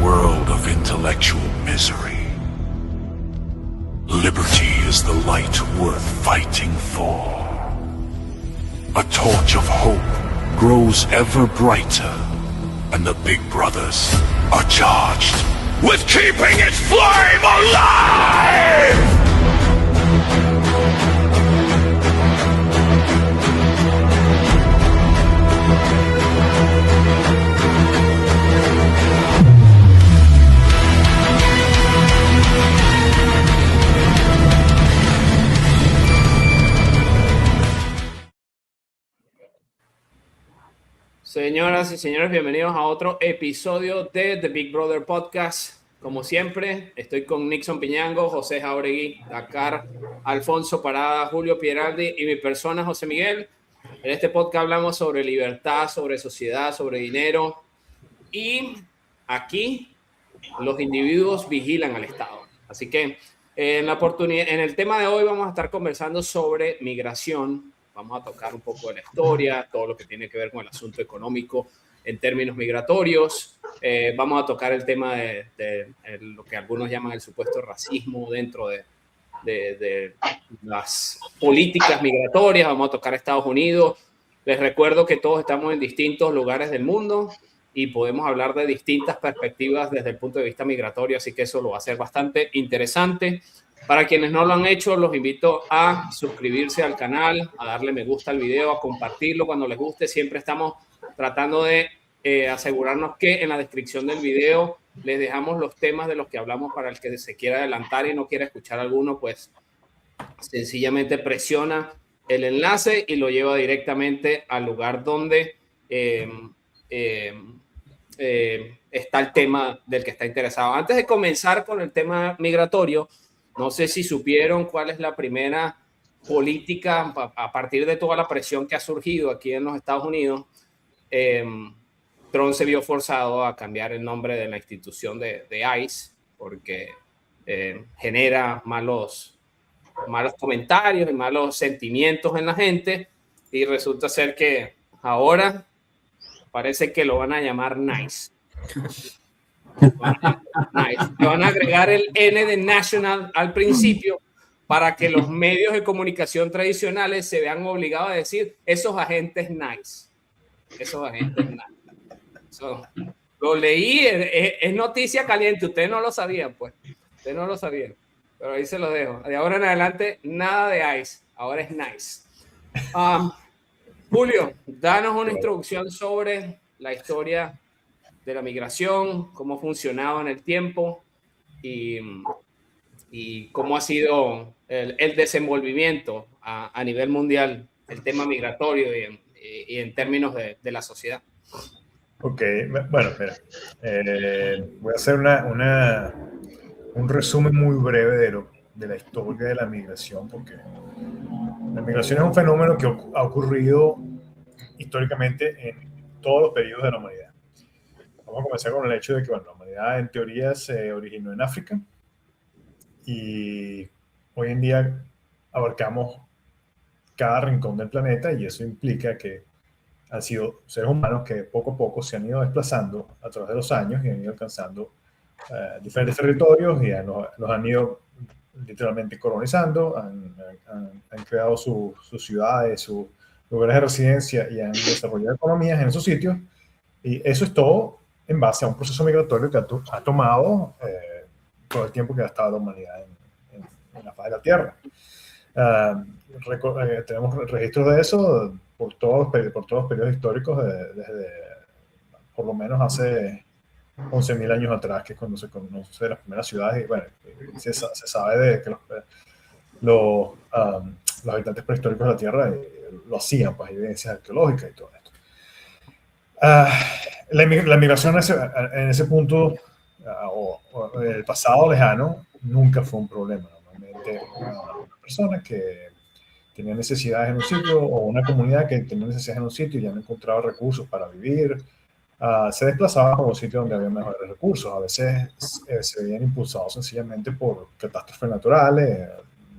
world of intellectual misery, liberty is the light worth fighting for. A torch of hope grows ever brighter, and the Big Brothers are charged with keeping its flame alive! Señoras y señores, bienvenidos a otro episodio de The Big Brother Podcast. Como siempre, estoy con Nixon Piñango, José Jauregui, Dakar, Alfonso Parada, Julio Pieraldi y mi persona, José Miguel. En este podcast hablamos sobre libertad, sobre sociedad, sobre dinero. Y aquí los individuos vigilan al Estado. Así que en el tema de hoy vamos a estar conversando sobre migración. Vamos a tocar un poco de la historia, todo lo que tiene que ver con el asunto económico en términos migratorios. Vamos a tocar el tema de lo que algunos llaman el supuesto racismo dentro de las políticas migratorias. Vamos a tocar Estados Unidos. Les recuerdo que todos estamos en distintos lugares del mundo y podemos hablar de distintas perspectivas desde el punto de vista migratorio, así que eso lo va a ser bastante interesante. Para quienes no lo han hecho, los invito a suscribirse al canal, a darle me gusta al video, a compartirlo cuando les guste. Siempre estamos tratando de asegurarnos que en la descripción del video les dejamos los temas de los que hablamos para el que se quiera adelantar y no quiera escuchar alguno, pues sencillamente presiona el enlace y lo lleva directamente al lugar donde está el tema del que está interesado. Antes de comenzar con el tema migratorio, no sé si supieron cuál es la primera política a partir de toda la presión que ha surgido aquí en los Estados Unidos. Trump se vio forzado a cambiar el nombre de la institución de ICE porque genera malos comentarios y malos sentimientos en la gente, y resulta ser que ahora parece que lo van a llamar NICE. Nice. Le van a agregar el N de National al principio para que los medios de comunicación tradicionales se vean obligados a decir esos agentes nice. Esos agentes nice. Lo leí, es noticia caliente. Ustedes no lo sabían, pues. Ustedes no lo sabían. Pero ahí se los dejo. De ahora en adelante, nada de ICE. Ahora es nice. Julio, danos una introducción sobre la historia de la migración, cómo funcionaba en el tiempo y cómo ha sido el desenvolvimiento a nivel mundial, el tema migratorio y en términos de la sociedad. Ok, bueno, espera. Voy a hacer un resumen muy breve de la historia de la migración, porque la migración es un fenómeno que ha ocurrido históricamente en todos los periodos de la humanidad. Vamos a comenzar con el hecho de que la humanidad en teoría se originó en África y hoy en día abarcamos cada rincón del planeta, y eso implica que han sido seres humanos que poco a poco se han ido desplazando a través de los años y han ido alcanzando diferentes territorios y los han ido literalmente colonizando, han creado sus ciudades, sus lugares de residencia y han desarrollado economías en esos sitios, y eso es todo en base a un proceso migratorio que ha tomado todo el tiempo que ha estado la humanidad en la faz de la Tierra. Tenemos registros de eso por todos los periodos históricos desde por lo menos hace 11.000 años atrás, que es cuando se conoce las primeras ciudades, y bueno, se sabe de que los habitantes prehistóricos de la Tierra lo hacían, pues hay evidencias arqueológicas y todo esto. La migración en ese punto, o el pasado lejano, nunca fue un problema. Normalmente una persona que tenía necesidades en un sitio, o una comunidad que tenía necesidades en un sitio y ya no encontraba recursos para vivir, se desplazaba a un sitio donde había mejores recursos. A veces se veían impulsados sencillamente por catástrofes naturales.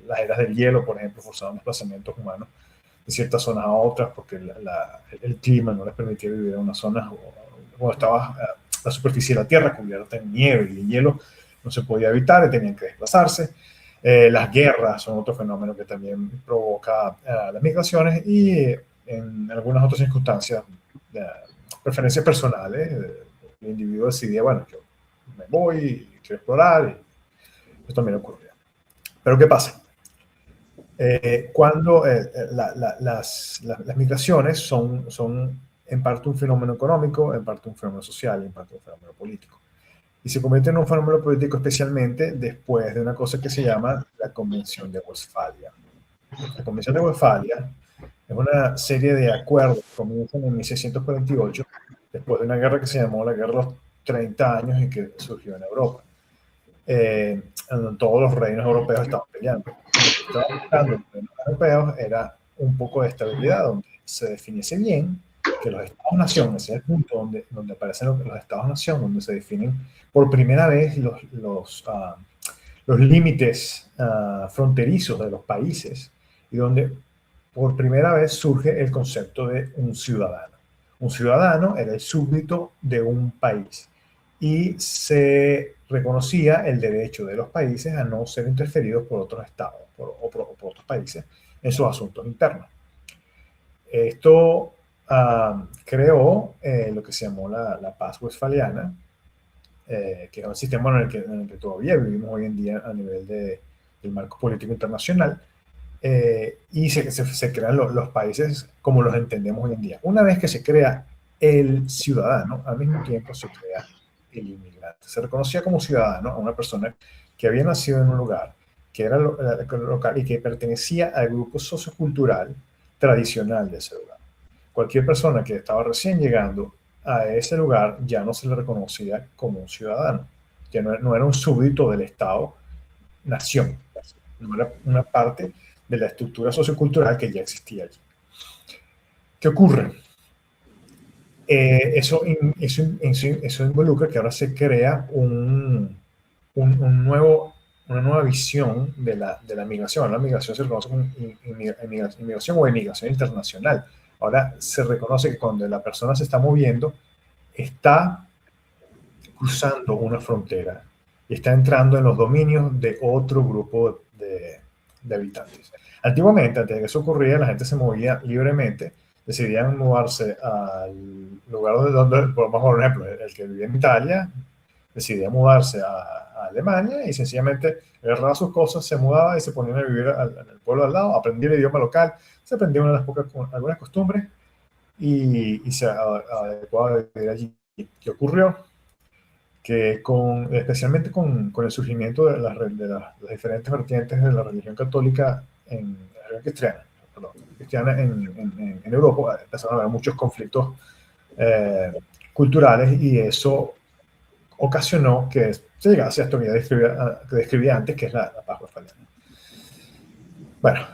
Las eras del hielo, por ejemplo, forzaban desplazamientos humanos de ciertas zonas a otras porque el clima no les permitía vivir en unas zonas, cuando estaba la superficie de la Tierra cubierta en nieve y en hielo no se podía evitar y tenían que desplazarse. Las guerras son otro fenómeno que también provoca las migraciones y en algunas otras circunstancias, preferencias personales, el individuo decidía, bueno, yo me voy, quiero explorar, y esto también ocurría. Pero ¿qué pasa? Cuando las migraciones son en parte un fenómeno económico, en parte un fenómeno social, en parte un fenómeno político. Y se convierte en un fenómeno político especialmente después de una cosa que se llama la Convención de Westfalia. La Convención de Westfalia es una serie de acuerdos que comienzan en 1648, después de una guerra que se llamó la Guerra de los 30 años y que surgió en Europa. Donde todos los reinos europeos estaban peleando. Lo que estaban buscando los reinos europeos era un poco de estabilidad, donde se definiese bien que los Estados-nación, ese es el punto donde aparecen los Estados-nación, donde se definen por primera vez los límites fronterizos de los países y donde por primera vez surge el concepto de un ciudadano. Un ciudadano era el súbdito de un país y se reconocía el derecho de los países a no ser interferidos por otros estados o por otros países en sus asuntos internos. Esto creó lo que se llamó la Paz Westfaliana, que es un sistema en el que todavía vivimos hoy en día a nivel del marco político internacional, y se crean los países como los entendemos hoy en día. Una vez que se crea el ciudadano, al mismo tiempo se crea el inmigrante. Se reconocía como ciudadano a una persona que había nacido en un lugar, que era local y que pertenecía al grupo sociocultural tradicional de ese lugar. Cualquier persona que estaba recién llegando a ese lugar ya no se le reconocía como un ciudadano, ya no era un súbdito del Estado-nación, no era una parte de la estructura sociocultural que ya existía allí. ¿Qué ocurre? Eso involucra que ahora se crea una nueva visión de la migración. La migración se reconoce como inmigración o emigración internacional. Ahora se reconoce que cuando la persona se está moviendo, está cruzando una frontera y está entrando en los dominios de otro grupo de habitantes. Antiguamente, antes de que eso ocurriera, la gente se movía libremente, decidían mudarse al lugar donde por ejemplo, el que vivía en Italia, decidía mudarse a Alemania y sencillamente agarraba sus cosas, se mudaba y se ponía a vivir en el pueblo al lado, aprendía el idioma local, se aprendía algunas costumbres y se adecuaba a vivir allí. ¿Qué ocurrió? Que especialmente con el surgimiento de las diferentes vertientes de la religión católica cristiana en Europa, empezaron a haber muchos conflictos culturales y eso ocasionó que se llegase a esto que describía antes, que es la Paz Westfaliana. Bueno,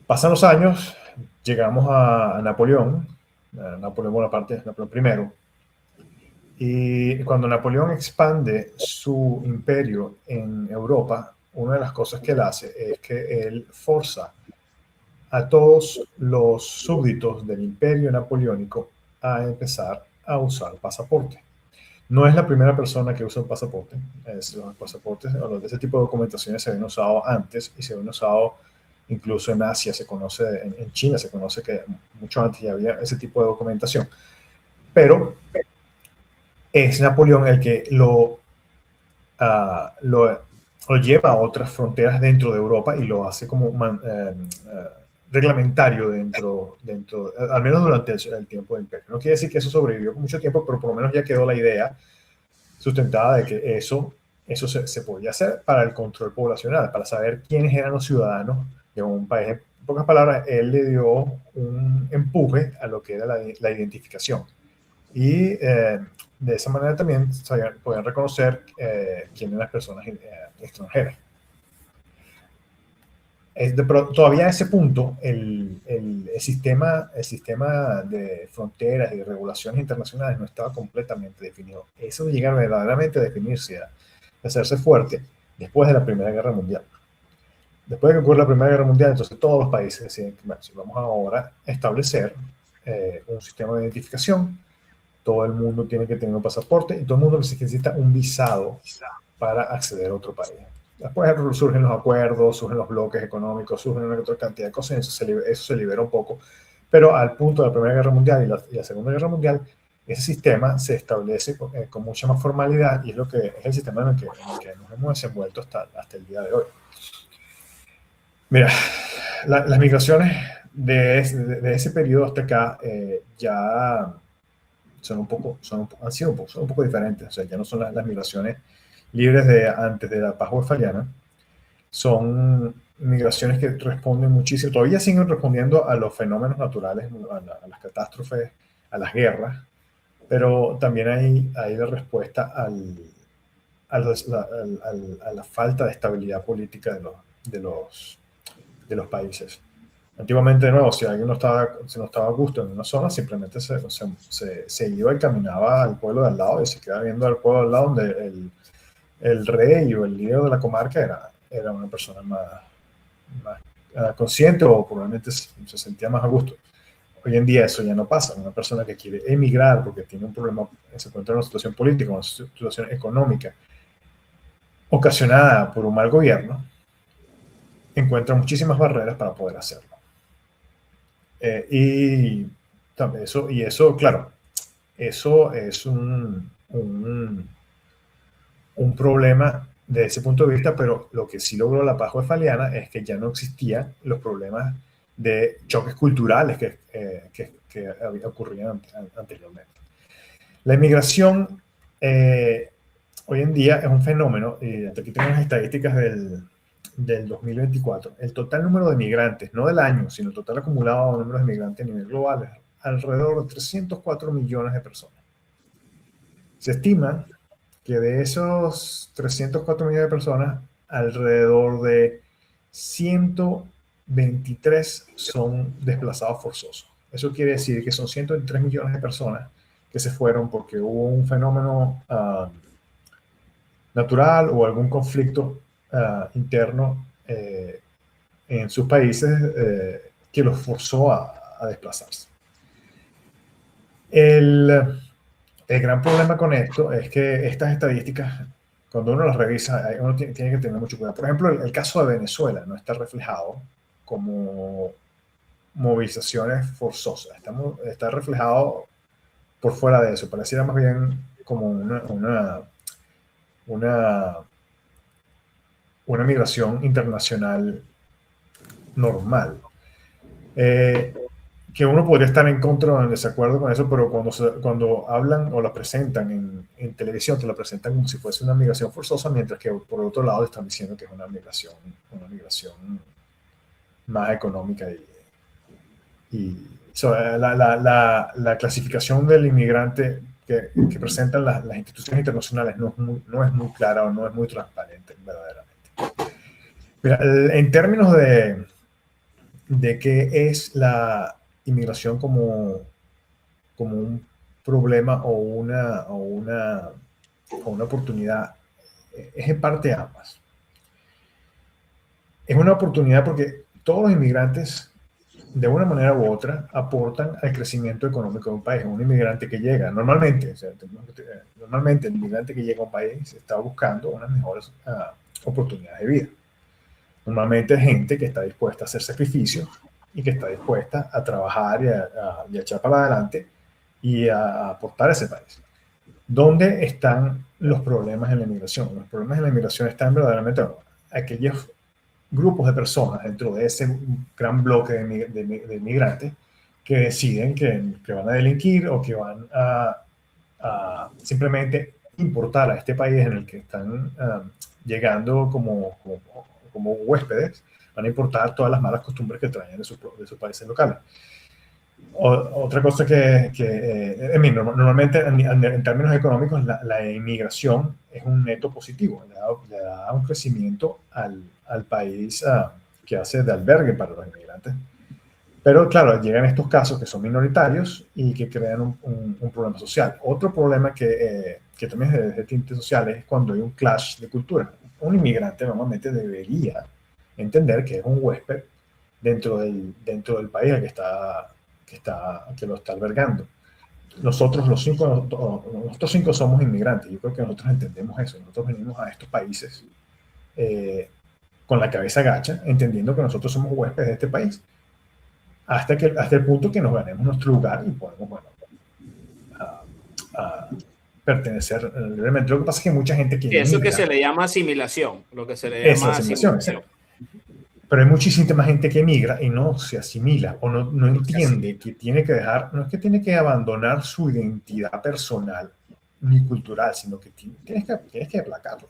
pasan los años, llegamos a Napoleón Bonaparte, Napoleón I, y cuando Napoleón expande su imperio en Europa, una de las cosas que él hace es que él forza a todos los súbditos del imperio napoleónico a empezar a usar pasaporte. No es la primera persona que usa un pasaporte. Los pasaportes, o ese tipo de documentaciones se habían usado antes y se habían usado incluso en Asia, se conoce, en China se conoce que mucho antes ya había ese tipo de documentación. Pero es Napoleón el que lo lleva a otras fronteras dentro de Europa y lo hace como reglamentario dentro, al menos durante el tiempo del imperio. No quiere decir que eso sobrevivió por mucho tiempo, pero por lo menos ya quedó la idea sustentada de que eso se podía hacer para el control poblacional, para saber quiénes eran los ciudadanos de un país. En pocas palabras, él le dio un empuje a lo que era la identificación. Y de esa manera también podían reconocer quiénes eran las personas extranjeras. Pero todavía a ese punto el sistema de fronteras y de regulaciones internacionales no estaba completamente definido. Eso llega verdaderamente a definirse, a hacerse fuerte después de la Primera Guerra Mundial. Después de que ocurre la Primera Guerra Mundial, entonces todos los países deciden que bueno, si vamos ahora a establecer un sistema de identificación, todo el mundo tiene que tener un pasaporte y todo el mundo necesita un visado para acceder a otro país. Después surgen los acuerdos, surgen los bloques económicos, surgen una otra cantidad de cosas, eso se libera un poco. Pero al punto de la Primera Guerra Mundial y la Segunda Guerra Mundial, ese sistema se establece con mucha más formalidad y es el sistema en el que nos hemos desenvuelto hasta el día de hoy. Mira, las migraciones de ese periodo hasta acá ya son un poco diferentes. O sea, ya no son las migraciones libres de antes de la paz westfaliana. Son migraciones que responden muchísimo, todavía siguen respondiendo a los fenómenos naturales, a las catástrofes, a las guerras, pero también hay la respuesta a la falta de estabilidad política de los países. Antiguamente, de nuevo, si alguien no estaba a gusto en una zona, simplemente se iba y caminaba al pueblo de al lado y se quedaba viendo al pueblo de al lado donde el rey o el líder de la comarca era una persona más consciente o probablemente se sentía más a gusto. Hoy en día eso ya no pasa. Una persona que quiere emigrar porque tiene un problema, se encuentra en una situación política, una situación económica ocasionada por un mal gobierno, encuentra muchísimas barreras para poder hacerlo. Y eso, claro, eso es un problema desde ese punto de vista, pero lo que sí logró la paz westfaliana es que ya no existían los problemas de choques culturales que ocurrían anteriormente. La inmigración hoy en día es un fenómeno, y aquí tenemos las estadísticas del 2024. El total número de migrantes, no del año, sino el total acumulado de números de migrantes a nivel global es alrededor de 304 millones de personas. Se estima que de esos 304 millones de personas, alrededor de 123 son desplazados forzosos. Eso quiere decir que son 123 millones de personas que se fueron porque hubo un fenómeno natural o algún conflicto interno en sus países que los forzó a desplazarse. El gran problema con esto es que estas estadísticas, cuando uno las revisa, uno tiene que tener mucho cuidado. Por ejemplo, el caso de Venezuela no está reflejado como movilizaciones forzosas. Está reflejado por fuera de eso. Pareciera más bien como una migración internacional normal. Que uno podría estar en contra o en desacuerdo con eso, pero cuando hablan o la presentan en televisión, te la presentan como si fuese una migración forzosa, mientras que por otro lado están diciendo que es una migración más económica la clasificación del inmigrante que presentan las instituciones internacionales no es muy clara o no es muy transparente verdaderamente. Mira, en términos de qué es la inmigración como un problema o una oportunidad, es en parte ambas. Es una oportunidad porque todos los inmigrantes, de una manera u otra, aportan al crecimiento económico de un país. Un inmigrante que llega, normalmente el inmigrante que llega a un país está buscando unas mejores oportunidades de vida. Normalmente es gente que está dispuesta a hacer sacrificios y que está dispuesta a trabajar y a echar para adelante y a aportar a ese país. ¿Dónde están los problemas en la inmigración? Los problemas en la inmigración están verdaderamente aquellos grupos de personas dentro de ese gran bloque de inmigrantes que deciden que van a delinquir o que van a simplemente importar a este país en el que están llegando como huéspedes, van a importar todas las malas costumbres que traen de sus países locales. Otra cosa normalmente en términos económicos la inmigración es un neto positivo, le da un crecimiento al país que hace de albergue para los inmigrantes. Pero claro, llegan estos casos que son minoritarios y que crean un problema social. Otro problema que también es de tinte social es cuando hay un clash de cultura. Un inmigrante normalmente debería entender que es un huésped dentro del país que lo está albergando. nosotros los cinco, nosotros cinco somos inmigrantes. Yo creo que nosotros entendemos eso. Nosotros venimos a estos países con la cabeza gacha, entendiendo que nosotros somos huéspedes de este país, hasta el punto que nos ganemos nuestro lugar y podemos, bueno, a pertenecer libremente. Lo que pasa es que mucha gente quiere eso migrar. que se le llama asimilación, lo que se le llama asimilación. Pero hay muchísima gente que migra y no se asimila o no entiende que tiene que dejar, no es que tiene que abandonar su identidad personal ni cultural, sino que tienes que aplacarla.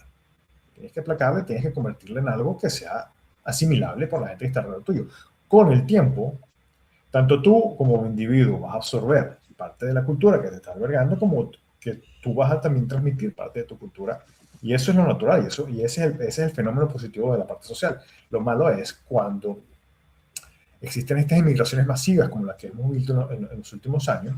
Tienes que aplacarla y tienes que convertirla en algo que sea asimilable por la gente que está alrededor tuyo. Con el tiempo, tanto tú como individuo vas a absorber parte de la cultura que te está albergando, como que tú vas a también transmitir parte de tu cultura. Y eso es lo natural, y ese es el fenómeno positivo de la parte social. Lo malo es cuando existen estas inmigraciones masivas como las que hemos visto en los últimos años,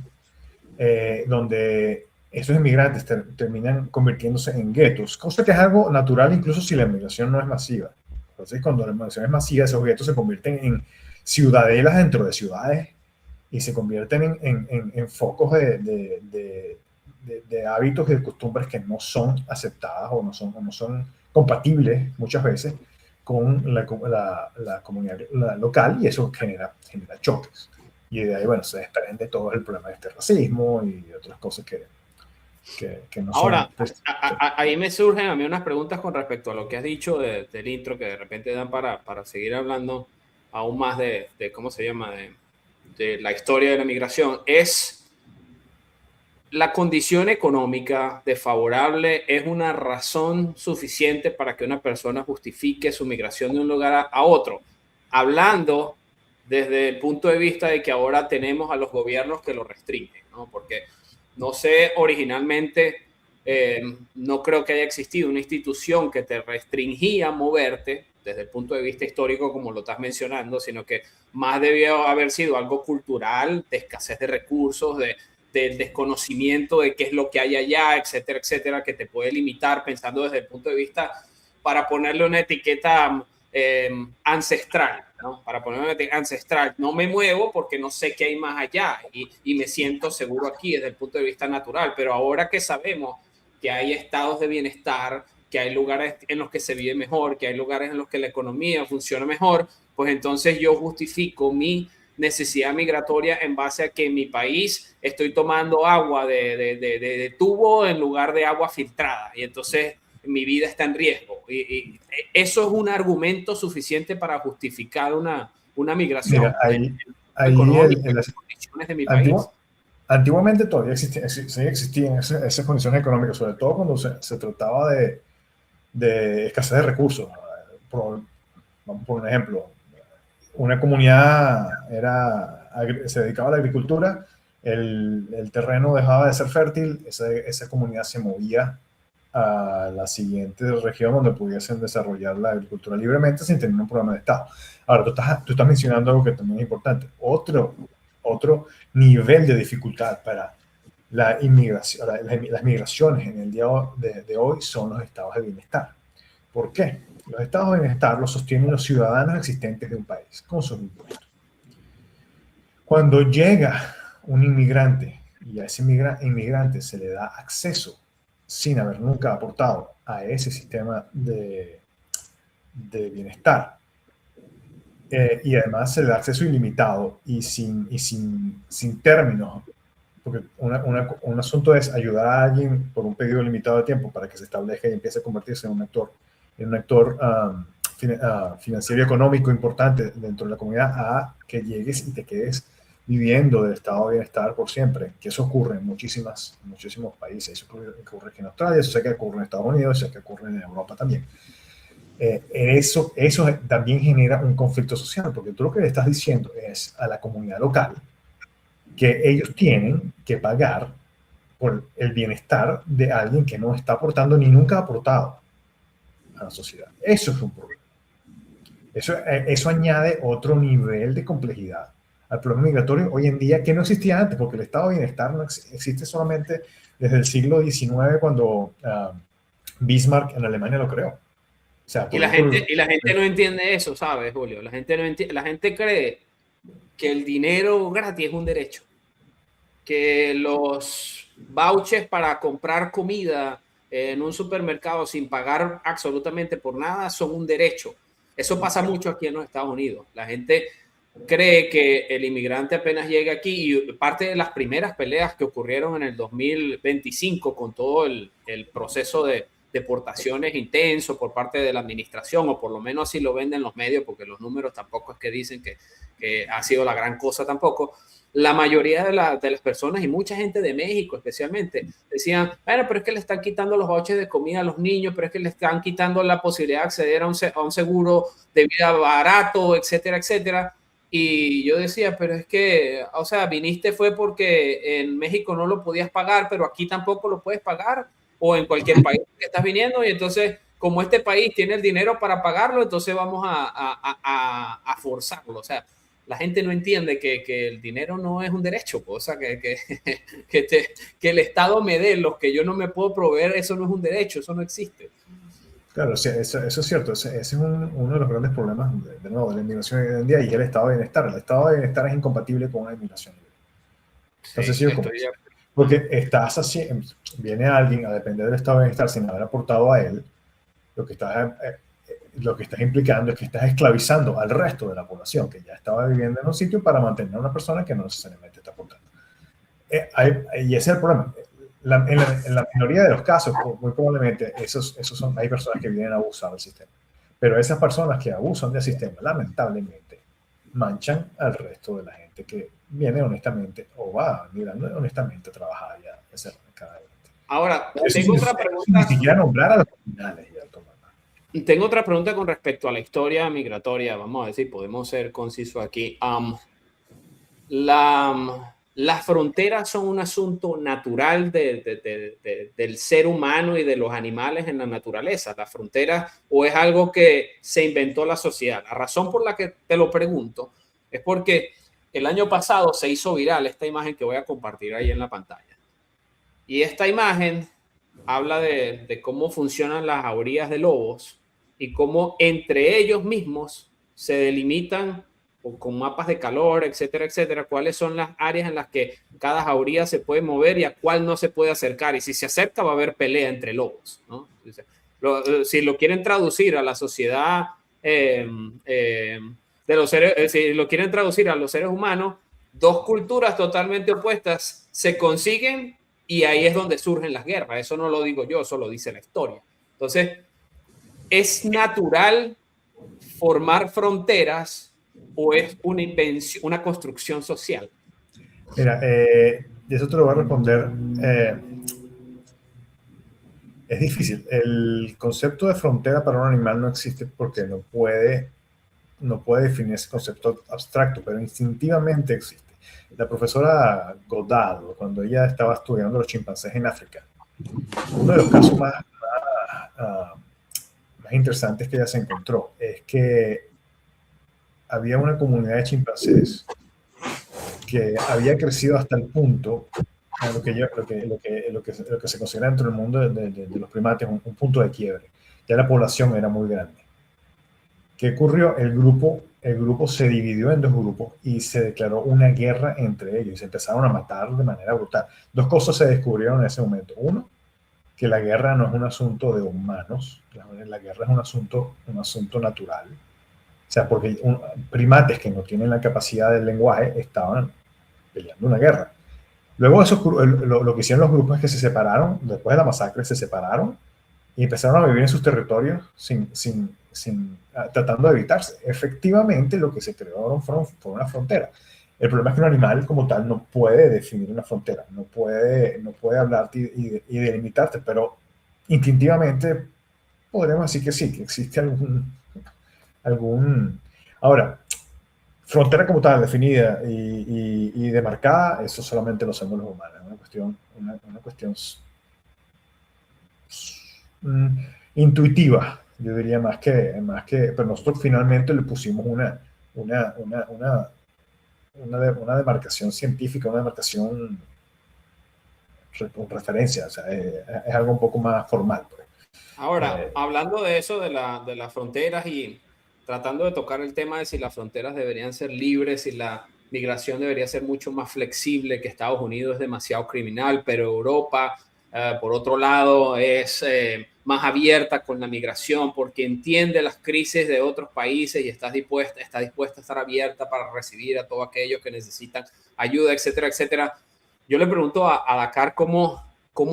donde esos inmigrantes terminan convirtiéndose en guetos, cosa que es algo natural incluso si la inmigración no es masiva. Entonces, cuando la inmigración es masiva, esos guetos se convierten en ciudadelas dentro de ciudades y se convierten en focos de hábitos y de costumbres que no son aceptadas o no son compatibles muchas veces con la comunidad local, y eso genera choques. Y de ahí, bueno, se desprende todo el problema de este racismo y otras cosas que no son... Ahora, ahí me surgen a mí unas preguntas con respecto a lo que has dicho del intro, que de repente dan para seguir hablando aún más de ¿cómo se llama? De la historia de la migración. ¿Es la condición económica desfavorable es una razón suficiente para que una persona justifique su migración de un lugar a otro? Hablando desde el punto de vista de que ahora tenemos a los gobiernos que lo restringen, ¿no? Porque no sé, originalmente no creo que haya existido una institución que te restringía moverte desde el punto de vista histórico, como lo estás mencionando, sino que más debió haber sido algo cultural, de escasez de recursos, del desconocimiento de qué es lo que hay allá, etcétera, etcétera, que te puede limitar pensando desde el punto de vista, para ponerle una etiqueta ancestral, ¿no? Para ponerle una etiqueta ancestral. No me muevo porque no sé qué hay más allá y me siento seguro aquí desde el punto de vista natural, pero ahora que sabemos que hay estados de bienestar, que hay lugares en los que se vive mejor, que hay lugares en los que la economía funciona mejor, pues entonces yo justifico mi necesidad migratoria en base a que en mi país estoy tomando agua de tubo en lugar de agua filtrada y entonces mi vida está en riesgo. Y eso es un argumento suficiente para justificar una migración. Mira, ahí las condiciones de mi país. Antiguamente todavía existían esas condiciones económicas, sobre todo cuando se trataba de escasez de recursos. Vamos por un ejemplo. Una comunidad se dedicaba a la agricultura, el terreno dejaba de ser fértil, esa comunidad se movía a la siguiente región donde pudiesen desarrollar la agricultura libremente sin tener un programa de Estado. Ahora, tú estás mencionando algo que también es importante. Otro nivel de dificultad para la inmigración, las migraciones en el día de hoy son los estados de bienestar. ¿Por qué? Los estados de bienestar los sostienen los ciudadanos existentes de un país con sus impuestos. Cuando llega un inmigrante y a ese inmigrante se le da acceso sin haber nunca aportado a ese sistema de bienestar, y además se le da acceso ilimitado y sin términos, porque un asunto es ayudar a alguien por un periodo limitado de tiempo para que se establezca y empiece a convertirse en un actor financiero y económico importante dentro de la comunidad, a que llegues y te quedes viviendo del estado de bienestar por siempre, que eso ocurre en muchísimos países. Eso ocurre aquí en Australia, eso sé que ocurre en Estados Unidos, eso sé que ocurre en Europa también. Eso también genera un conflicto social, porque tú lo que le estás diciendo es a la comunidad local que ellos tienen que pagar por el bienestar de alguien que no está aportando ni nunca ha aportado a la sociedad. Eso es un problema. Eso añade otro nivel de complejidad al problema migratorio hoy en día, que no existía antes, porque el estado de bienestar no existe solamente desde el siglo XIX, cuando Bismarck en Alemania lo creó. O sea, y la gente no entiende eso, ¿sabes, Julio? La gente cree que el dinero gratis es un derecho. que los vouchers para comprar comida en un supermercado sin pagar absolutamente por nada son un derecho. Eso pasa mucho aquí en los Estados Unidos. La gente cree que el inmigrante apenas llega aquí, y parte de las primeras peleas que ocurrieron en el 2025 con todo el proceso de deportaciones intenso por parte de la administración, o por lo menos así lo venden los medios, porque los números tampoco es que dicen que ha sido la gran cosa tampoco. La mayoría de las personas, y mucha gente de México especialmente, decían, bueno, pero es que le están quitando los vouchers de comida a los niños, pero es que le están quitando la posibilidad de acceder a un seguro de vida barato, etcétera, etcétera. Y yo decía, pero es que, o sea, viniste fue porque en México no lo podías pagar, pero aquí tampoco lo puedes pagar, o en cualquier país que estás viniendo, y entonces, como este país tiene el dinero para pagarlo, entonces vamos a forzarlo. O sea, la gente no entiende que el dinero no es un derecho, o sea, que el Estado me dé lo que yo no me puedo proveer, eso no es un derecho, eso no existe. Claro, sí, eso es cierto. Ese es uno de los grandes problemas de nuevo, de la inmigración hoy en día, y el estado de bienestar. El estado de bienestar es incompatible con una inmigración libre. Entonces, Sí, porque estás así, viene alguien a depender del estado de bienestar sin haber aportado a él, lo que estás implicando es que estás esclavizando al resto de la población que ya estaba viviendo en un sitio para mantener a una persona que no necesariamente está aportando. Y ese es el problema. En la minoría de los casos, muy probablemente, hay personas que vienen a abusar del sistema. Pero esas personas que abusan del sistema, lamentablemente, manchan al resto de la gente que viene honestamente o va mirando honestamente a trabajar y a hacer cada vez. Ahora, tengo otra pregunta. Ni siquiera nombrar a los criminales. Tengo otra pregunta con respecto a la historia migratoria. Vamos a decir, podemos ser concisos aquí. Las fronteras son un asunto natural del ser humano y de los animales en la naturaleza. Las fronteras, o es algo que se inventó la sociedad. La razón por la que te lo pregunto es porque el año pasado se hizo viral esta imagen que voy a compartir ahí en la pantalla. Y esta imagen habla de cómo funcionan las jaurías de lobos y cómo entre ellos mismos se delimitan con mapas de calor, etcétera, etcétera, cuáles son las áreas en las que cada jauría se puede mover y a cuál no se puede acercar. Y si se acerca va a haber pelea entre lobos, ¿no? Si lo quieren traducir a la sociedad de los seres, si lo quieren traducir a los seres humanos, dos culturas totalmente opuestas se consiguen y ahí es donde surgen las guerras. Eso no lo digo yo, eso lo dice la historia. Entonces, ¿es natural formar fronteras o es una invención, una construcción social? Mira, de eso te lo voy a responder. Es difícil. El concepto de frontera para un animal no existe porque no puede definir ese concepto abstracto, pero instintivamente existe. La profesora Godard, cuando ella estaba estudiando los chimpancés en África, uno de los casos más interesantes que ella se encontró es que había una comunidad de chimpancés que había crecido hasta el punto, lo que se considera dentro del mundo de los primates, un punto de quiebre. Ya la población era muy grande. ¿Qué ocurrió? El grupo se dividió en dos grupos y se declaró una guerra entre ellos y se empezaron a matar de manera brutal. Dos cosas se descubrieron en ese momento. Uno, que la guerra no es un asunto de humanos, la guerra es un asunto natural. O sea, porque primates que no tienen la capacidad del lenguaje estaban peleando una guerra. Luego lo que hicieron los grupos es que se separaron, después de la masacre se separaron y empezaron a vivir en sus territorios tratando de evitarse. Efectivamente, lo que se creó fue una frontera. El problema es que un animal como tal no puede definir una frontera, no puede hablarte y delimitarte, pero instintivamente podríamos decir que sí, que existe algún... Ahora, frontera como tal, definida y demarcada, eso solamente lo hacemos los humanos. Es una cuestión intuitiva, yo diría más que, pero nosotros finalmente le pusimos una demarcación científica, una demarcación con referencia, o sea, es algo un poco más formal. Pues. Ahora, hablando de eso, de las fronteras y tratando de tocar el tema de si las fronteras deberían ser libres, si la migración debería ser mucho más flexible, que Estados Unidos es demasiado criminal, pero Europa, por otro lado, es más abierta con la migración porque entiende las crisis de otros países y está dispuesta a estar abierta para recibir a todos aquellos que necesitan ayuda, etcétera, etcétera. Yo le pregunto a Dakar cómo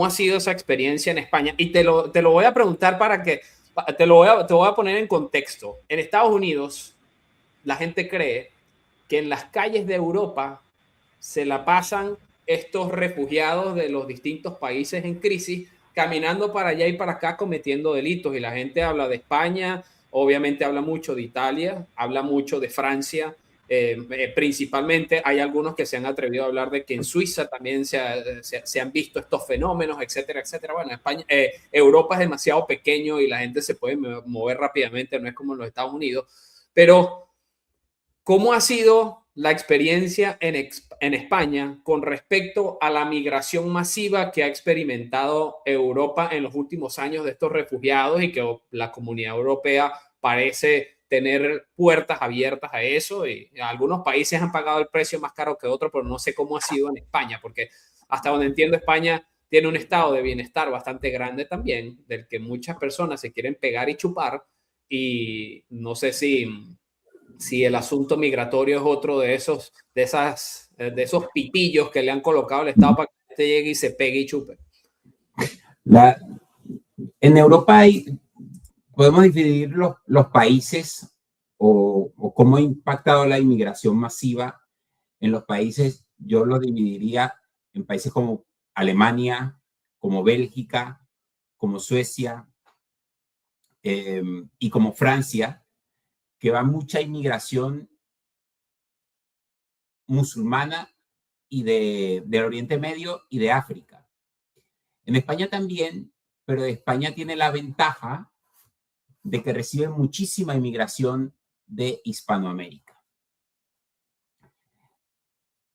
ha sido esa experiencia en España, y te lo voy a preguntar para que te voy a poner en contexto. En Estados Unidos, la gente cree que en las calles de Europa se la pasan estos refugiados de los distintos países en crisis caminando para allá y para acá cometiendo delitos, y la gente habla de España, obviamente habla mucho de Italia, habla mucho de Francia, principalmente hay algunos que se han atrevido a hablar de que en Suiza también se han visto estos fenómenos, etcétera, etcétera. Bueno, España, Europa es demasiado pequeño y la gente se puede mover rápidamente, no es como en los Estados Unidos, pero ¿cómo ha sido la experiencia en España con respecto a la migración masiva que ha experimentado Europa en los últimos años de estos refugiados, y que la Comunidad Europea parece tener puertas abiertas a eso? Y algunos países han pagado el precio más caro que otros, pero no sé cómo ha sido en España, porque hasta donde entiendo, España tiene un estado de bienestar bastante grande también, del que muchas personas se quieren pegar y chupar, y no sé si el asunto migratorio es otro de esos pitillos que le han colocado al Estado para que usted llegue y se pegue y chupe. En Europa podemos dividir los países o cómo ha impactado la inmigración masiva en los países. Yo lo dividiría en países como Alemania, como Bélgica, como Suecia y como Francia, que va mucha inmigración musulmana y del Oriente Medio y de África. En España también, pero España tiene la ventaja de que recibe muchísima inmigración de Hispanoamérica.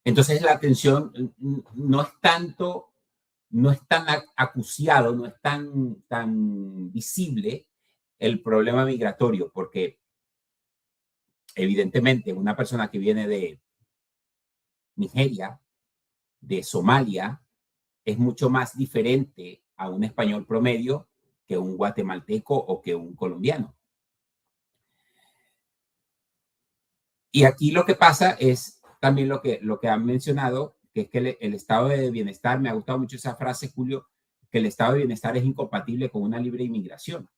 Entonces la atención no es tan acuciado, no es tan visible el problema migratorio, porque evidentemente una persona que viene de Nigeria, de Somalia, es mucho más diferente a un español promedio que un guatemalteco o que un colombiano. Y aquí lo que pasa es también lo que han mencionado, que es que el estado de bienestar, me ha gustado mucho esa frase, Julio, que el estado de bienestar es incompatible con una libre inmigración,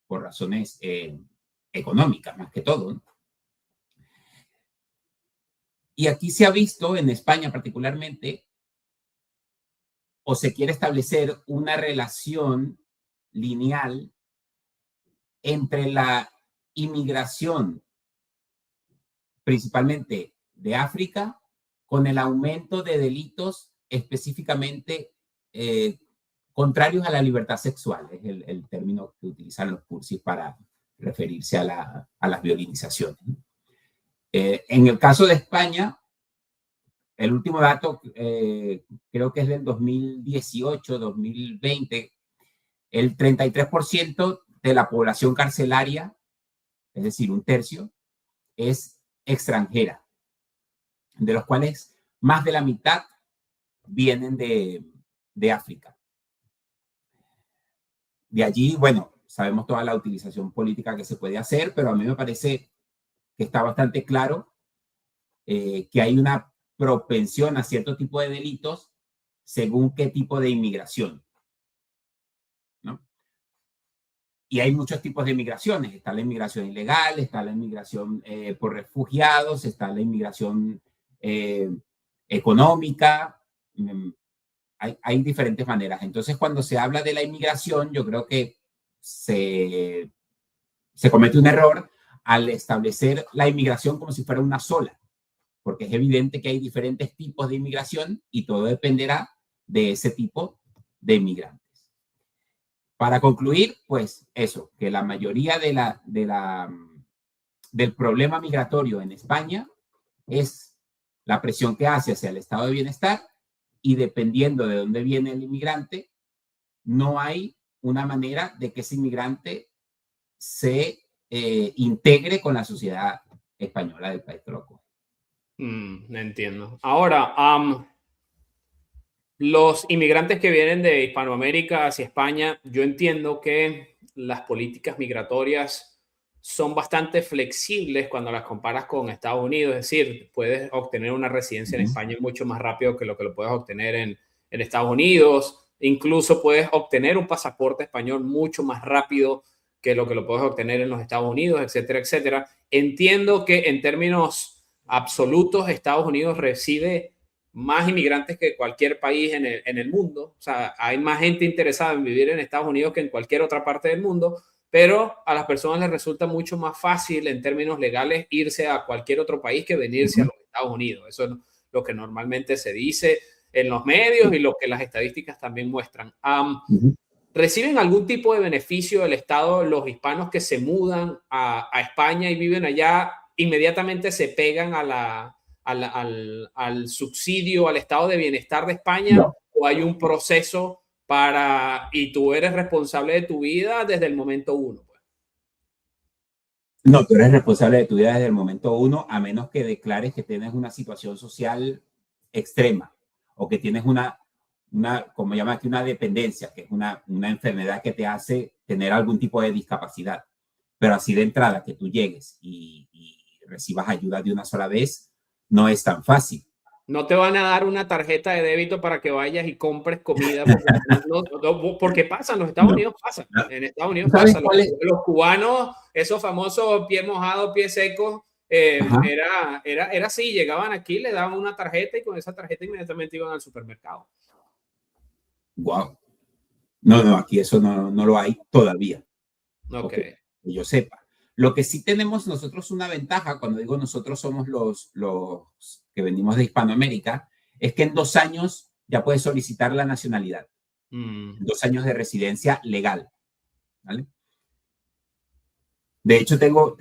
por razones económicas más que todo, ¿no? Y aquí se ha visto, en España particularmente, o se quiere establecer una relación lineal entre la inmigración, principalmente de África, con el aumento de delitos específicamente contrarios a la libertad sexual. Es el término que utilizan los cursis para referirse a las violinizaciones. En el caso de España, el último dato creo que es del 2018-2020, el 33% de la población carcelaria, es decir, un tercio, es extranjera, de los cuales más de la mitad vienen de África. De allí, bueno, sabemos toda la utilización política que se puede hacer, pero a mí me parece que está bastante claro que hay una propensión a cierto tipo de delitos según qué tipo de inmigración, ¿no? Y hay muchos tipos de inmigraciones. Está la inmigración ilegal, está la inmigración por refugiados, está la inmigración económica. Hay diferentes maneras. Entonces, cuando se habla de la inmigración, yo creo que se comete un error al establecer la inmigración como si fuera una sola, porque es evidente que hay diferentes tipos de inmigración y todo dependerá de ese tipo de inmigrantes. Para concluir, pues eso, que la mayoría del problema migratorio en España es la presión que hace hacia el estado de bienestar, y dependiendo de dónde viene el inmigrante, no hay una manera de que ese inmigrante se integre con la sociedad española del país que lo acoge. Entiendo. Ahora, los inmigrantes que vienen de Hispanoamérica hacia España, yo entiendo que las políticas migratorias son bastante flexibles cuando las comparas con Estados Unidos. Es decir, puedes obtener una residencia en España mucho más rápido que lo puedes obtener en Estados Unidos. Incluso puedes obtener un pasaporte español mucho más rápido que lo puedes obtener en los Estados Unidos, etcétera, etcétera. Entiendo que en términos absolutos, Estados Unidos recibe más inmigrantes que cualquier país en el mundo. O sea, hay más gente interesada en vivir en Estados Unidos que en cualquier otra parte del mundo, pero a las personas les resulta mucho más fácil en términos legales irse a cualquier otro país que venirse a los Estados Unidos. Eso es lo que normalmente se dice en los medios y lo que las estadísticas también muestran. ¿Reciben algún tipo de beneficio del Estado los hispanos que se mudan a España y viven allá? ¿Inmediatamente se pegan al subsidio, al estado de bienestar de España? No. ¿O hay un proceso y tú eres responsable de tu vida desde el momento uno? Pues? No, tú eres responsable de tu vida desde el momento uno, a menos que declares que tienes una situación social extrema o que tienes como llama aquí, una dependencia, que es una enfermedad que te hace tener algún tipo de discapacidad. Pero así de entrada, que tú llegues y recibas ayuda de una sola vez, no es tan fácil. No te van a dar una tarjeta de débito para que vayas y compres comida, porque pasa, en los Estados Unidos pasa. En Estados Unidos pasa. Los cubanos, esos famosos pie mojado, pie seco, era así, llegaban aquí, le daban una tarjeta y con esa tarjeta inmediatamente iban al supermercado. Wow. No, aquí eso no lo hay todavía. Ok. Que yo sepa. Lo que sí tenemos nosotros una ventaja, cuando digo nosotros somos los que venimos de Hispanoamérica, es que en 2 años ya puedes solicitar la nacionalidad. 2 años de residencia legal. ¿Vale? De hecho, tengo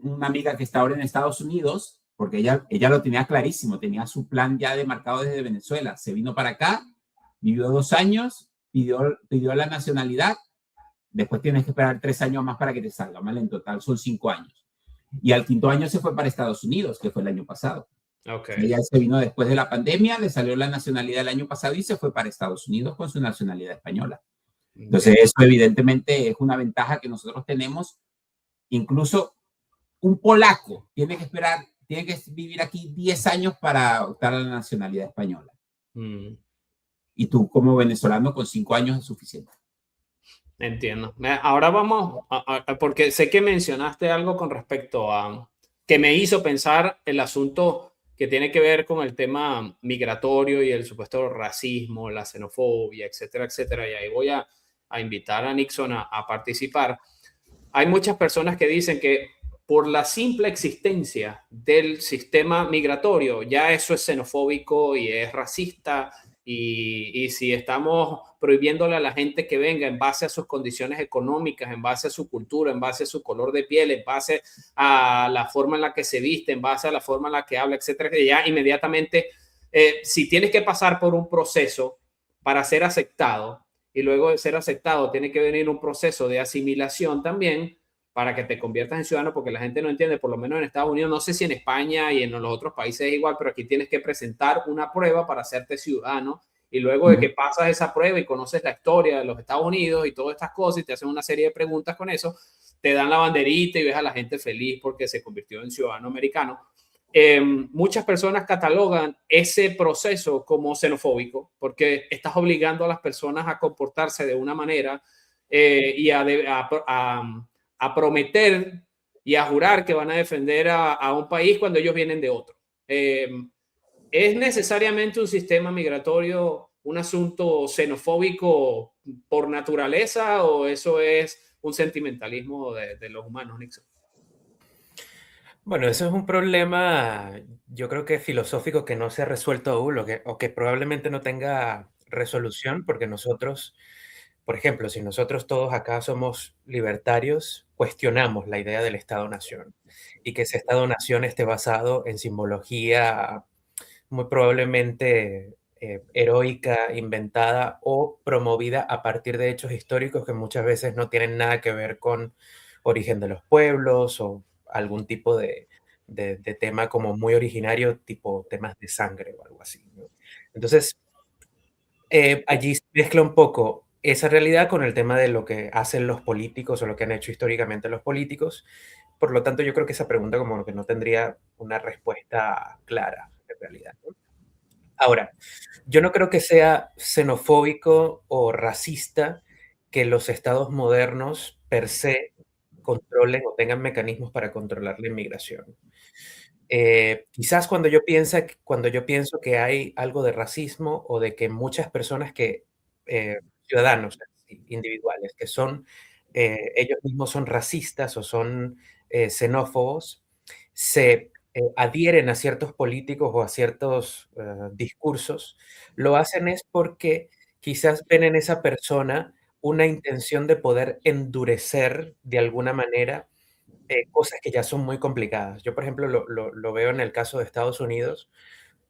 una amiga que está ahora en Estados Unidos, porque ella lo tenía clarísimo, tenía su plan ya demarcado desde Venezuela. Se vino para acá, vivió 2 años, pidió la nacionalidad. Después tienes que esperar 3 años más para que te salga, ¿vale? En total son 5 años. Y al 5.º año se fue para Estados Unidos, que fue el año pasado. Okay. Ella se vino después de la pandemia, le salió la nacionalidad el año pasado y se fue para Estados Unidos con su nacionalidad española. Entonces, eso evidentemente es una ventaja que nosotros tenemos. Incluso un polaco tiene que vivir aquí 10 años para optar a la nacionalidad española. Y tú como venezolano con 5 años es suficiente. Entiendo. Ahora vamos, porque sé que mencionaste algo con respecto a que me hizo pensar el asunto que tiene que ver con el tema migratorio y el supuesto racismo, la xenofobia, etcétera, etcétera. Y ahí voy a invitar a Nixon a participar. Hay muchas personas que dicen que por la simple existencia del sistema migratorio, ya eso es xenofóbico y es racista. Y si estamos prohibiéndole a la gente que venga en base a sus condiciones económicas, en base a su cultura, en base a su color de piel, en base a la forma en la que se viste, en base a la forma en la que habla, etcétera, que ya inmediatamente, si tienes que pasar por un proceso para ser aceptado y luego de ser aceptado tiene que venir un proceso de asimilación también para que te conviertas en ciudadano, porque la gente no entiende, por lo menos en Estados Unidos, no sé si en España y en los otros países es igual, pero aquí tienes que presentar una prueba para hacerte ciudadano y luego de que pasas esa prueba y conoces la historia de los Estados Unidos y todas estas cosas y te hacen una serie de preguntas con eso, te dan la banderita y ves a la gente feliz porque se convirtió en ciudadano americano. Muchas personas catalogan ese proceso como xenofóbico porque estás obligando a las personas a comportarse de una manera y a prometer y a jurar que van a defender a un país cuando ellos vienen de otro. ¿Es necesariamente un sistema migratorio un asunto xenofóbico por naturaleza o eso es un sentimentalismo de los humanos, Nixon? Bueno, eso es un problema, yo creo que filosófico que no se ha resuelto aún o que probablemente no tenga resolución, porque nosotros, por ejemplo, si nosotros todos acá somos libertarios, cuestionamos la idea del Estado-Nación y que ese Estado-Nación esté basado en simbología muy probablemente heroica, inventada o promovida a partir de hechos históricos que muchas veces no tienen nada que ver con origen de los pueblos o algún tipo de de tema como muy originario, tipo temas de sangre o algo así, ¿no? Entonces, allí se mezcla un poco esa realidad con el tema de lo que hacen los políticos o lo que han hecho históricamente los políticos. Por lo tanto, yo creo que esa pregunta como que no tendría una respuesta clara, en realidad, ¿no? Ahora, yo no creo que sea xenofóbico o racista que los estados modernos per se controlen o tengan mecanismos para controlar la inmigración. Quizás cuando yo pienso que hay algo de racismo o de que muchas personas ciudadanos individuales, que son, ellos mismos son racistas o son xenófobos, se adhieren a ciertos políticos o a ciertos discursos, lo hacen es porque quizás ven en esa persona una intención de poder endurecer de alguna manera cosas que ya son muy complicadas. Yo, por ejemplo, lo veo en el caso de Estados Unidos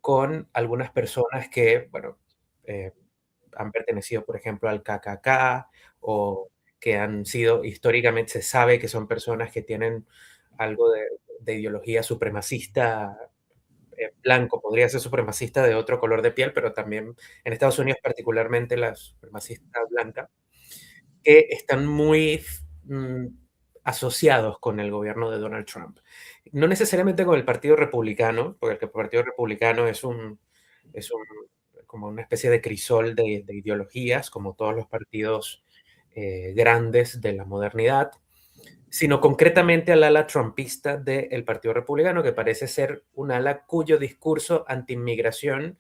con algunas personas que, bueno, eh, han pertenecido, por ejemplo, al KKK o que han sido, históricamente se sabe que son personas que tienen algo de ideología supremacista blanco, podría ser supremacista de otro color de piel, pero también en Estados Unidos particularmente la supremacista blanca, que están muy asociados con el gobierno de Donald Trump. No necesariamente con el Partido Republicano, porque el Partido Republicano es como una especie de crisol de ideologías, como todos los partidos grandes de la modernidad, sino concretamente al ala trumpista del Partido Republicano, que parece ser un ala cuyo discurso anti-inmigración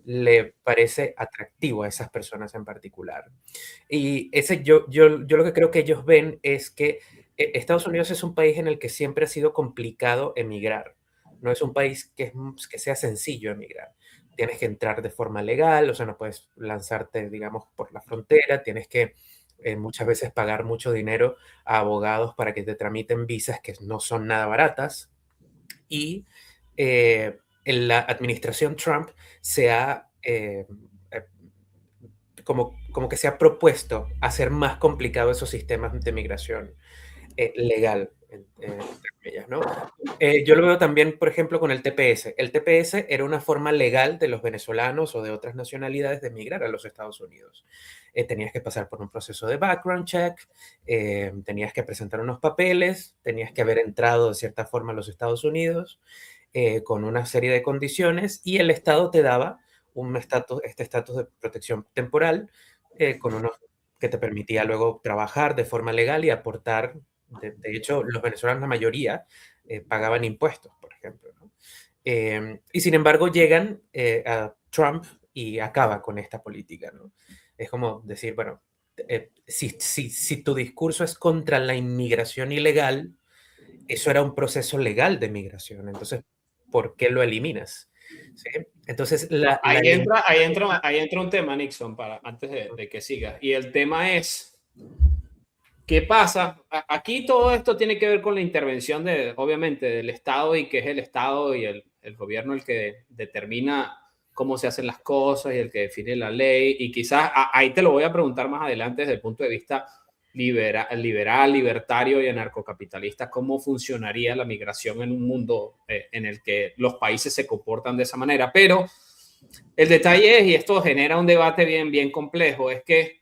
le parece atractivo a esas personas en particular. Y yo lo que creo que ellos ven es que Estados Unidos es un país en el que siempre ha sido complicado emigrar. No es un país que sea sencillo emigrar. Tienes que entrar de forma legal, o sea, no puedes lanzarte, digamos, por la frontera, tienes que muchas veces pagar mucho dinero a abogados para que te tramiten visas que no son nada baratas. Y en la administración Trump se ha como que se ha propuesto hacer más complicado esos sistemas de migración legal, entre comillas, ¿no? Yo lo veo también, por ejemplo, con el TPS. El TPS era una forma legal de los venezolanos o de otras nacionalidades de emigrar a los Estados Unidos. Tenías que pasar por un proceso de background check, tenías que presentar unos papeles, tenías que haber entrado de cierta forma a los Estados Unidos con una serie de condiciones y el Estado te daba este estatus de protección temporal con unos que te permitía luego trabajar de forma legal y aportar. De hecho, los venezolanos, la mayoría, pagaban impuestos, por ejemplo, ¿no? Y sin embargo, llegan a Trump y acaba con esta política, ¿no? Es como decir, bueno, si tu discurso es contra la inmigración ilegal, eso era un proceso legal de migración. Entonces, ¿por qué lo eliminas? ¿Sí? Entonces, ahí entra un tema, Nixon, antes de que siga. Y el tema es, ¿qué pasa? Aquí todo esto tiene que ver con la intervención obviamente, del Estado y que es el Estado y el gobierno el que determina cómo se hacen las cosas y el que define la ley. Y quizás ahí te lo voy a preguntar más adelante desde el punto de vista liberal, libertario y anarcocapitalista, cómo funcionaría la migración en un mundo en el que los países se comportan de esa manera. Pero el detalle es, y esto genera un debate bien complejo, es que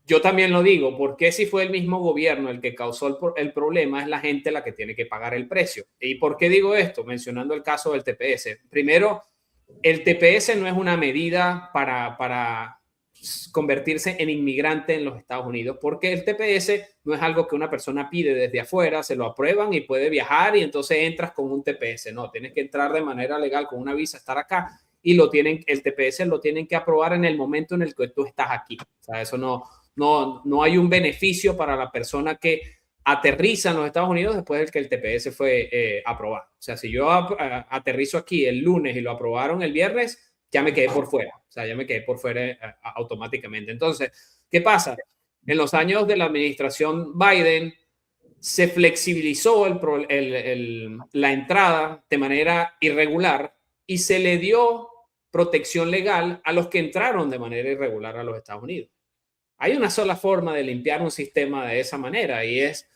yo también lo digo, porque si fue el mismo gobierno el que causó el problema, es la gente la que tiene que pagar el precio. ¿Y por qué digo esto? Mencionando el caso del TPS. Primero, el TPS no es una medida para convertirse en inmigrante en los Estados Unidos, porque el TPS no es algo que una persona pide desde afuera, se lo aprueban y puede viajar y entonces entras con un TPS. No, tienes que entrar de manera legal con una visa, estar acá y el TPS lo tienen que aprobar en el momento en el que tú estás aquí. O sea, eso no hay un beneficio para la persona que aterriza en los Estados Unidos después de que el TPS fue aprobado. O sea, si yo aterrizo aquí el lunes y lo aprobaron el viernes, ya me quedé por fuera. O sea, ya me quedé por fuera automáticamente. Entonces, ¿qué pasa? En los años de la administración Biden se flexibilizó la entrada de manera irregular y se le dio protección legal a los que entraron de manera irregular a los Estados Unidos. Hay una sola forma de limpiar un sistema de esa manera y es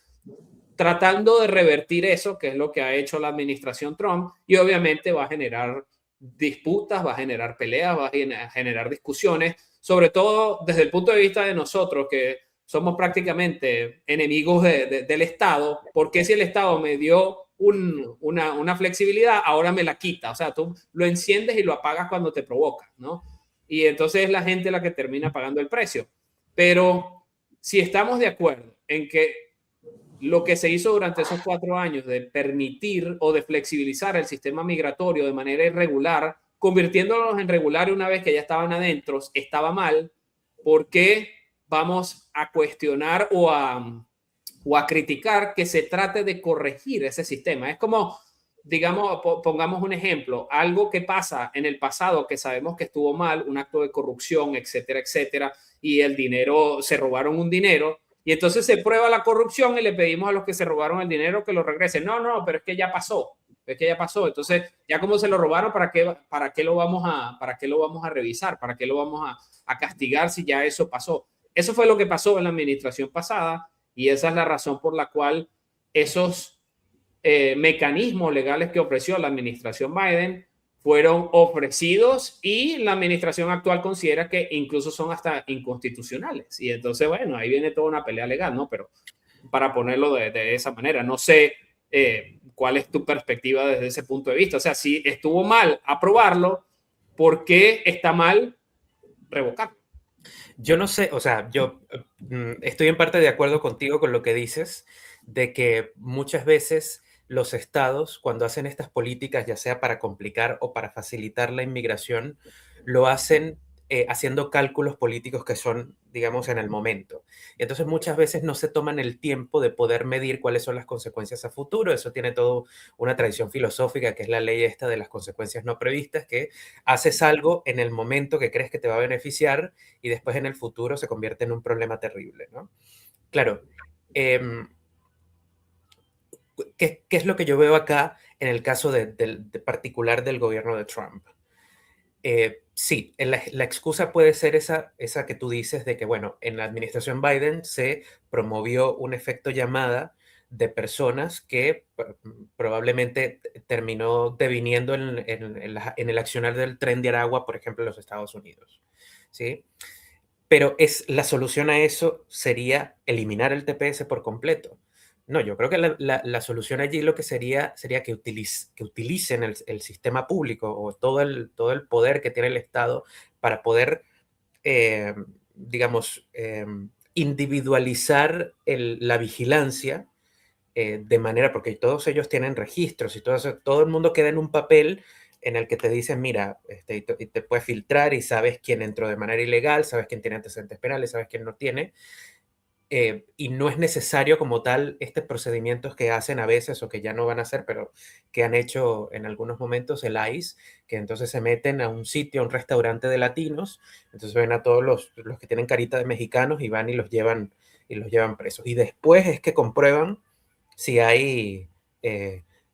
tratando de revertir eso, que es lo que ha hecho la administración Trump, y obviamente va a generar disputas, va a generar peleas, va a generar discusiones, sobre todo desde el punto de vista de nosotros, que somos prácticamente enemigos del Estado. Porque si el Estado me dio una flexibilidad, ahora me la quita? O sea, tú lo enciendes y lo apagas cuando te provoca, ¿no? Y entonces es la gente la que termina pagando el precio. Pero si estamos de acuerdo en que lo que se hizo durante esos 4 años de permitir o de flexibilizar el sistema migratorio de manera irregular, convirtiéndolos en regular una vez que ya estaban adentro, estaba mal, ¿por qué vamos a cuestionar o a criticar que se trate de corregir ese sistema? Es como, digamos, pongamos un ejemplo, algo que pasa en el pasado que sabemos que estuvo mal, un acto de corrupción, etcétera, etcétera, y el dinero, se robaron un dinero, y entonces se prueba la corrupción y le pedimos a los que se robaron el dinero que lo regresen. No, pero es que ya pasó. Es que ya pasó. Entonces, ya como se lo robaron, ¿para qué lo vamos a revisar? ¿Para qué lo vamos a castigar si ya eso pasó? Eso fue lo que pasó en la administración pasada, y esa es la razón por la cual esos mecanismos legales que ofreció la administración Biden fueron ofrecidos, y la administración actual considera que incluso son hasta inconstitucionales. Y entonces, bueno, ahí viene toda una pelea legal, ¿no? Pero para ponerlo de esa manera, no sé cuál es tu perspectiva desde ese punto de vista. O sea, si estuvo mal aprobarlo, ¿por qué está mal revocarlo? Yo no sé, o sea, yo estoy en parte de acuerdo contigo con lo que dices, de que muchas veces los estados, cuando hacen estas políticas, ya sea para complicar o para facilitar la inmigración, lo hacen haciendo cálculos políticos que son, digamos, en el momento. Y entonces muchas veces no se toman el tiempo de poder medir cuáles son las consecuencias a futuro. Eso tiene toda una tradición filosófica, que es la ley esta de las consecuencias no previstas, que haces algo en el momento que crees que te va a beneficiar y después en el futuro se convierte en un problema terrible, ¿no? Claro, ¿qué es lo que yo veo acá en el caso de particular del gobierno de Trump? Sí, la excusa puede ser esa que tú dices de que, bueno, en la administración Biden se promovió un efecto llamada de personas que probablemente terminó deviniendo en el accionar del tren de Aragua, por ejemplo, en los Estados Unidos, ¿sí? Pero la solución a eso sería eliminar el TPS por completo. No, yo creo que la solución allí lo que sería que utilicen el sistema público o todo el poder que tiene el Estado para poder, digamos, individualizar la vigilancia de manera, porque todos ellos tienen registros y todo el mundo queda en un papel en el que te dicen, mira, y te puedes filtrar y sabes quién entró de manera ilegal, sabes quién tiene antecedentes penales, sabes quién no tiene. Y no es necesario como tal estos procedimientos que hacen a veces o que ya no van a hacer, pero que han hecho en algunos momentos el ICE, que entonces se meten a un sitio, a un restaurante de latinos, entonces ven a todos los que tienen carita de mexicanos y van y los llevan presos. Y después es que comprueban si hay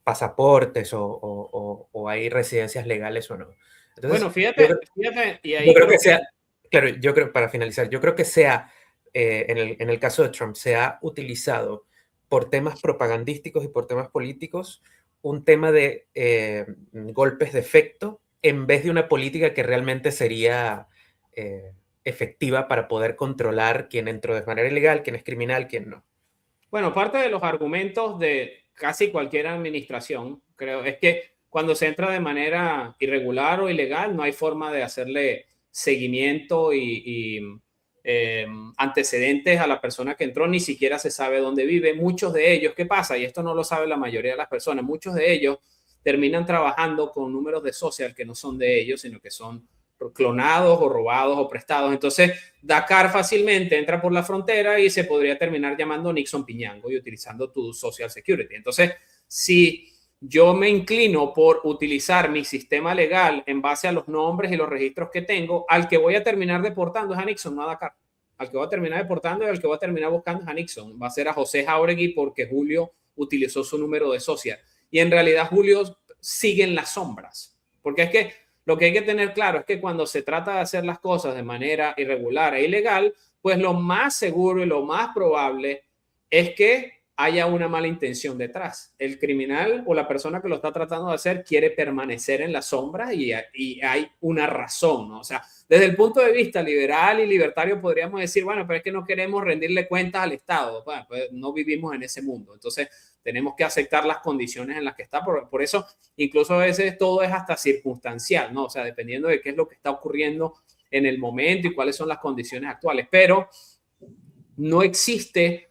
pasaportes o hay residencias legales o no. Entonces, bueno, fíjate, y ahí yo creo que sea, claro, yo creo, para finalizar, yo creo que sea en el caso de Trump, se ha utilizado por temas propagandísticos y por temas políticos un tema de golpes de efecto en vez de una política que realmente sería efectiva para poder controlar quién entró de manera ilegal, quién es criminal, quién no. Bueno, parte de los argumentos de casi cualquier administración, creo, es que cuando se entra de manera irregular o ilegal, no hay forma de hacerle seguimiento y antecedentes a la persona que entró, ni siquiera se sabe dónde vive. Muchos de ellos, ¿qué pasa? Y esto no lo sabe la mayoría de las personas, muchos de ellos terminan trabajando con números de social que no son de ellos, sino que son clonados o robados o prestados. Entonces, Dakar fácilmente entra por la frontera y se podría terminar llamando Nixon Piñango y utilizando tu Social Security. Entonces, si yo me inclino por utilizar mi sistema legal en base a los nombres y los registros que tengo, al que voy a terminar deportando es a Nixon, no a Dakar. Al que voy a terminar deportando y al que voy a terminar buscando es a Nixon. Va a ser a José Jauregui porque Julio utilizó su número de social. Y en realidad Julio sigue en las sombras. Porque es que lo que hay que tener claro es que cuando se trata de hacer las cosas de manera irregular e ilegal, pues lo más seguro y lo más probable es que haya una mala intención detrás. El criminal o la persona que lo está tratando de hacer quiere permanecer en la sombra y hay una razón, ¿no? O sea, desde el punto de vista liberal y libertario podríamos decir, bueno, pero es que no queremos rendirle cuentas al Estado. Bueno, pues no vivimos en ese mundo. Entonces, tenemos que aceptar las condiciones en las que está. Por eso, incluso a veces todo es hasta circunstancial, ¿no? O sea, dependiendo de qué es lo que está ocurriendo en el momento y cuáles son las condiciones actuales. Pero no existe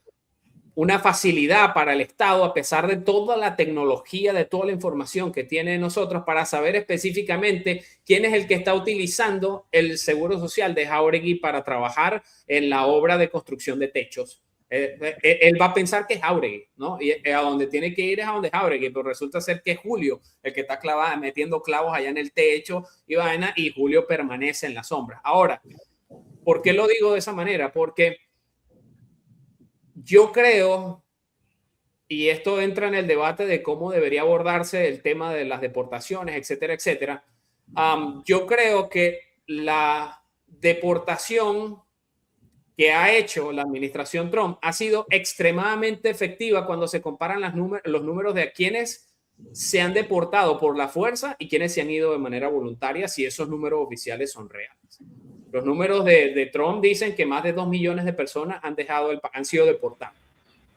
una facilidad para el Estado, a pesar de toda la tecnología, de toda la información que tiene nosotros, para saber específicamente quién es el que está utilizando el Seguro Social de Jáuregui para trabajar en la obra de construcción de techos. Él va a pensar que es Jáuregui, ¿no? Y a donde tiene que ir es a donde es Jáuregui, pero resulta ser que es Julio el que está metiendo clavos allá en el techo y vaina, y Julio permanece en la sombra. Ahora, ¿por qué lo digo de esa manera? Porque yo creo, y esto entra en el debate de cómo debería abordarse el tema de las deportaciones, etcétera, etcétera. Yo creo que la deportación que ha hecho la administración Trump ha sido extremadamente efectiva cuando se comparan los números de a quienes se han deportado por la fuerza y quienes se han ido de manera voluntaria, si esos números oficiales son reales. Los números de Trump dicen que más de 2 millones de personas han sido deportadas,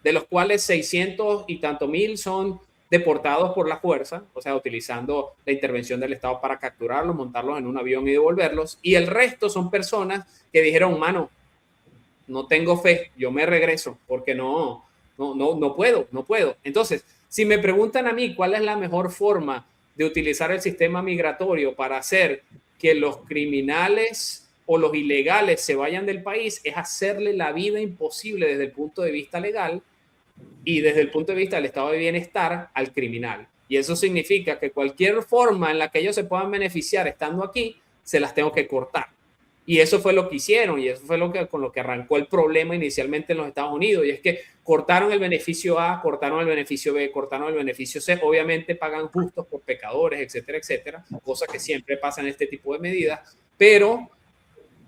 de los cuales 600 y tanto mil son deportados por la fuerza, o sea, utilizando la intervención del Estado para capturarlos, montarlos en un avión y devolverlos, y el resto son personas que dijeron, mano, no tengo fe, yo me regreso, porque no puedo. Entonces, si me preguntan a mí cuál es la mejor forma de utilizar el sistema migratorio para hacer que los criminales o los ilegales se vayan del país, es hacerle la vida imposible desde el punto de vista legal y desde el punto de vista del estado de bienestar al criminal. Y eso significa que cualquier forma en la que ellos se puedan beneficiar estando aquí, se las tengo que cortar. Y eso fue lo que hicieron, y eso fue con lo que arrancó el problema inicialmente en los Estados Unidos, y es que cortaron el beneficio A, cortaron el beneficio B, cortaron el beneficio C, obviamente pagan justos por pecadores, etcétera, etcétera, cosa que siempre pasa en este tipo de medidas, pero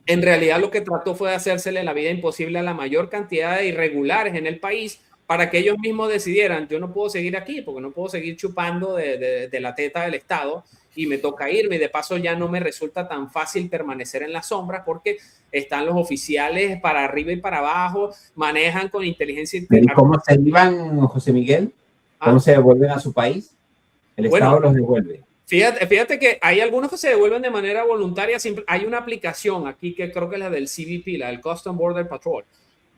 en realidad lo que trató fue de hacérsele la vida imposible a la mayor cantidad de irregulares en el país para que ellos mismos decidieran, yo no puedo seguir aquí porque no puedo seguir chupando de la teta del Estado y me toca irme, y de paso ya no me resulta tan fácil permanecer en la sombra porque están los oficiales para arriba y para abajo, manejan con inteligencia ¿Y cómo se iban, José Miguel? ¿Cómo se devuelven a su país? El Estado los devuelve. Fíjate que hay algunos que se devuelven de manera voluntaria. Hay una aplicación aquí que creo que es la del CBP, la del Custom Border Patrol,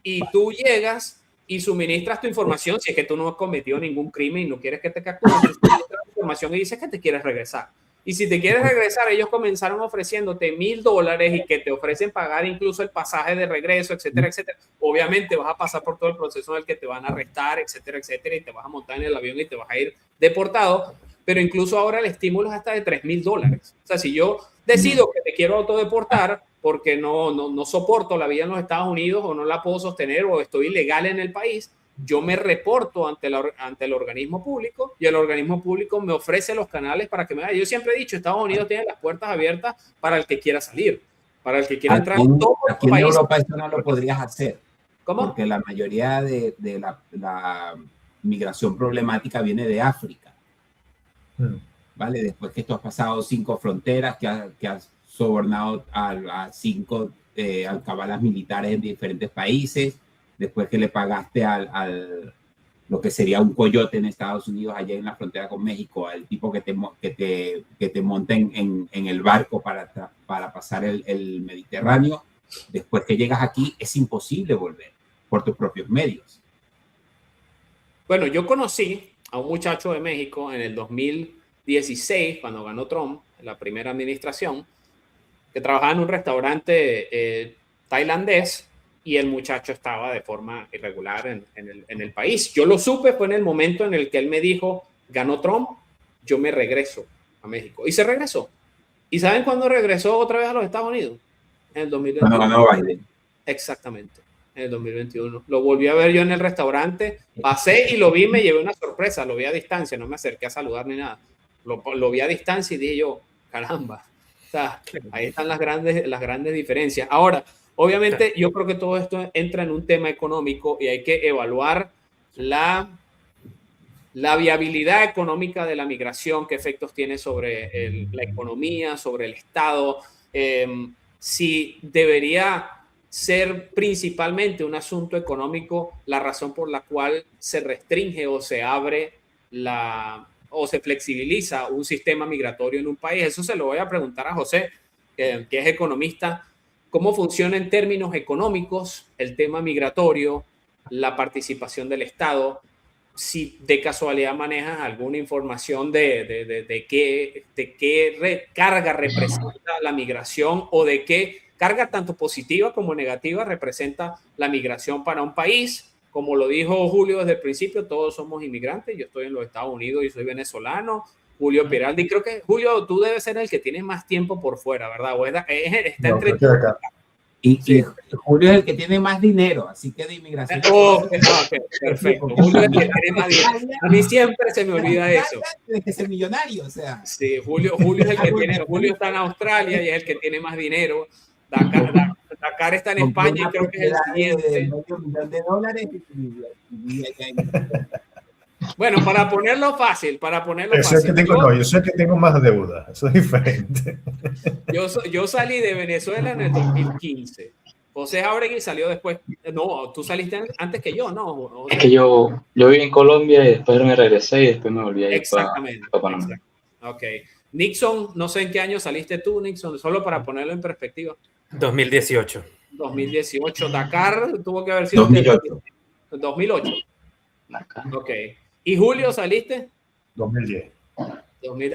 y tú llegas y suministras tu información. Si es que tú no has cometido ningún crimen y no quieres que te capturen, tú suministras tu información y dices que te quieres regresar. Y si te quieres regresar, ellos comenzaron ofreciéndote $1,000 y que te ofrecen pagar incluso el pasaje de regreso, etcétera, etcétera. Obviamente vas a pasar por todo el proceso en el que te van a arrestar, etcétera, etcétera, y te vas a montar en el avión y te vas a ir deportado. Pero incluso ahora el estímulo es hasta de $3,000. O sea, si yo decido que te quiero autodeportar porque no soporto la vida en los Estados Unidos o no la puedo sostener o estoy ilegal en el país, yo me reporto ante el organismo público y el organismo público me ofrece los canales para que me vaya. Yo siempre he dicho, Estados Unidos tiene las puertas abiertas para el que quiera salir, para el que quiera entrar. Aquí en Europa eso no lo podrías hacer. ¿Cómo? Porque la mayoría de la migración problemática viene de África. ¿Vale? Después que tú has pasado 5 fronteras, que has sobornado a 5 alcabalas militares en diferentes países, después que le pagaste lo que sería un coyote en Estados Unidos, allá en la frontera con México, al tipo que te monta en el barco para pasar el Mediterráneo. Después que llegas aquí, es imposible volver por tus propios medios. Bueno, yo conocí a un muchacho de México en el 2016, cuando ganó Trump, en la primera administración, que trabajaba en un restaurante tailandés, y el muchacho estaba de forma irregular en el país. Yo lo supe, fue en el momento en el que él me dijo, ganó Trump, yo me regreso a México. Y se regresó. ¿Y saben cuándo regresó otra vez a los Estados Unidos? En el 2021. Cuando ganó Biden. Exactamente, en el 2021. Lo volví a ver yo en el restaurante, pasé y lo vi, me llevé una sorpresa, lo vi a distancia, no me acerqué a saludar ni nada. Lo vi a distancia y dije yo, caramba, o sea, ahí están las grandes diferencias. Ahora, obviamente, yo creo que todo esto entra en un tema económico y hay que evaluar la viabilidad económica de la migración, qué efectos tiene sobre la economía, sobre el Estado, si debería ser principalmente un asunto económico la razón por la cual se restringe o se abre o se flexibiliza un sistema migratorio en un país. Eso se lo voy a preguntar a José, que es economista. ¿Cómo funciona en términos económicos el tema migratorio, la participación del Estado? Si de casualidad manejas alguna información de qué carga representa la migración o de qué carga tanto positiva como negativa representa la migración para un país. Como lo dijo Julio desde el principio, todos somos inmigrantes. Yo estoy en los Estados Unidos y soy venezolano. Julio Piraldi, creo que Julio, tú debes ser el que tienes más tiempo por fuera, ¿verdad? O está No, entre creo que acá. Y sí. Julio es el que tiene más dinero, así que de inmigración. Okay, perfecto. Julio es el que tiene más dinero. A mí siempre se me olvida eso. Tiene que ser millonario, o sea. Sí, Julio es el que tiene. Julio está en Australia y es el que tiene más dinero. Dakar está en España y creo que es el siguiente. $500,000 Bueno, para ponerlo fácil. Yo soy el que tengo más deuda, eso es diferente. Yo salí de Venezuela en el 2015. José Jauregui salió después. No, tú saliste antes que yo, ¿no? Es que yo viví en Colombia y después me regresé y después me volví a ir Exactamente. para Panamá. Ok. Nixon, no sé en qué año saliste tú, Nixon, solo para ponerlo en perspectiva. 2018. 2018. Dakar tuvo que haber sido 2008. 2008. Acá. Ok. ¿Y Julio saliste? 2010.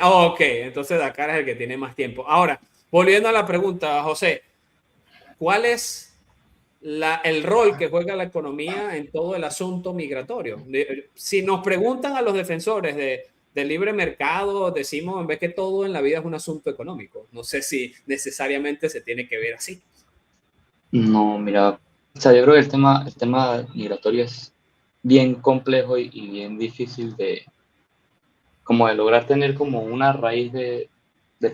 Ok, entonces Dakar es el que tiene más tiempo. Ahora, volviendo a la pregunta, José, ¿cuál es el rol que juega la economía en todo el asunto migratorio? Si nos preguntan a los defensores del libre mercado, decimos en vez que todo en la vida es un asunto económico. No sé si necesariamente se tiene que ver así. No, mira, o sea, yo creo que el tema migratorio es bien complejo y bien difícil de lograr tener como una raíz de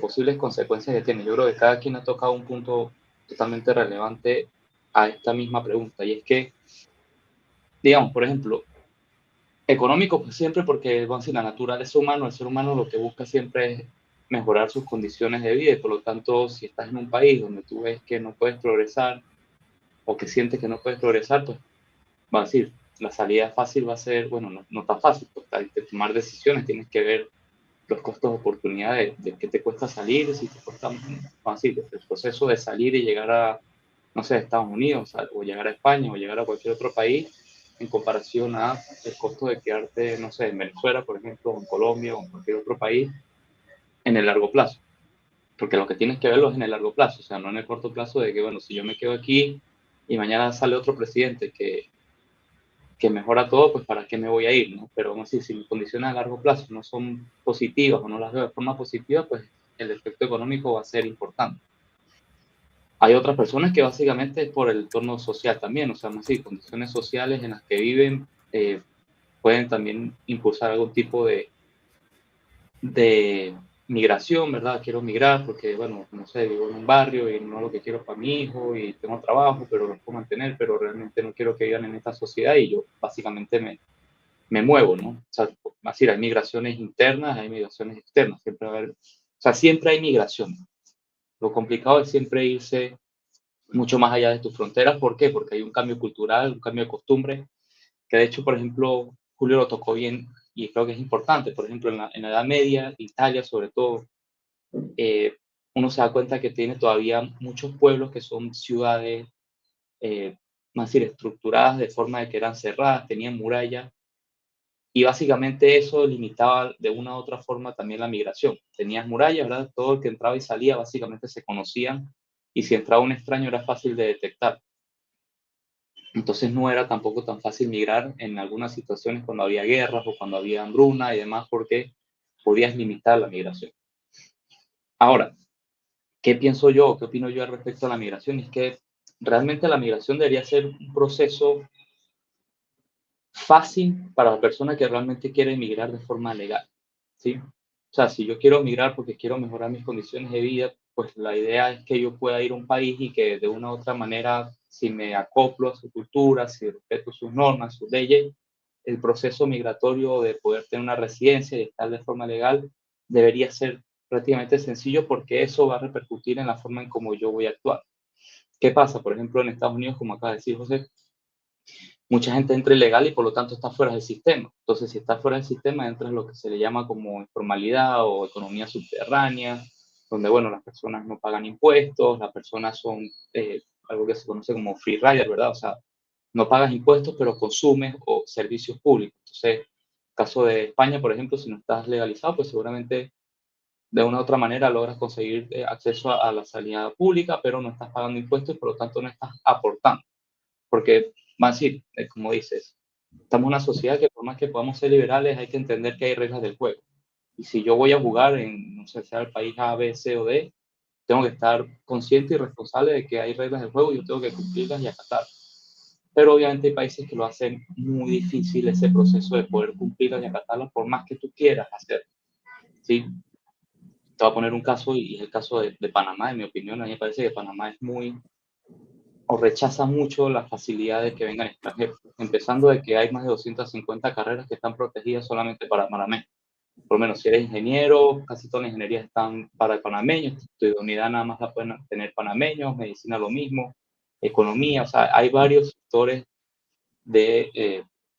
posibles consecuencias que tiene. Yo creo que cada quien ha tocado un punto totalmente relevante a esta misma pregunta, y es que, digamos, por ejemplo, económico, pues siempre, porque bueno, si la naturaleza humana, el ser humano lo que busca siempre es mejorar sus condiciones de vida, y por lo tanto, si estás en un país donde tú ves que no puedes progresar o que sientes que no puedes progresar, pues va a decir, la salida fácil va a ser, bueno, no tan fácil, pues hay que tomar decisiones, tienes que ver los costos de oportunidad de qué te cuesta salir, si te cuesta, fácil el proceso de salir y llegar a, no sé, Estados Unidos, o llegar a España, o llegar a cualquier otro país, en comparación a el costo de quedarte, no sé, en Venezuela, por ejemplo, o en Colombia, o en cualquier otro país, en el largo plazo. Porque lo que tienes que verlo es en el largo plazo, o sea, no en el corto plazo de que, bueno, si yo me quedo aquí y mañana sale otro presidente que mejora todo, pues para qué me voy a ir, ¿no? Pero aún así, si mis condiciones a largo plazo no son positivas o no las veo de forma positiva, pues el efecto económico va a ser importante. Hay otras personas que básicamente es por el entorno social también, o sea, no sé, condiciones sociales en las que viven pueden también impulsar algún tipo de migración, ¿verdad? Quiero migrar porque, bueno, no sé, vivo en un barrio y no es lo que quiero para mi hijo y tengo trabajo, pero lo puedo mantener, pero realmente no quiero que vivan en esta sociedad y yo básicamente me muevo, ¿no? O sea, así, hay migraciones internas, hay migraciones externas, siempre va a haber, o sea, siempre hay migración. Lo complicado es siempre irse mucho más allá de tus fronteras. ¿Por qué? Porque hay un cambio cultural, un cambio de costumbre, que de hecho, por ejemplo, Julio lo tocó bien y creo que es importante. Por ejemplo, en la Edad Media, Italia sobre todo, uno se da cuenta que tiene todavía muchos pueblos que son ciudades, más decir, estructuradas de forma de que eran cerradas, tenían murallas, y básicamente eso limitaba de una u otra forma también la migración. Tenías murallas, ¿verdad? Todo el que entraba y salía básicamente se conocían, y si entraba un extraño era fácil de detectar. Entonces no era tampoco tan fácil migrar en algunas situaciones cuando había guerras o cuando había hambruna y demás, porque podías limitar la migración. Ahora, ¿qué pienso yo? ¿Qué opino yo al respecto a la migración? Es que realmente la migración debería ser un proceso fácil para la persona que realmente quiere emigrar de forma legal, ¿sí? O sea, si yo quiero migrar porque quiero mejorar mis condiciones de vida, pues la idea es que yo pueda ir a un país y que de una u otra manera, si me acoplo a su cultura, si respeto sus normas, sus leyes, el proceso migratorio de poder tener una residencia y estar de forma legal debería ser prácticamente sencillo, porque eso va a repercutir en la forma en cómo yo voy a actuar. ¿Qué pasa? Por ejemplo, en Estados Unidos, como acaba de decir José, mucha gente entra ilegal y por lo tanto está fuera del sistema. Entonces, si está fuera del sistema, entra en lo que se le llama como informalidad o economía subterránea, donde, bueno, las personas no pagan impuestos, las personas son algo que se conoce como free rider, ¿verdad? O sea, no pagas impuestos, pero consumes o servicios públicos. Entonces, caso de España, por ejemplo, si no estás legalizado, pues seguramente de una u otra manera logras conseguir acceso a la sanidad pública, pero no estás pagando impuestos y por lo tanto no estás aportando. Porque, más decir, como dices, estamos en una sociedad que por más que podamos ser liberales, hay que entender que hay reglas del juego. Y si yo voy a jugar en, no sé, sea el país A, B, C o D, tengo que estar consciente y responsable de que hay reglas del juego y yo tengo que cumplirlas y acatar. Pero obviamente hay países que lo hacen muy difícil ese proceso de poder cumplirlas y acatarlas por más que tú quieras hacer. ¿Sí? Te voy a poner un caso y es el caso de Panamá, en mi opinión. A mí me parece que Panamá es muy, o rechaza mucho la facilidad de que vengan extranjeros, empezando de que hay más de 250 carreras que están protegidas solamente para panameños. Por lo menos si eres ingeniero, casi todas las ingenierías están para panameños, tu idoneidad nada más la pueden tener panameños, medicina lo mismo, economía, o sea, hay varios sectores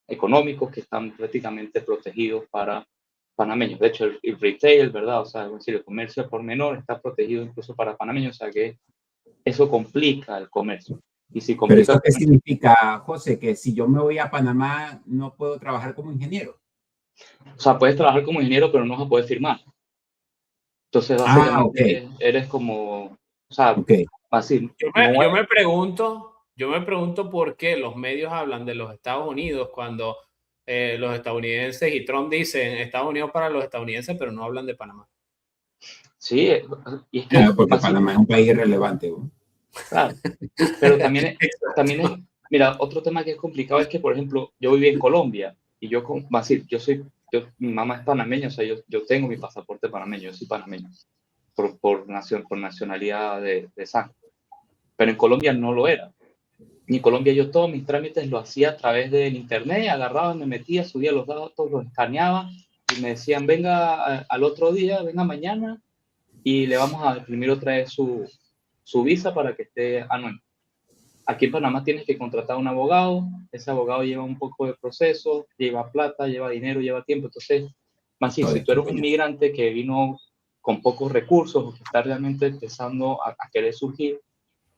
económicos que están prácticamente protegidos para panameños. De hecho, el retail, ¿verdad? O sea, es decir, el comercio por menor está protegido incluso para panameños, o sea que eso complica el comercio. Y si ¿Pero complica eso qué significa, José? Que si yo me voy a Panamá, no puedo trabajar como ingeniero. o sea, puedes trabajar como ingeniero, pero no vas a poder firmar. Entonces, básicamente, eres como, o sea, Okay. así. Yo me pregunto por qué los medios hablan de los Estados Unidos cuando los estadounidenses y Trump dicen Estados Unidos para los estadounidenses, pero no hablan de Panamá. Sí, y es que Porque Panamá es un país irrelevante, ¿no? claro, pero también es, mira, otro tema que es complicado es que, por ejemplo, yo viví en Colombia y yo, mi mamá es panameña, o sea, yo tengo mi pasaporte panameño, yo soy panameño, por nacionalidad de sangre, pero en Colombia no lo era. Y en Colombia yo todos mis trámites lo hacía a través del internet, agarraba, me metía, subía los datos, los escaneaba y me decían, venga al otro día, venga mañana y le vamos a imprimir otra vez su visa para que esté anuente. Aquí en Panamá tienes que contratar a un abogado, ese abogado lleva un poco de proceso, lleva plata, lleva dinero, lleva tiempo. Entonces, más si tú eres un migrante que vino con pocos recursos o que está realmente empezando a querer surgir,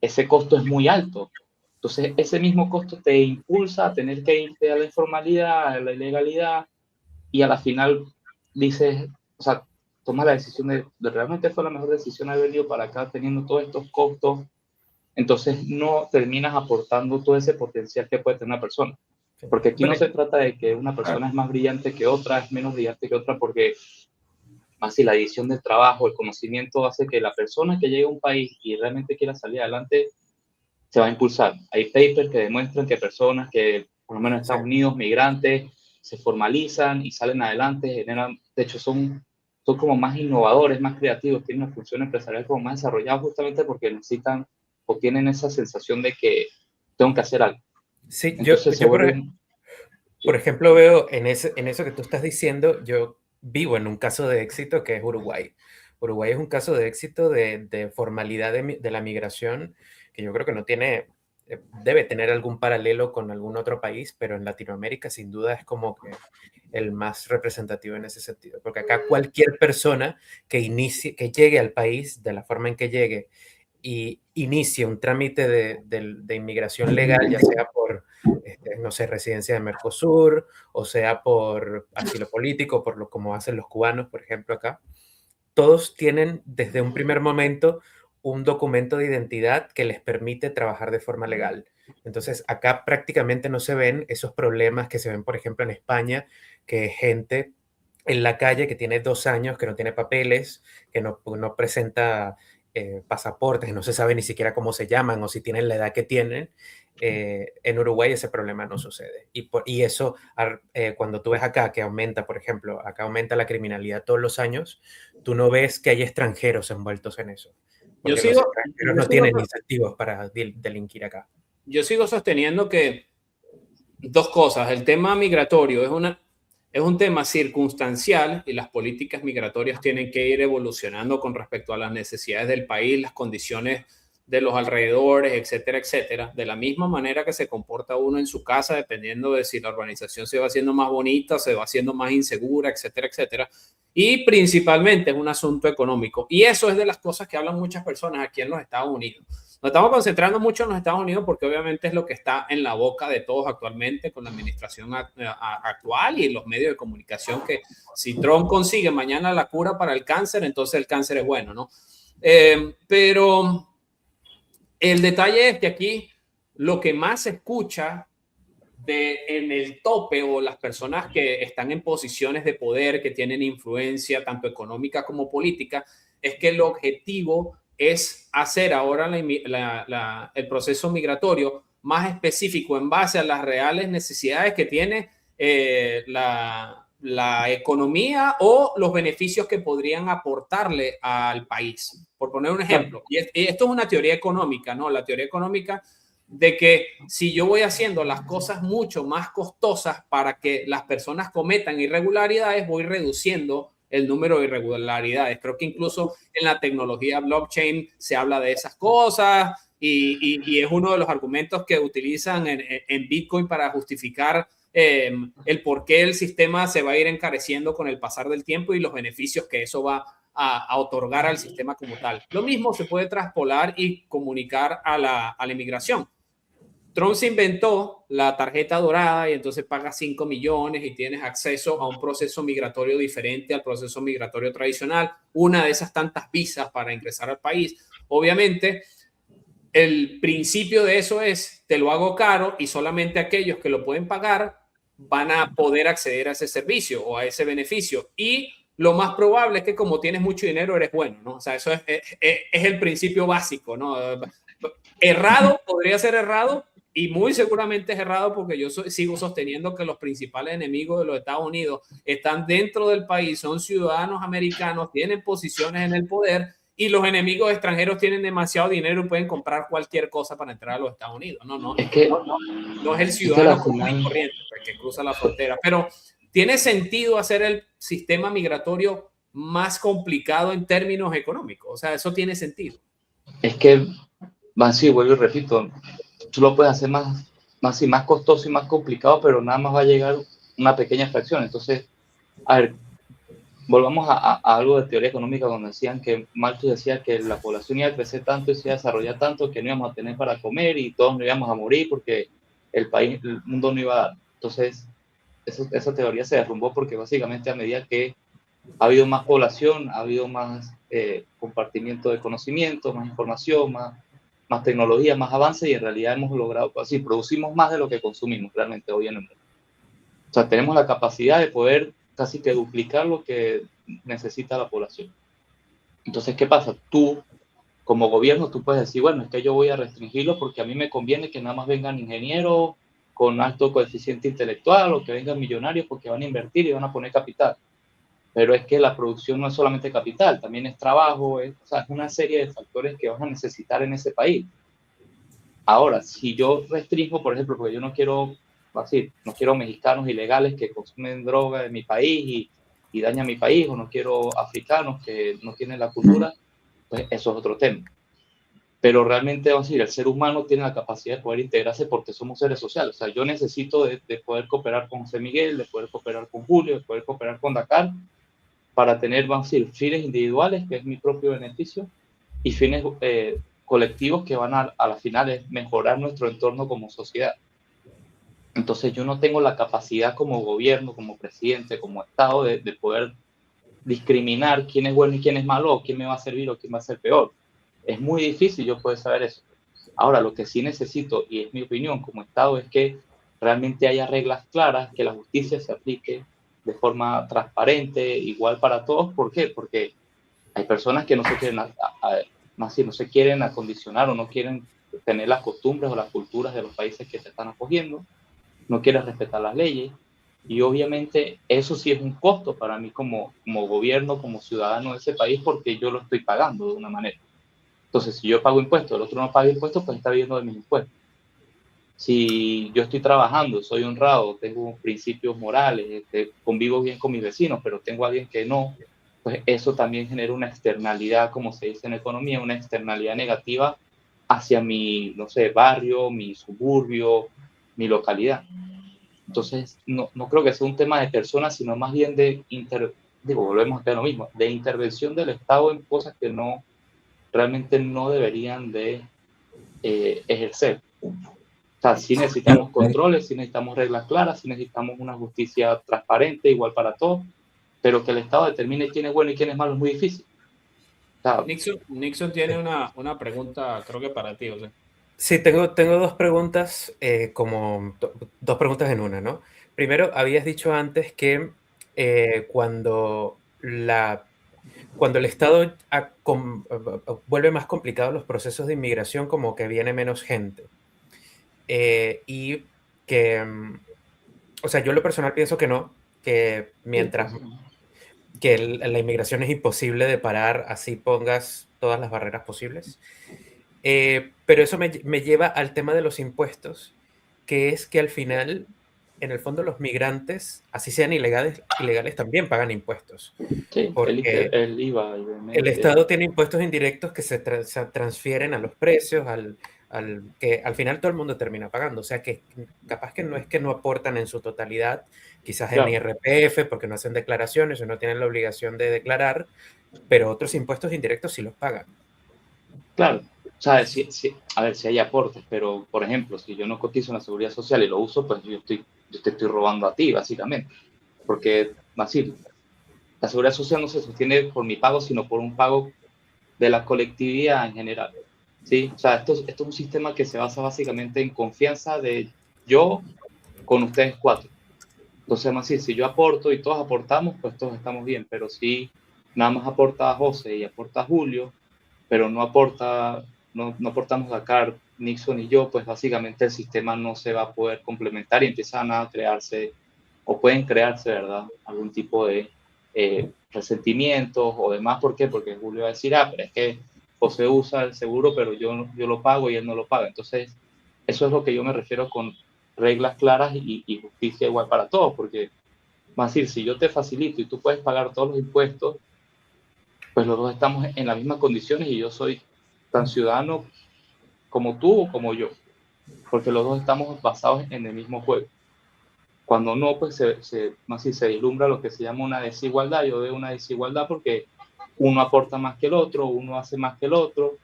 ese costo es muy alto. Entonces, ese mismo costo te impulsa a tener que irte a la informalidad, a la ilegalidad, y a la final dices, o sea, tomas la decisión de realmente fue la mejor decisión haber venido para acá teniendo todos estos costos. Entonces no terminas aportando todo ese potencial que puede tener una persona. Porque aquí no se trata de que una persona es más brillante que otra, es menos brillante que otra, porque más si la edición del trabajo, el conocimiento hace que la persona que llegue a un país y realmente quiera salir adelante, se va a impulsar. Hay papers que demuestran que personas que, por lo menos en Estados Unidos, migrantes, se formalizan y salen adelante, generan, de hecho son como más innovadores, más creativos, tienen una función empresarial como más desarrollada justamente porque necesitan o tienen esa sensación de que tengo que hacer algo. Sí, entonces por ejemplo, veo en eso que tú estás diciendo, yo vivo en un caso de éxito que es Uruguay. Uruguay es un caso de éxito de formalidad de la migración que yo creo que no tiene, debe tener algún paralelo con algún otro país, pero en Latinoamérica sin duda es como que el más representativo en ese sentido, porque acá cualquier persona que llegue al país de la forma en que llegue y inicie un trámite de inmigración legal, ya sea por, no sé, residencia de Mercosur, o sea por asilo político, como hacen los cubanos, por ejemplo, acá, todos tienen desde un primer momento un documento de identidad que les permite trabajar de forma legal. Entonces, acá prácticamente no se ven esos problemas que se ven, por ejemplo, en España, que es gente en la calle que tiene 2 años, que no tiene papeles, que no presenta pasaportes, no se sabe ni siquiera cómo se llaman o si tienen la edad que tienen. En Uruguay ese problema no sucede. Y eso, cuando tú ves acá que aumenta, por ejemplo, acá aumenta la criminalidad todos los años, tú no ves que hay extranjeros envueltos en eso. Porque los extranjeros no tienen incentivos para delinquir acá. Yo sigo sosteniendo que Dos cosas. El tema migratorio es un tema circunstancial y las políticas migratorias tienen que ir evolucionando con respecto a las necesidades del país, las condiciones de los alrededores, etcétera, etcétera. De la misma manera que se comporta uno en su casa, dependiendo de si la urbanización se va haciendo más bonita, se va haciendo más insegura, etcétera, etcétera. Y principalmente es un asunto económico. Y eso es de las cosas que hablan muchas personas aquí en los Estados Unidos. Nos estamos concentrando mucho en los Estados Unidos porque obviamente es lo que está en la boca de todos actualmente con la administración actual y los medios de comunicación, que si Trump consigue mañana la cura para el cáncer, entonces el cáncer es bueno, ¿no? Pero el detalle es que aquí lo que más se escucha en el tope, o las personas que están en posiciones de poder, que tienen influencia tanto económica como política, es que el objetivo es hacer ahora el proceso migratorio más específico en base a las reales necesidades que tiene la economía o los beneficios que podrían aportarle al país. Por poner un ejemplo, y esto es una teoría económica, ¿no? La teoría económica de que si yo voy haciendo las cosas mucho más costosas para que las personas cometan irregularidades, voy reduciendo el número de irregularidades. Creo que incluso en la tecnología blockchain se habla de esas cosas y es uno de los argumentos que utilizan en Bitcoin para justificar el por qué el sistema se va a ir encareciendo con el pasar del tiempo y los beneficios que eso va a otorgar al sistema como tal. Lo mismo se puede traspolar y comunicar a la inmigración. Trump se inventó la tarjeta dorada y entonces pagas 5 millones y tienes acceso a un proceso migratorio diferente al proceso migratorio tradicional, una de esas tantas visas para ingresar al país. Obviamente, el principio de eso es, te lo hago caro y solamente aquellos que lo pueden pagar van a poder acceder a ese servicio o a ese beneficio. Y lo más probable es que como tienes mucho dinero eres bueno, ¿no? O sea, eso es el principio básico, ¿no? Errado, podría ser errado, y muy seguramente es errado porque yo sigo sosteniendo que los principales enemigos de los Estados Unidos están dentro del país, son ciudadanos americanos, tienen posiciones en el poder, y los enemigos extranjeros tienen demasiado dinero y pueden comprar cualquier cosa para entrar a los Estados Unidos. No es el ciudadano común y corriente que cruza la frontera, pero tiene sentido hacer el sistema migratorio más complicado en términos económicos. O sea, eso tiene sentido. Es que, sí, vuelvo y repito, tú lo puedes hacer más costoso y más complicado, pero nada más va a llegar una pequeña fracción. Entonces, a ver, volvamos a algo de teoría económica, donde decían que Malthus decía que la población iba a crecer tanto y se iba a desarrollar tanto que no íbamos a tener para comer y todos nos íbamos a morir porque el mundo no iba a dar. Entonces, esa teoría se derrumbó porque básicamente a medida que ha habido más población, ha habido más compartimiento de conocimiento, más información, más tecnología, más avance, y en realidad hemos logrado, así producimos más de lo que consumimos realmente hoy en el mundo. O sea, tenemos la capacidad de poder casi que duplicar lo que necesita la población. Entonces, ¿qué pasa? Tú, como gobierno, tú puedes decir, bueno, es que yo voy a restringirlo porque a mí me conviene que nada más vengan ingenieros con alto coeficiente intelectual o que vengan millonarios porque van a invertir y van a poner capital. Pero es que la producción no es solamente capital, también es trabajo, o sea, es una serie de factores que vas a necesitar en ese país. Ahora, si yo restringo, por ejemplo, porque yo no quiero mexicanos ilegales que consumen droga en mi país y dañan mi país, o no quiero africanos que no tienen la cultura, pues eso es otro tema. Pero realmente, vamos a decir, el ser humano tiene la capacidad de poder integrarse porque somos seres sociales. O sea, yo necesito de poder cooperar con José Miguel, de poder cooperar con Julio, de poder cooperar con Dakar, para tener, vamos a decir, fines individuales, que es mi propio beneficio, y fines colectivos que van a la final es mejorar nuestro entorno como sociedad. Entonces yo no tengo la capacidad como gobierno, como presidente, como Estado, de poder discriminar quién es bueno y quién es malo, o quién me va a servir o quién va a ser peor. Es muy difícil yo poder saber eso. Ahora, lo que sí necesito, y es mi opinión como Estado, es que realmente haya reglas claras, que la justicia se aplique de forma transparente, igual para todos. ¿Por qué? Porque hay personas que no se quieren, no se quieren acondicionar o no quieren tener las costumbres o las culturas de los países que se están acogiendo, no quieren respetar las leyes, y obviamente eso sí es un costo para mí como gobierno, como ciudadano de ese país, porque yo lo estoy pagando de una manera. Entonces, si yo pago impuestos, el otro no paga impuestos, pues está viviendo de mis impuestos. Si yo estoy trabajando, soy honrado, tengo principios morales, convivo bien con mis vecinos, pero tengo a alguien que no, pues eso también genera una externalidad, como se dice en economía, una externalidad negativa hacia mi, no sé, barrio, mi suburbio, mi localidad. Entonces, no creo que sea un tema de personas, sino más bien de, volvemos a lo mismo, de intervención del Estado en cosas que realmente no deberían de ejercer. O sea, sí necesitamos controles, sí necesitamos reglas claras, sí necesitamos una justicia transparente, igual para todos, pero que el Estado determine quién es bueno y quién es malo es muy difícil. O sea, Nixon tiene una pregunta, creo que para ti, José. Sí, tengo dos preguntas, dos preguntas en una, ¿no? Primero, habías dicho antes que cuando el Estado vuelve más complicados los procesos de inmigración, como que viene menos gente. Y que, o sea, yo en lo personal pienso que no, que mientras que la inmigración es imposible de parar, así pongas todas las barreras posibles. Pero eso me lleva al tema de los impuestos, que es que al final, en el fondo, los migrantes, así sean ilegales también pagan impuestos. sí, Porque el IVA, el Estado tiene impuestos indirectos que se transfieren a los precios, que al final todo el mundo termina pagando. O sea que capaz que no es que no aportan en su totalidad, quizás en IRPF, porque no hacen declaraciones o no tienen la obligación de declarar, pero otros impuestos indirectos sí los pagan. Claro, o sea, a ver, si hay aportes, pero por ejemplo, si yo no cotizo en la seguridad social y lo uso, pues yo te estoy robando a ti, básicamente. Porque, así, la seguridad social no se sostiene por mi pago, sino por un pago de la colectividad en general. ¿Sí? O sea, esto es un sistema que se basa básicamente en confianza de yo con ustedes cuatro. Entonces, más si yo aporto y todos aportamos, pues todos estamos bien. Pero si nada más aporta a José y aporta a Julio, pero no aportamos Dakar, Nixon y yo, pues básicamente el sistema no se va a poder complementar y empiezan a crearse, o pueden crearse, ¿verdad?, algún tipo de resentimientos o demás. ¿Por qué? Porque Julio va a decir, pero es que José usa el seguro, pero yo lo pago y él no lo paga. Entonces, eso es lo que yo me refiero con reglas claras y justicia igual para todos, porque, más decir, si yo te facilito y tú puedes pagar todos los impuestos, pues los dos estamos en las mismas condiciones y yo soy tan ciudadano como tú o como yo, porque los dos estamos basados en el mismo juego. Cuando no, pues se vislumbra lo que se llama una desigualdad. Yo veo una desigualdad porque uno aporta más que el otro, uno hace más que el otro,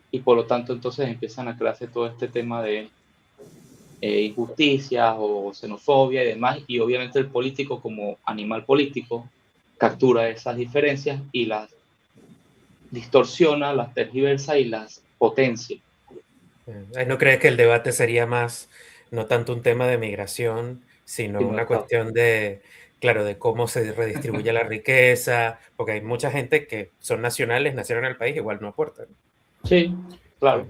y por lo tanto entonces empiezan a crearse todo este tema de injusticias o xenofobia y demás, y obviamente el político como animal político captura esas diferencias y las distorsiona, las tergiversa y las potencia. ¿No crees que el debate sería más, no tanto un tema de migración, sino una cuestión de, claro, de cómo se redistribuye la riqueza? Porque hay mucha gente que son nacionales, nacieron en el país, igual no aportan. Sí, claro.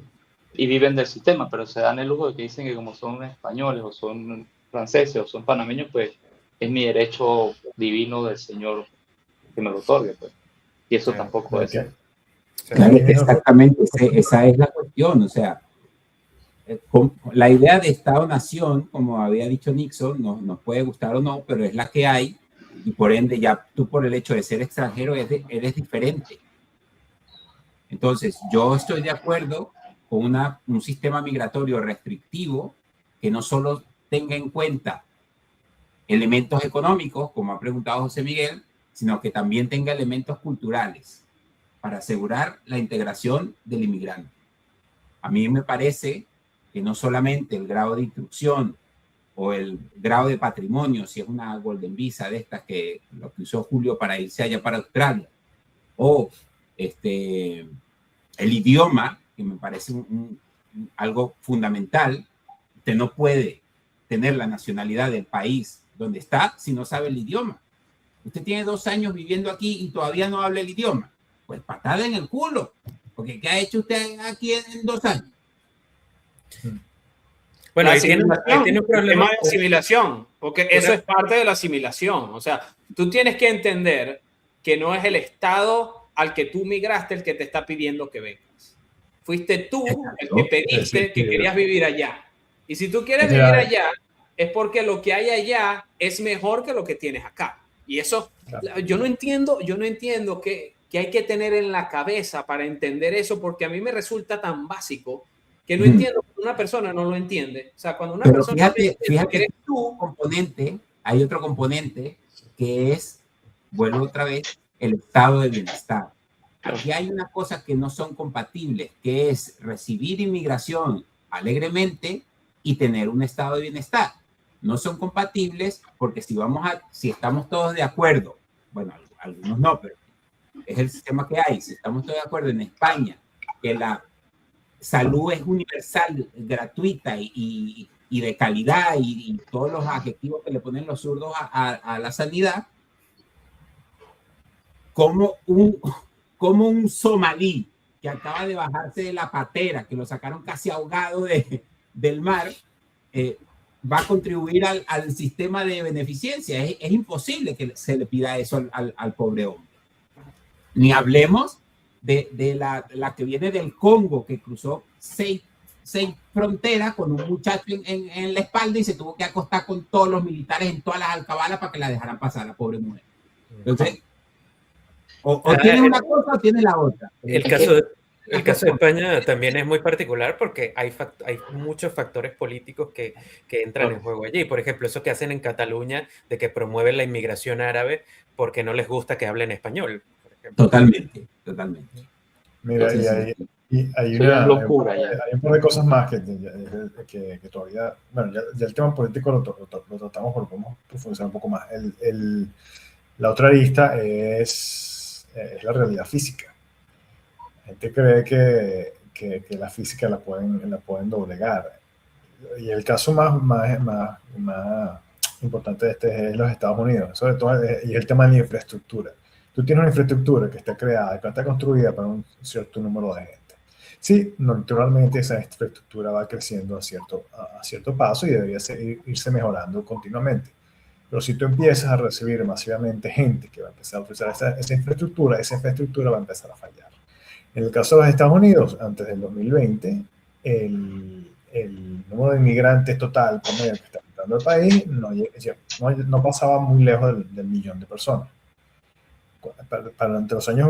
Y viven del sistema, pero se dan el lujo de que dicen que como son españoles o son franceses o son panameños, pues es mi derecho divino del Señor que me lo otorgue, pues. Y eso tampoco es. Claro, exactamente, esa es la cuestión. O sea, la idea de Estado-Nación, como había dicho Nixon, nos puede gustar o no, pero es la que hay, y por ende ya tú por el hecho de ser extranjero eres diferente. Entonces, yo estoy de acuerdo con un sistema migratorio restrictivo que no solo tenga en cuenta elementos económicos, como ha preguntado José Miguel, sino que también tenga elementos culturales para asegurar la integración del inmigrante. A mí me parece que no solamente el grado de instrucción o el grado de patrimonio, si es una Golden Visa de estas que lo que usó Julio para irse allá para Australia, o el idioma, que me parece algo fundamental. Usted no puede tener la nacionalidad del país donde está si no sabe el idioma. Usted tiene 2 años viviendo aquí y todavía no habla el idioma. Pues patada en el culo, porque ¿qué ha hecho usted aquí en 2 años? Bueno, ahí tiene un problema de asimilación, porque eso es parte de la asimilación. O sea, tú tienes que entender que no es el Estado al que tú migraste el que te está pidiendo que vengas. Fuiste tú el que pediste que querías vivir allá. Y si tú quieres vivir allá, es porque lo que hay allá es mejor que lo que tienes acá. Y eso, yo no entiendo qué hay que tener en la cabeza para entender eso, porque a mí me resulta tan básico que no entiendo. Una persona no lo entiende. O sea, cuando una Pero persona fíjate que eres tú, hay otro componente que es, vuelvo otra vez, el estado de bienestar. Aquí hay una cosa que no son compatibles, que es recibir inmigración alegremente y tener un estado de bienestar. No son compatibles porque si estamos todos de acuerdo, bueno, algunos no, pero es el sistema que hay. Si estamos todos de acuerdo en España, que la salud es universal, gratuita y de calidad y todos los adjetivos que le ponen los zurdos a la sanidad, como un somalí que acaba de bajarse de la patera, que lo sacaron casi ahogado del mar, va a contribuir al sistema de beneficencia. Es imposible que se le pida eso al pobre hombre. Ni hablemos de la que viene del Congo, que cruzó seis fronteras con un muchacho en la espalda y se tuvo que acostar con todos los militares en todas las alcabalas para que la dejaran pasar, la pobre mujer. Entonces, o tiene una cosa o tiene la otra. El caso de España también es muy particular porque hay muchos factores políticos que entran en juego allí. Por ejemplo, eso que hacen en Cataluña de que promueven la inmigración árabe porque no les gusta que hablen español. Totalmente. Mira, Entonces, hay una locura ya. Hay un par de cosas más que todavía, bueno, ya el tema político lo tratamos, pero podemos profundizar un poco más. La otra lista es la realidad física. La gente cree que la física la pueden doblegar. Y el caso más importante de este es los Estados Unidos, sobre todo, y es el tema de la infraestructura. Tú tienes una infraestructura que está creada, que está construida para un cierto número de gente. Sí, naturalmente esa infraestructura va creciendo a cierto paso y debería irse mejorando continuamente. Pero si tú empiezas a recibir masivamente gente que va a empezar a utilizar esa infraestructura va a empezar a fallar. En el caso de los Estados Unidos, antes del 2020, el número de inmigrantes total promedio que está entrando al país no pasaba muy lejos del millón de personas. Entre los años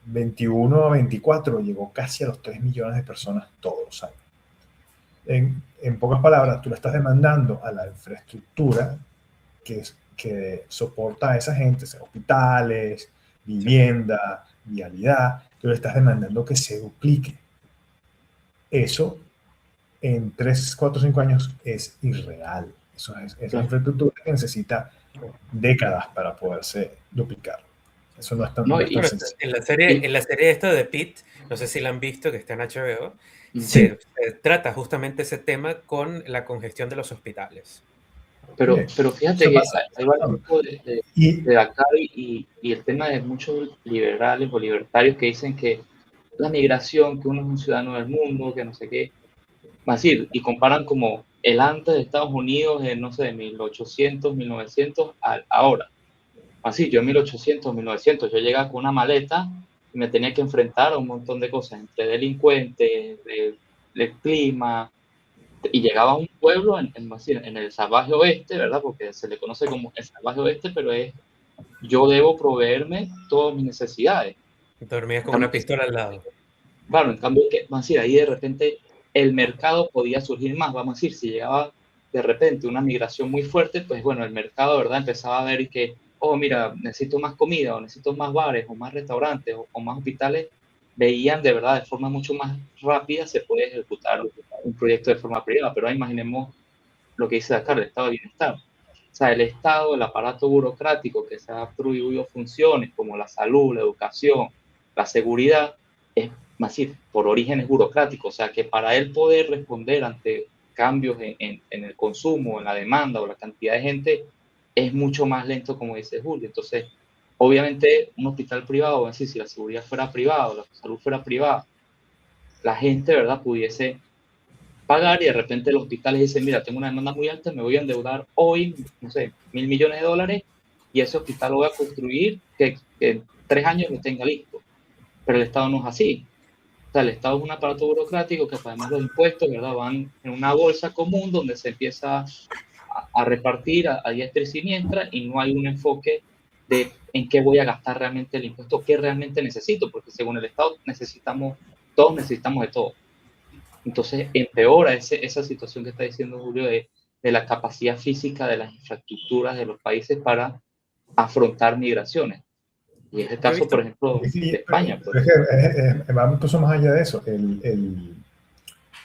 21 a 24 llegó casi a los 3 millones de personas todos los años. En pocas palabras, tú le estás demandando a la infraestructura que soporta a esa gente, sea hospitales, vivienda, vialidad, tú le estás demandando que se duplique. Eso en 3, 4, 5 años es irreal. Es una infraestructura que necesita décadas para poderse duplicar. Eso no es tan sencillo. En la serie esta de Pitt, no sé si la han visto, que está en HBO, se trata justamente ese tema con la congestión de los hospitales. Pero fíjate que hay varios tipos de acá y el tema de muchos liberales o libertarios que dicen que la migración, que uno es un ciudadano del mundo, que no sé qué, más decir, y comparan como el antes de Estados Unidos en, no sé, de 1800, 1900 ahora. Así, yo en 1800, 1900, yo llegaba con una maleta y me tenía que enfrentar a un montón de cosas, entre delincuentes, del clima, y llegaba a un pueblo en el salvaje oeste, ¿verdad? Porque se le conoce como el salvaje oeste, pero yo debo proveerme todas mis necesidades. Dormías con una pistola al lado. Claro, en cambio, ahí de repente el mercado podía surgir más, vamos a decir, si llegaba de repente una migración muy fuerte, pues bueno, el mercado, ¿verdad? Empezaba a ver que, oh, mira, necesito más comida, o necesito más bares, o más restaurantes, o más hospitales, veían de verdad de forma mucho más rápida se puede ejecutar un proyecto de forma privada, pero ahí imaginemos lo que dice Dakar, el estado de bienestar. O sea, el Estado, el aparato burocrático que se ha atribuido funciones como la salud, la educación, la seguridad, es más por orígenes burocráticos, o sea, que para él poder responder ante cambios en el consumo, en la demanda o la cantidad de gente, es mucho más lento, como dice Julio. Entonces, obviamente, un hospital privado, es decir, si la seguridad fuera privada, la salud fuera privada, la gente, ¿verdad?, pudiese pagar y de repente los hospitales dicen, mira, tengo una demanda muy alta, me voy a endeudar hoy, no sé, $1.000 millones y ese hospital lo voy a construir que en 3 años lo tenga listo. Pero el Estado no es así. O sea, el Estado es un aparato burocrático que además los impuestos, ¿verdad?, van en una bolsa común donde se empieza a repartir a diestra y siniestra y no hay un enfoque de en qué voy a gastar realmente el impuesto, qué realmente necesito, porque según el Estado todos necesitamos de todo. Entonces empeora esa situación que está diciendo Julio de la capacidad física de las infraestructuras de los países para afrontar migraciones. Y es el caso, por ejemplo, de España. Pero es que va incluso más allá de eso.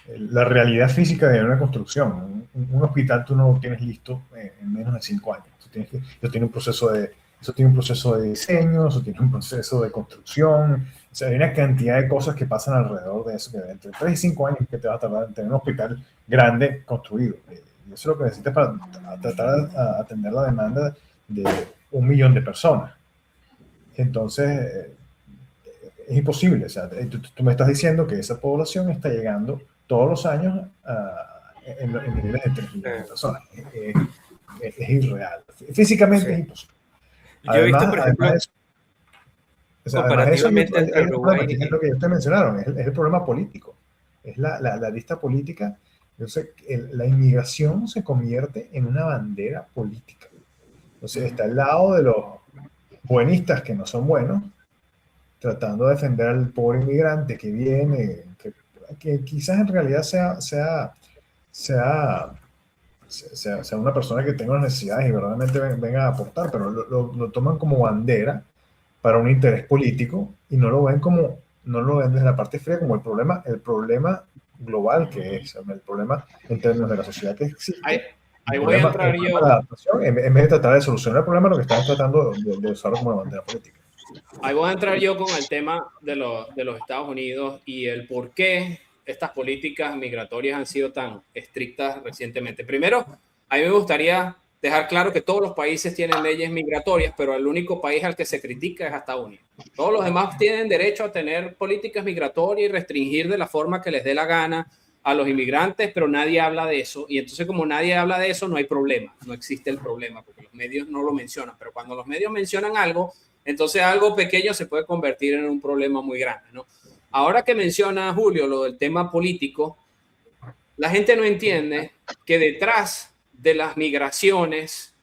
La realidad física de una construcción. Un hospital tú no lo tienes listo en menos de 5 años. Eso tiene un proceso de diseño, eso tiene un proceso de construcción. O sea, hay una cantidad de cosas que pasan alrededor de eso, que entre 3 y 5 años que te va a tardar en tener un hospital grande construido. Y eso es lo que necesitas para tratar de atender la demanda de 1 millón de personas. Entonces, es imposible. O sea, tú me estás diciendo que esa población está llegando todos los años en niveles de 3 millones de personas. Es irreal. Físicamente es imposible. Yo he visto, por ejemplo, comparativamente entre Uruguay y... Es lo que ustedes mencionaron, es el problema político. Es la lista política. Entonces, la inmigración se convierte en una bandera política. Entonces, está al lado de los buenistas que no son buenos, tratando de defender al pobre inmigrante que viene, que quizás en realidad sea una persona que tenga las necesidades y verdaderamente venga a aportar, pero lo toman como bandera para un interés político y no lo ven desde la parte fría como el problema global que es, el problema en términos de la sociedad que existe. Ahí voy a entrar yo. En vez de tratar de solucionar el problema, lo que están tratando de usarlo como una bandera política. Ahí voy a entrar yo con el tema de los Estados Unidos y el por qué estas políticas migratorias han sido tan estrictas recientemente. Primero, a mí me gustaría dejar claro que todos los países tienen leyes migratorias, pero el único país al que se critica es a Estados Unidos. Todos los demás tienen derecho a tener políticas migratorias y restringir de la forma que les dé la gana a los inmigrantes, pero nadie habla de eso. Y entonces, como nadie habla de eso, no hay problema. No existe el problema, porque los medios no lo mencionan. Pero cuando los medios mencionan algo, entonces algo pequeño se puede convertir en un problema muy grande, ¿no? Ahora que menciona Julio lo del tema político, la gente no entiende que detrás de las migraciones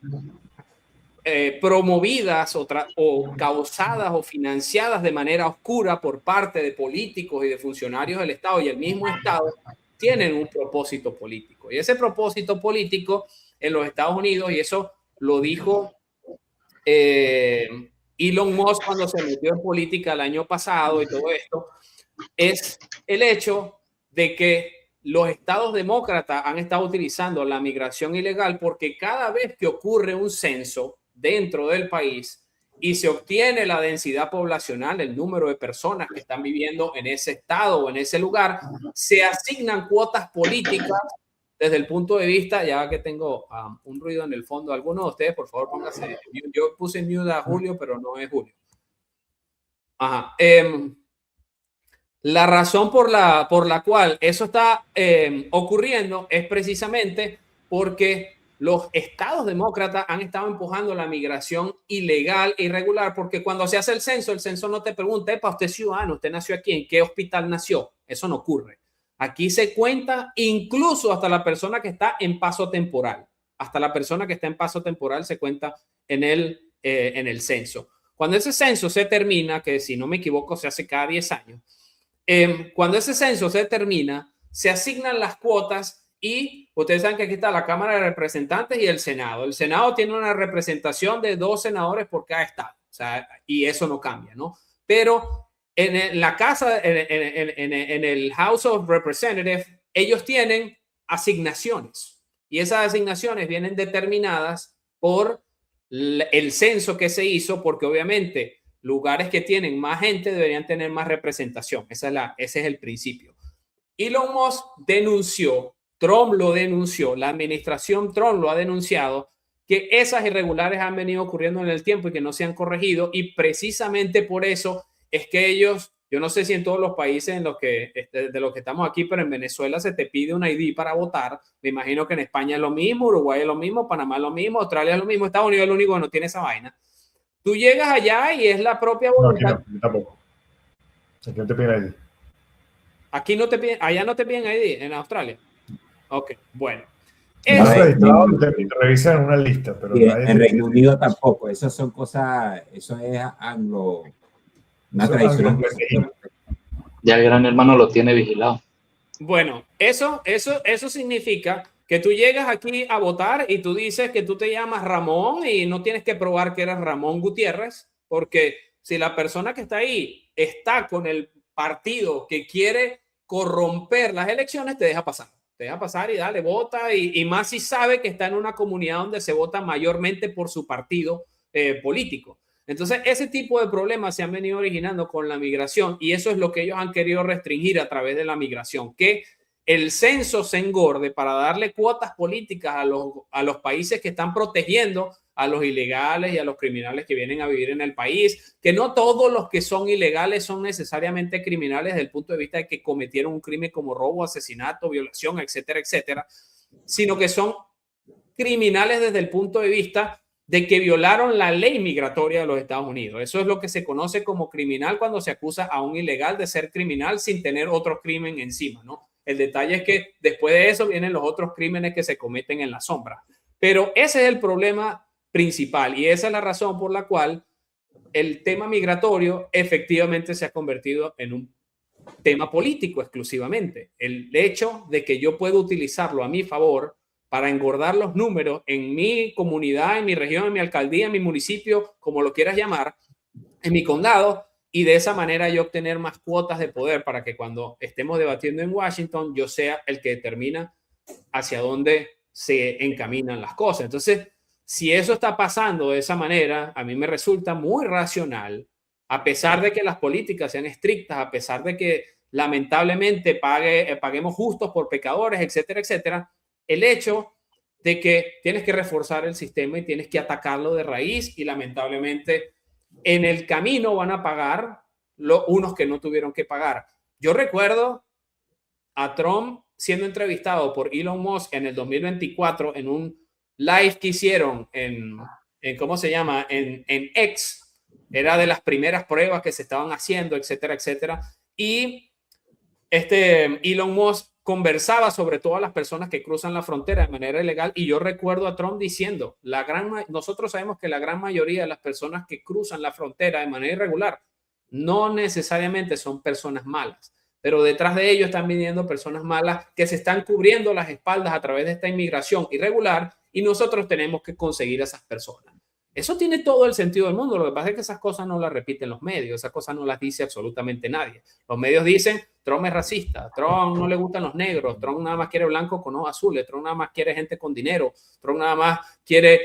promovidas o causadas o financiadas de manera oscura por parte de políticos y de funcionarios del Estado y el mismo Estado, tienen un propósito político. Y ese propósito político en los Estados Unidos, y eso lo dijo Elon Musk cuando se metió en política el año pasado y todo esto, es el hecho de que los estados demócratas han estado utilizando la migración ilegal porque cada vez que ocurre un censo dentro del país y se obtiene la densidad poblacional, el número de personas que están viviendo en ese estado o en ese lugar, se asignan cuotas políticas desde el punto de vista, ya que tengo un ruido en el fondo, algunos de ustedes, por favor, pónganse. Yo puse en mute a Julio, pero no es Julio. Ajá. La razón por la cual eso está ocurriendo es precisamente porque los estados demócratas han estado empujando la migración ilegal e irregular, porque cuando se hace el censo no te pregunta, para usted es ciudadano, usted nació aquí, ¿en qué hospital nació? Eso no ocurre. Aquí se cuenta incluso hasta la persona que está en paso temporal. Hasta la persona que está en paso temporal se cuenta en el censo. Cuando ese censo se termina, que si no me equivoco se hace cada 10 años, cuando ese censo se termina, se asignan las cuotas y ustedes saben que aquí está la Cámara de Representantes y el Senado. El Senado tiene una representación de 2 senadores por cada estado, o sea, y eso no cambia, ¿no? Pero en la casa, en el House of Representatives, ellos tienen asignaciones y esas asignaciones vienen determinadas por el censo que se hizo, porque obviamente lugares que tienen más gente deberían tener más representación. Ese es el principio. Elon Musk denunció, Trump lo denunció, la administración Trump lo ha denunciado, que esas irregulares han venido ocurriendo en el tiempo y que no se han corregido, y precisamente por eso es que ellos, yo no sé si en todos los países en los que, de los que estamos aquí, pero en Venezuela se te pide un ID para votar. Me imagino que en España es lo mismo, Uruguay es lo mismo, Panamá es lo mismo, Australia es lo mismo, Estados Unidos es lo único que no tiene esa vaina. Tú llegas allá y es la propia voluntad. No, aquí no, tampoco. Aquí no te piden ID. Aquí no te piden, allá no te piden ID en Australia. Ok, bueno. No Eso, registrado, te revisan una lista, pero Y nadie en te Reino pide. Unido tampoco. Esas son cosas, eso es anglo, una Eso es tradición anglo-americano. anglosajona. Ya el gran hermano lo tiene vigilado. bueno, eso significa que tú llegas aquí a votar y tú dices que tú te llamas Ramón y no tienes que probar que eres Ramón Gutiérrez, porque si la persona que está ahí está con el partido que quiere corromper las elecciones, te deja pasar. Te deja pasar y dale, vota, y más si sabe que está en una comunidad donde se vota mayormente por su partido político. Entonces, ese tipo de problemas se han venido originando con la migración y eso es lo que ellos han querido restringir a través de la migración, que el censo se engorde para darle cuotas políticas a los países que están protegiendo a los ilegales y a los criminales que vienen a vivir en el país, que no todos los que son ilegales son necesariamente criminales desde el punto de vista de que cometieron un crimen como robo, asesinato, violación, etcétera, etcétera, sino que son criminales desde el punto de vista de que violaron la ley migratoria de los Estados Unidos. Eso es lo que se conoce como criminal cuando se acusa a un ilegal de ser criminal sin tener otro crimen encima, ¿no? El detalle es que después de eso vienen los otros crímenes que se cometen en la sombra. Pero ese es el problema principal y esa es la razón por la cual el tema migratorio efectivamente se ha convertido en un tema político exclusivamente. El hecho de que yo puedo utilizarlo a mi favor para engordar los números en mi comunidad, en mi región, en mi alcaldía, en mi municipio, como lo quieras llamar, en mi condado, y de esa manera yo obtener más cuotas de poder para que cuando estemos debatiendo en Washington, yo sea el que determina hacia dónde se encaminan las cosas. Entonces, si eso está pasando de esa manera, a mí me resulta muy racional, a pesar de que las políticas sean estrictas, a pesar de que lamentablemente paguemos justos por pecadores, etcétera, etcétera, el hecho de que tienes que reforzar el sistema y tienes que atacarlo de raíz y lamentablemente en el camino van a pagar unos que no tuvieron que pagar. Yo recuerdo a Trump siendo entrevistado por Elon Musk en el 2024 en un live que hicieron en ¿cómo se llama? En X. Era de las primeras pruebas que se estaban haciendo, etcétera, etcétera. Y Elon Musk conversaba sobre todas las personas que cruzan la frontera de manera ilegal y yo recuerdo a Trump diciendo, nosotros sabemos que la gran mayoría de las personas que cruzan la frontera de manera irregular no necesariamente son personas malas, pero detrás de ellos están viniendo personas malas que se están cubriendo las espaldas a través de esta inmigración irregular y nosotros tenemos que conseguir a esas personas. Eso tiene todo el sentido del mundo. Lo que pasa es que esas cosas no las repiten los medios, esas cosas no las dice absolutamente nadie. Los medios dicen, Trump es racista, Trump no le gustan los negros, Trump nada más quiere blanco con ojos azules, Trump nada más quiere gente con dinero, Trump nada más quiere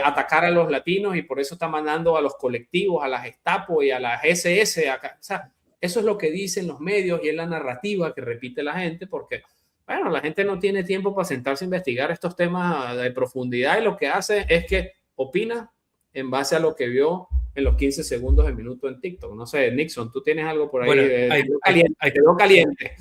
atacar a los latinos y por eso está mandando a los colectivos, a las Gestapo y a las SS. O sea, eso es lo que dicen los medios y es la narrativa que repite la gente porque, bueno, la gente no tiene tiempo para sentarse a investigar estos temas de profundidad y lo que hace es que opina en base a lo que vio en los 15 segundos de minuto en TikTok. No sé, Nixon, tú tienes algo por ahí. Bueno, quedó caliente.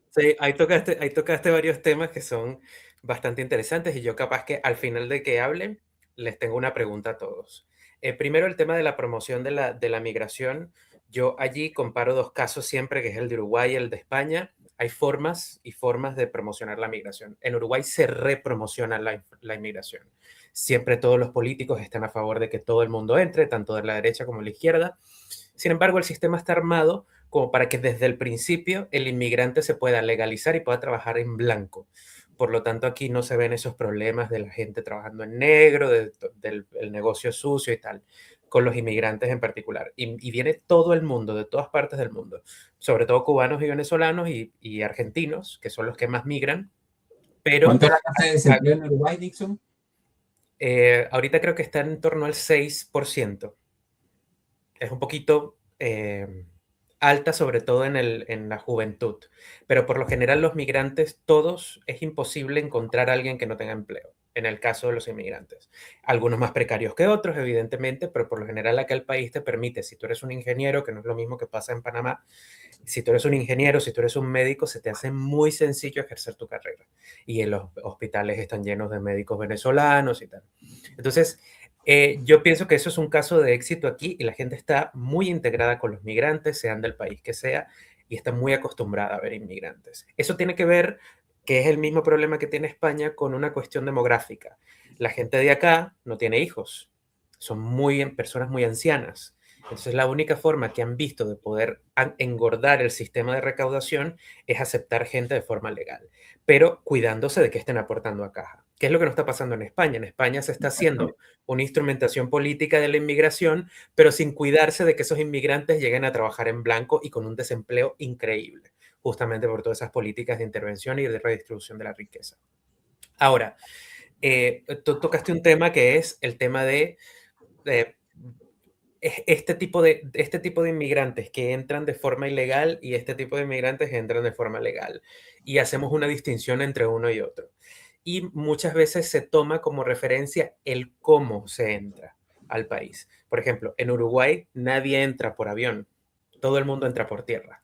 Sí, ahí tocaste varios temas que son bastante interesantes y yo capaz que al final de que hablen les tengo una pregunta a todos. Primero el tema de la promoción de la migración. Yo allí comparo dos casos siempre, que es el de Uruguay y el de España. Hay formas y formas de promocionar la migración. En Uruguay se repromociona la inmigración. Siempre todos los políticos están a favor de que todo el mundo entre, tanto de la derecha como de la izquierda. Sin embargo, el sistema está armado como para que desde el principio el inmigrante se pueda legalizar y pueda trabajar en blanco. Por lo tanto, aquí no se ven esos problemas de la gente trabajando en negro, del negocio sucio y tal, con los inmigrantes en particular. Y viene todo el mundo, de todas partes del mundo, sobre todo cubanos y venezolanos y argentinos, que son los que más migran. Pero, ¿cuánto es la tasa de desempleo en Uruguay, Nixon? Ahorita creo que está en torno al 6%. Es un poquito alta, sobre todo en la juventud. Pero por lo general los migrantes, todos, es imposible encontrar a alguien que no tenga empleo, en el caso de los inmigrantes. Algunos más precarios que otros, evidentemente, pero por lo general acá el país te permite, si tú eres un ingeniero, que no es lo mismo que pasa en Panamá, si tú eres un ingeniero, si tú eres un médico, se te hace muy sencillo ejercer tu carrera. Y en los hospitales están llenos de médicos venezolanos y tal. Entonces, yo pienso que eso es un caso de éxito aquí y la gente está muy integrada con los migrantes, sean del país que sea. y está muy acostumbrada a ver inmigrantes. Eso tiene que ver, que es el mismo problema que tiene España, con una cuestión demográfica. La gente de acá no tiene hijos, son personas muy ancianas. Entonces la única forma que han visto de poder engordar el sistema de recaudación es aceptar gente de forma legal, pero cuidándose de que estén aportando a caja. ¿Qué es lo que no está pasando en España? En España se está haciendo una instrumentación política de la inmigración, pero sin cuidarse de que esos inmigrantes lleguen a trabajar en blanco y con un desempleo increíble, justamente por todas esas políticas de intervención y de redistribución de la riqueza. Ahora, tú tocaste un tema que es el tema de este tipo de inmigrantes que entran de forma ilegal y este tipo de inmigrantes que entran de forma legal. Y hacemos una distinción entre uno y otro. Y muchas veces se toma como referencia el cómo se entra al país. Por ejemplo, en Uruguay nadie entra por avión, todo el mundo entra por tierra.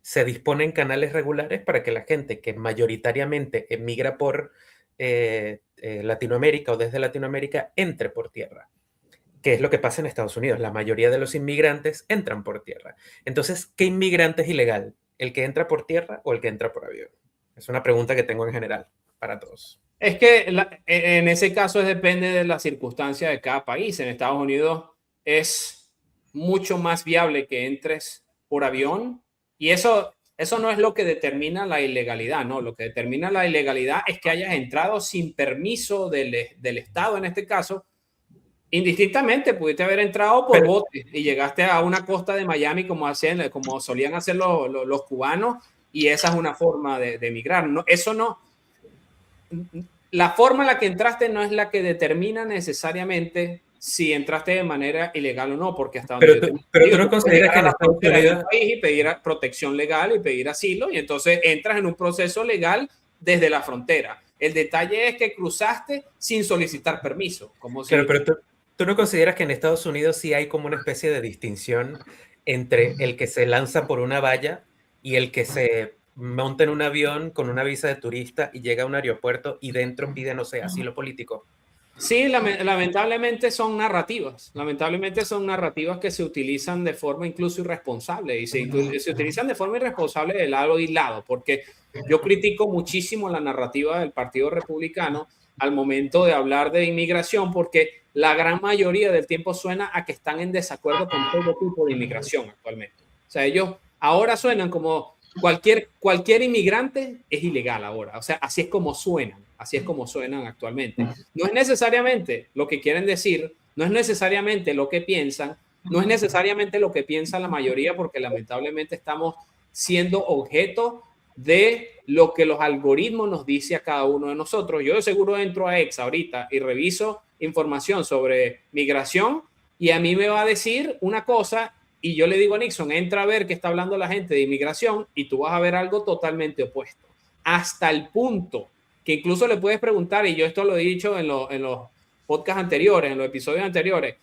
Se disponen canales regulares para que la gente que mayoritariamente emigra por Latinoamérica o desde Latinoamérica entre por tierra, que es lo que pasa en Estados Unidos. La mayoría de los inmigrantes entran por tierra. Entonces, ¿qué inmigrante es ilegal? ¿El que entra por tierra o el que entra por avión? Es una pregunta que tengo en general para todos. Es que en ese caso depende de la circunstancia de cada país. En Estados Unidos es mucho más viable que entres por avión y eso no es lo que determina la ilegalidad, ¿no? Lo que determina la ilegalidad es que hayas entrado sin permiso del Estado, en este caso. Indistintamente, pudiste haber entrado por bote y llegaste a una costa de Miami como solían hacer los cubanos, y esa es una forma de emigrar. No, eso no. La forma en la que entraste no es la que determina necesariamente si entraste de manera ilegal o no, porque hasta donde pero tú no consideras que en Estados Unidos y pedir protección legal y pedir asilo, y entonces entras en un proceso legal desde la frontera. El detalle es que cruzaste sin solicitar permiso. Como si... Pero ¿tú no consideras que en Estados Unidos sí hay como una especie de distinción entre el que se lanza por una valla y el que se monta en un avión con una visa de turista y llega a un aeropuerto y dentro pide, no sé, asilo político? Sí, lamentablemente son narrativas. Lamentablemente son narrativas que se utilizan de forma incluso irresponsable y se utilizan de forma irresponsable de lado y lado, porque yo critico muchísimo la narrativa del Partido Republicano al momento de hablar de inmigración, porque la gran mayoría del tiempo suena a que están en desacuerdo con todo tipo de inmigración actualmente. O sea, ellos ahora suenan como cualquier inmigrante es ilegal ahora. O sea, así es como suenan actualmente. No es necesariamente lo que quieren decir, no es necesariamente lo que piensan, no es necesariamente lo que piensa la mayoría, porque lamentablemente estamos siendo objeto de lo que los algoritmos nos dice a cada uno de nosotros. Yo de seguro entro a X ahorita y reviso información sobre migración y a mí me va a decir una cosa y yo le digo a Nixon, entra a ver qué está hablando la gente de inmigración y tú vas a ver algo totalmente opuesto. Hasta el punto que incluso le puedes preguntar, y yo esto lo he dicho en los podcasts anteriores, en los episodios anteriores,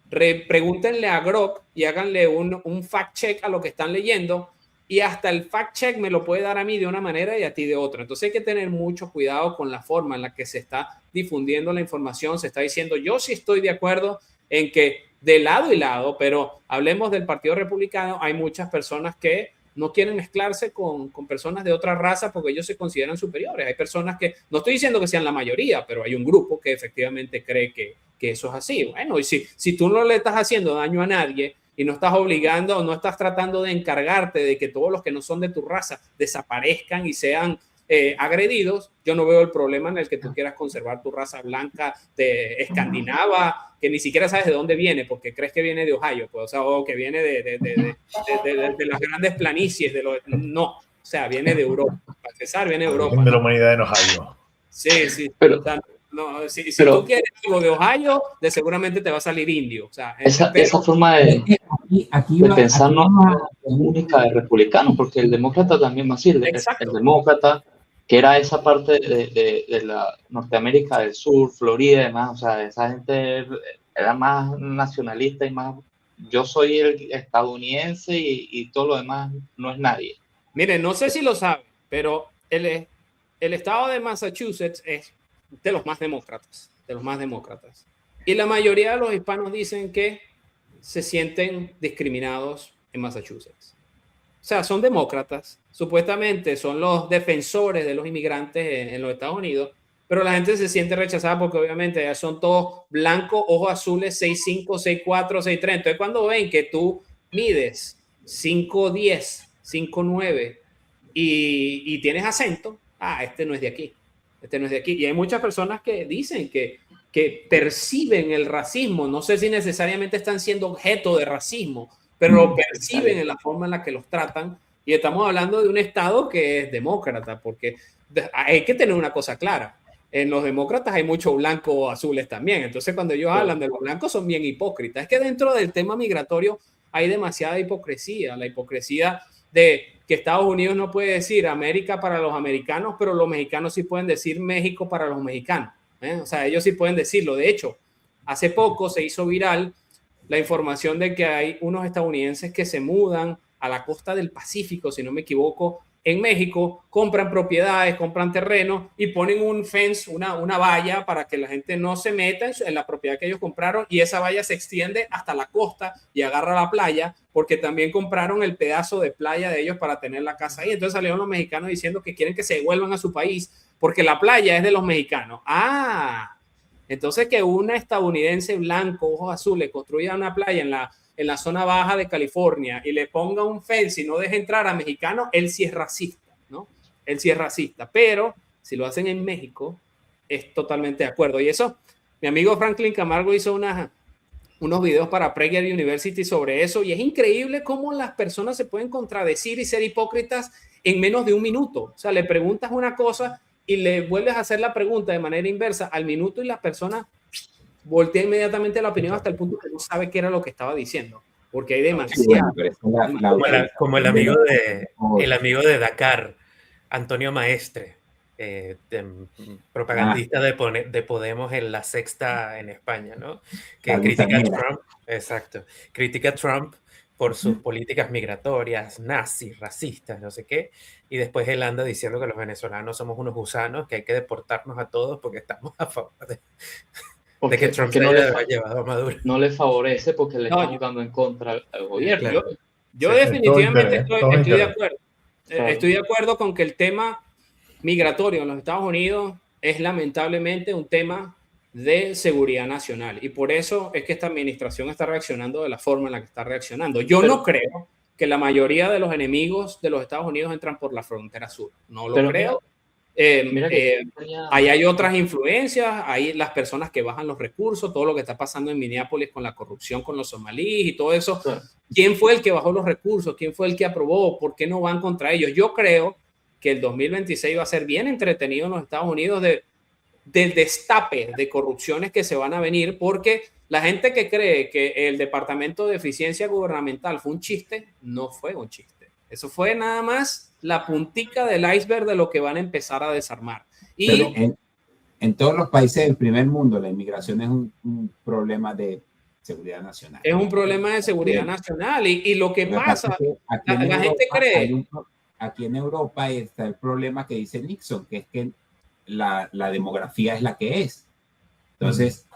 pregúntenle a Grok y háganle un fact check a lo que están leyendo, y hasta el fact check me lo puede dar a mí de una manera y a ti de otra. Entonces hay que tener mucho cuidado con la forma en la que se está difundiendo la información. Se está diciendo, yo sí estoy de acuerdo en que de lado y lado, pero hablemos del Partido Republicano, hay muchas personas que no quieren mezclarse con personas de otra raza porque ellos se consideran superiores. Hay personas que, no estoy diciendo que sean la mayoría, pero hay un grupo que efectivamente cree que eso es así. Bueno, y si tú no le estás haciendo daño a nadie y no estás obligando o no estás tratando de encargarte de que todos los que no son de tu raza desaparezcan y sean agredidos, yo no veo el problema en el que tú quieras conservar tu raza blanca de escandinava, que ni siquiera sabes de dónde viene, porque crees que viene de Ohio, pues, o sea, o que viene de las grandes planicies, no, o sea, viene de Europa, para empezar, viene de Europa. De la humanidad en Ohio. Sí, pero, o sea, no, si tú quieres algo de Ohio, seguramente te va a salir indio. O sea, esa forma de pensar no es única de republicano, porque el demócrata también va a ser. El demócrata, que era esa parte de la Norteamérica del Sur, Florida y demás, o sea, esa gente era más nacionalista y más, yo soy el estadounidense y todo lo demás no es nadie. Miren, no sé si lo saben, pero el estado de Massachusetts es de los más demócratas. Y la mayoría de los hispanos dicen que se sienten discriminados en Massachusetts. sea, son demócratas, supuestamente son los defensores de los inmigrantes en los Estados Unidos, pero la gente se siente rechazada porque obviamente ya son todos blancos, ojos azules, 6'5", 6'4", 6'3". Entonces cuando ven que tú mides 5'10", 5'9", y tienes acento, este no es de aquí, este no es de aquí. Y hay muchas personas que dicen que perciben el racismo, no sé si necesariamente están siendo objeto de racismo, pero lo perciben en la forma en la que los tratan. Y estamos hablando de un estado que es demócrata, porque hay que tener una cosa clara. En los demócratas hay muchos blancos o azules también. Entonces, cuando ellos hablan de los blancos, son bien hipócritas. Es que dentro del tema migratorio hay demasiada hipocresía. La hipocresía de que Estados Unidos no puede decir América para los americanos, pero los mexicanos sí pueden decir México para los mexicanos. O sea, ellos sí pueden decirlo. De hecho, hace poco se hizo viral la información de que hay unos estadounidenses que se mudan a la costa del Pacífico, si no me equivoco, en México, compran propiedades, compran terrenos y ponen un fence, una valla para que la gente no se meta en la propiedad que ellos compraron, y esa valla se extiende hasta la costa y agarra la playa, porque también compraron el pedazo de playa de ellos para tener la casa ahí. Entonces salieron los mexicanos diciendo que quieren que se devuelvan a su país porque la playa es de los mexicanos. Entonces que una estadounidense blanco, ojos azules, construya una playa en la zona baja de California y le ponga un fence y no deje entrar a mexicanos, él sí es racista, ¿no? Él sí es racista, pero si lo hacen en México, es totalmente de acuerdo. Y eso, mi amigo Franklin Camargo hizo unos videos para Prager University sobre eso, y es increíble cómo las personas se pueden contradecir y ser hipócritas en menos de un minuto. O sea, le preguntas una cosa y le vuelves a hacer la pregunta de manera inversa al minuto y la persona voltea inmediatamente la opinión hasta el punto que no sabe qué era lo que estaba diciendo, porque hay demasiado. Como el amigo de Dakar, Antonio Maestre, propagandista de Podemos en La Sexta en España, ¿no? Que critica a Trump, exacto, critica a Trump por sus políticas migratorias, nazis, racistas, no sé qué, y después él anda diciendo que los venezolanos somos unos gusanos, que hay que deportarnos a todos porque estamos a favor de que Trump no le haya llevado a Maduro. No le favorece porque le está jugando en contra al gobierno. Claro. Yo definitivamente estoy de acuerdo. Estoy de acuerdo con que el tema migratorio en los Estados Unidos es lamentablemente un tema de seguridad nacional, y por eso es que esta administración está reaccionando de la forma en la que está reaccionando. Yo no creo que la mayoría de los enemigos de los Estados Unidos entran por la frontera sur. No lo creo. Ahí hay otras influencias, hay las personas que bajan los recursos, todo lo que está pasando en Minneapolis con la corrupción con los somalíes y todo eso. ¿Quién fue el que bajó los recursos? ¿Quién fue el que aprobó? ¿Por qué no van contra ellos? Yo creo que el 2026 va a ser bien entretenido en los Estados Unidos del destape de corrupciones que se van a venir, porque la gente que cree que el Departamento de Eficiencia Gubernamental fue un chiste, no fue un chiste. Eso fue nada más la puntica del iceberg de lo que van a empezar a desarmar. Y en todos los países del primer mundo, la inmigración es un problema de seguridad nacional. Es un problema de seguridad nacional. Y lo que pasa, la gente cree... Aquí en Europa está el problema que dice Nixon, que es que la demografía es la que es. Entonces,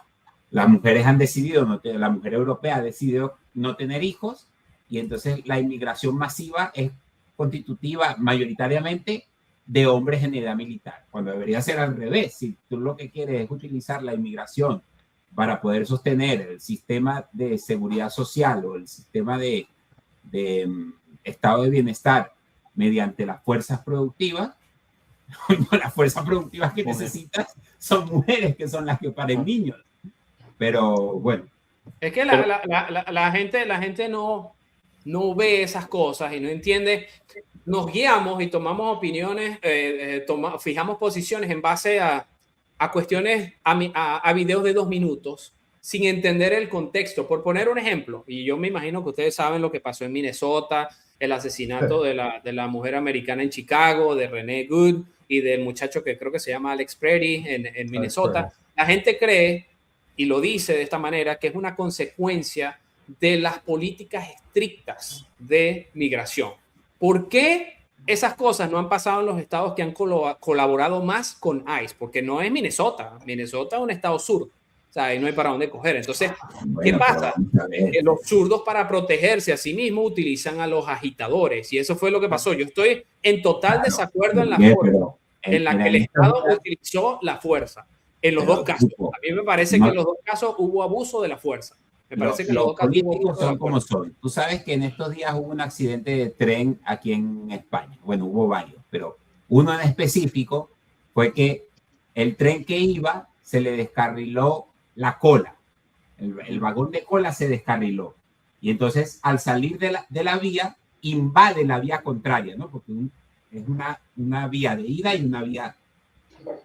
las mujeres han decidido, la mujer europea ha decidido no tener hijos, y entonces la inmigración masiva es constitutiva mayoritariamente de hombres en edad militar, cuando debería ser al revés. Si tú lo que quieres es utilizar la inmigración para poder sostener el sistema de seguridad social o el sistema de estado de bienestar mediante las fuerzas productivas, las fuerzas productivas que necesitas son mujeres, que son las que paren niños. Pero bueno. Es que la gente no ve esas cosas y no entiende. Nos guiamos y tomamos opiniones, fijamos posiciones en base a cuestiones, a videos de 2 minutos, sin entender el contexto. Por poner un ejemplo, y yo me imagino que ustedes saben lo que pasó en Minnesota, el asesinato de la mujer americana en Chicago, de Renee Good y del muchacho que creo que se llama Alex Pretty en Minnesota. La gente cree, y lo dice de esta manera, que es una consecuencia de las políticas estrictas de migración. ¿Por qué esas cosas no han pasado en los estados que han colaborado más con ICE? Porque no es Minnesota. Minnesota es un estado sur. O sea, ahí no hay para dónde coger. Entonces, Bueno, ¿qué pasa? ver. Que los zurdos, para protegerse a sí mismos, utilizan a los agitadores, y eso fue lo que pasó. Yo estoy en total desacuerdo en la forma en la que el Estado utilizó la fuerza en los dos casos. A mí me parece que en los dos casos hubo abuso de la fuerza. Me parece que los políticos son como son. Tú sabes que en estos días hubo un accidente de tren aquí en España. Bueno, hubo varios, pero uno en específico fue que el tren que iba se le descarriló la cola. El vagón de cola se descarriló. Y entonces, al salir de la vía, invade la vía contraria, ¿no? Porque es una vía de ida y una vía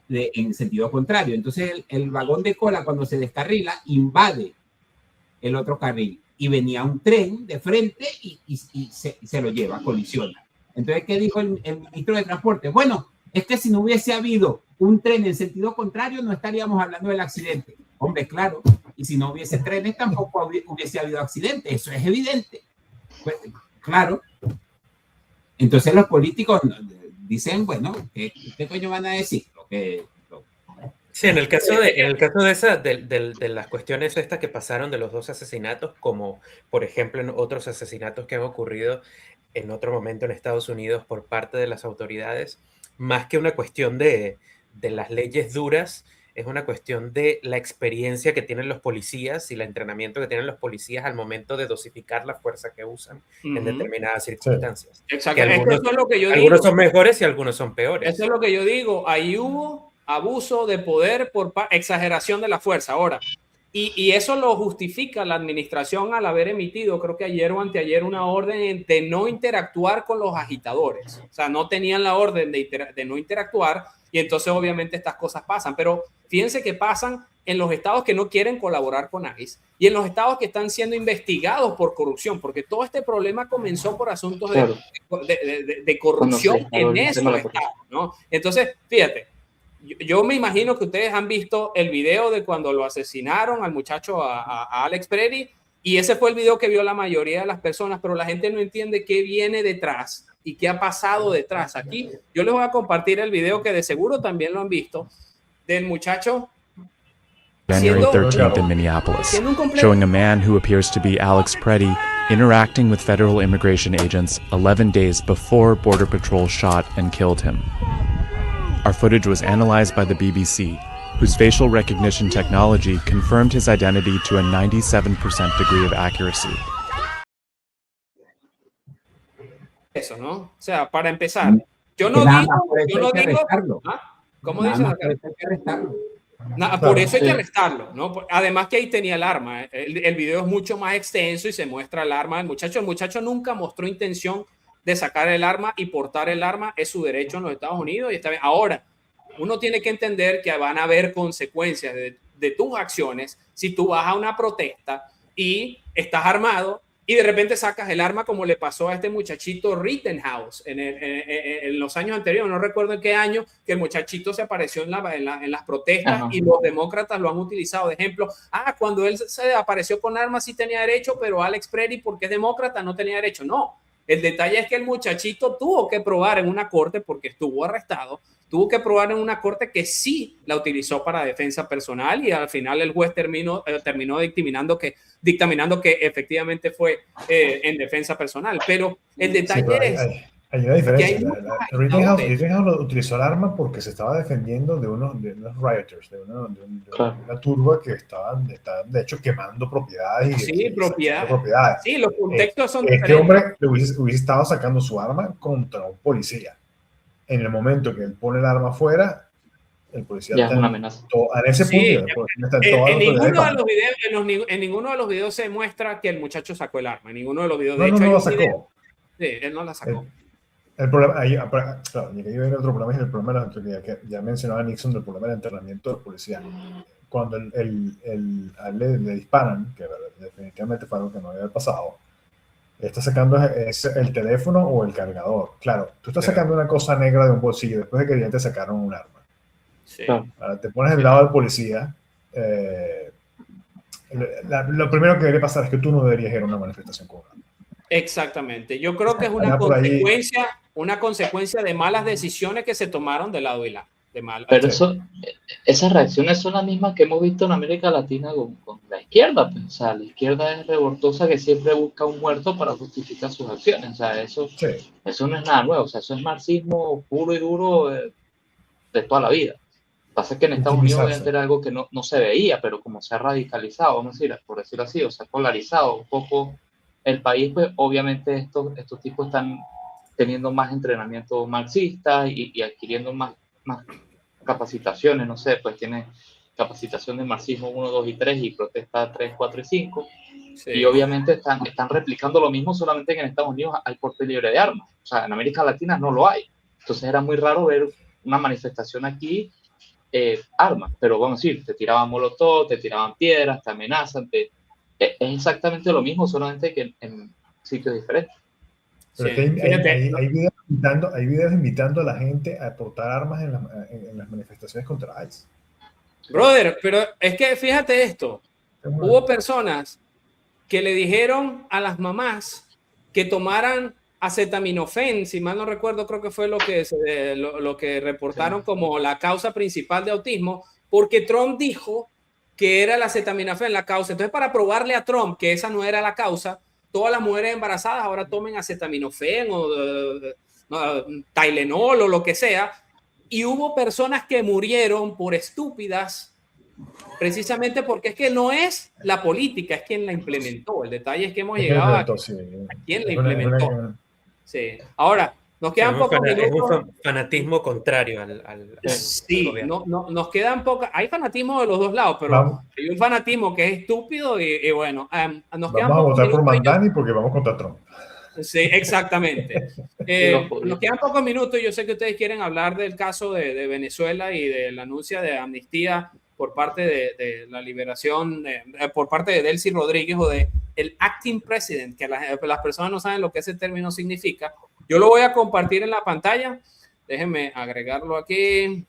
en sentido contrario. Entonces, el vagón de cola, cuando se descarrila, invade el otro carril, y venía un tren de frente y se lo lleva, colisiona. Entonces, ¿qué dijo el ministro de Transporte? Bueno, es que si no hubiese habido un tren en sentido contrario, no estaríamos hablando del accidente. Hombre, claro, y si no hubiese trenes, tampoco hubiese habido accidente, eso es evidente. Pues, claro. Entonces los políticos dicen, bueno, ¿qué coño van a decir? Sí, en el caso de las cuestiones estas que pasaron de los dos asesinatos, como por ejemplo en otros asesinatos que han ocurrido en otro momento en Estados Unidos por parte de las autoridades, más que una cuestión de las leyes duras, es una cuestión de la experiencia que tienen los policías y el entrenamiento que tienen los policías al momento de dosificar la fuerza que usan en determinadas circunstancias. Sí. Exacto. Eso es lo que yo algunos digo. Son mejores y algunos son peores. Eso es lo que yo digo. Ahí hubo abuso de poder por exageración de la fuerza. Ahora, y eso lo justifica la administración al haber emitido, creo que ayer o anteayer, una orden de no interactuar con los agitadores. O sea, no tenían la orden de no interactuar, y entonces obviamente estas cosas pasan. Pero fíjense que pasan en los estados que no quieren colaborar con ICE y en los estados que están siendo investigados por corrupción, porque todo este problema comenzó por asuntos de corrupción en esos estados, ¿no? Entonces, fíjate, yo me imagino que ustedes han visto el video de cuando lo asesinaron al muchacho, a Alex Preedy, y ese fue el video que vio la mayoría de las personas, pero la gente no entiende qué viene detrás y qué ha pasado detrás. Aquí yo les voy a compartir el video que de seguro también lo han visto, del muchacho January 13th in Minneapolis, showing a man who appears to be Alex Preedy interacting with federal immigration agents 11 days before Border Patrol shot and killed him. Our footage was analyzed by the BBC, whose facial recognition technology confirmed his identity to a 97% degree of accuracy. Eso, ¿no? O sea, para empezar, yo no digo... ¿Ah? ¿Cómo dices acá? Por eso hay que arrestarlo, ¿no? Además que ahí tenía el arma. El video es mucho más extenso y se muestra el arma del muchacho. El muchacho nunca mostró intención de sacar el arma, y portar el arma es su derecho en los Estados Unidos. Y está bien. Ahora, uno tiene que entender que van a haber consecuencias de tus acciones si tú vas a una protesta y estás armado y de repente sacas el arma, como le pasó a este muchachito Rittenhouse en los años anteriores. No recuerdo en qué año, que el muchachito se apareció en las protestas. Ajá. Y los demócratas lo han utilizado de ejemplo. Cuando él se apareció con armas sí tenía derecho, pero Alex Preedy, porque es demócrata, no tenía derecho. No, el detalle es que el muchachito tuvo que probar en una corte, porque estuvo arrestado, tuvo que probar en una corte que sí la utilizó para defensa personal, y al final el juez terminó dictaminando que efectivamente fue en defensa personal. Pero el detalle hay una diferencia. Rittenhouse utilizó el arma porque se estaba defendiendo de unos rioters, de una turba que estaban de hecho quemando propiedades. Propiedades. Sí, los contextos son diferentes. Este hombre hubiese estado sacando su arma contra un policía. En el momento que él pone el arma afuera, el policía ya es una amenaza. En ese punto. En ninguno de los videos se muestra que el muchacho sacó el arma. En ninguno de los videos. No la sacó. Sí, él no la sacó. El problema, claro, y ahí viene otro problema, es el problema que ya mencionaba Nixon, del problema del entrenamiento del policía. Cuando le disparan, que definitivamente fue algo que no había pasado, está sacando el teléfono o el cargador. Claro, tú estás sacando una cosa negra de un bolsillo después de que ya te sacaron un arma. Sí. Te pones del lado del policía. Lo primero que debería pasar es que tú no deberías ir a una manifestación con un arma. Exactamente. Yo creo que es una consecuencia de malas decisiones que se tomaron del lado de la. de mal. Pero esas reacciones son las mismas que hemos visto en América Latina con la izquierda. Pues. O sea, la izquierda es revoltosa que siempre busca un muerto para justificar sus acciones. O sea, eso no es nada nuevo. O sea, eso es marxismo puro y duro de toda la vida. Lo que pasa es que en Estados Unidos obviamente era algo que no se veía, pero como se ha radicalizado, vamos a decir, por decirlo así, o se ha polarizado un poco el país, pues obviamente estos tipos están teniendo más entrenamiento marxista y adquiriendo más capacitaciones, no sé, pues tiene capacitación de marxismo 1, 2 y 3 y protesta 3, 4 y 5. Sí. Y obviamente están replicando lo mismo, solamente que en Estados Unidos hay porte libre de armas. O sea, en América Latina no lo hay. Entonces era muy raro ver una manifestación aquí, armas, pero vamos a decir, te tiraban molotov, te tiraban piedras, te amenazan, es exactamente lo mismo, solamente que en sitios diferentes. Pero sí, hay videos invitando a la gente a portar armas en las manifestaciones contra ICE. Brother, pero es que fíjate esto, hubo personas que le dijeron a las mamás que tomaran acetaminofén, si mal no recuerdo, creo que fue lo que reportaron como la causa principal de autismo, porque Trump dijo que era el acetaminofén la causa. Entonces, para probarle a Trump que esa no era la causa, todas las mujeres embarazadas ahora tomen acetaminofén o Tylenol o lo que sea. Y hubo personas que murieron por estúpidas, precisamente porque es que no es la política, es quien la implementó. El detalle es que hemos llegado a quien la implementó. Sí. Ahora, nos quedan pocos minutos. Es un fanatismo contrario al sí, nos quedan pocas. Hay fanatismo de los dos lados, pero hay un fanatismo que es estúpido y bueno. Vamos a votar por Mandani porque vamos contra Trump. Sí, exactamente. Nos quedan pocos minutos y yo sé que ustedes quieren hablar del caso de Venezuela y del anuncio de amnistía por parte de la liberación, por parte de Delcy Rodríguez o de el acting president, que las personas no saben lo que ese término significa. Yo lo voy a compartir en la pantalla. Déjenme agregarlo aquí.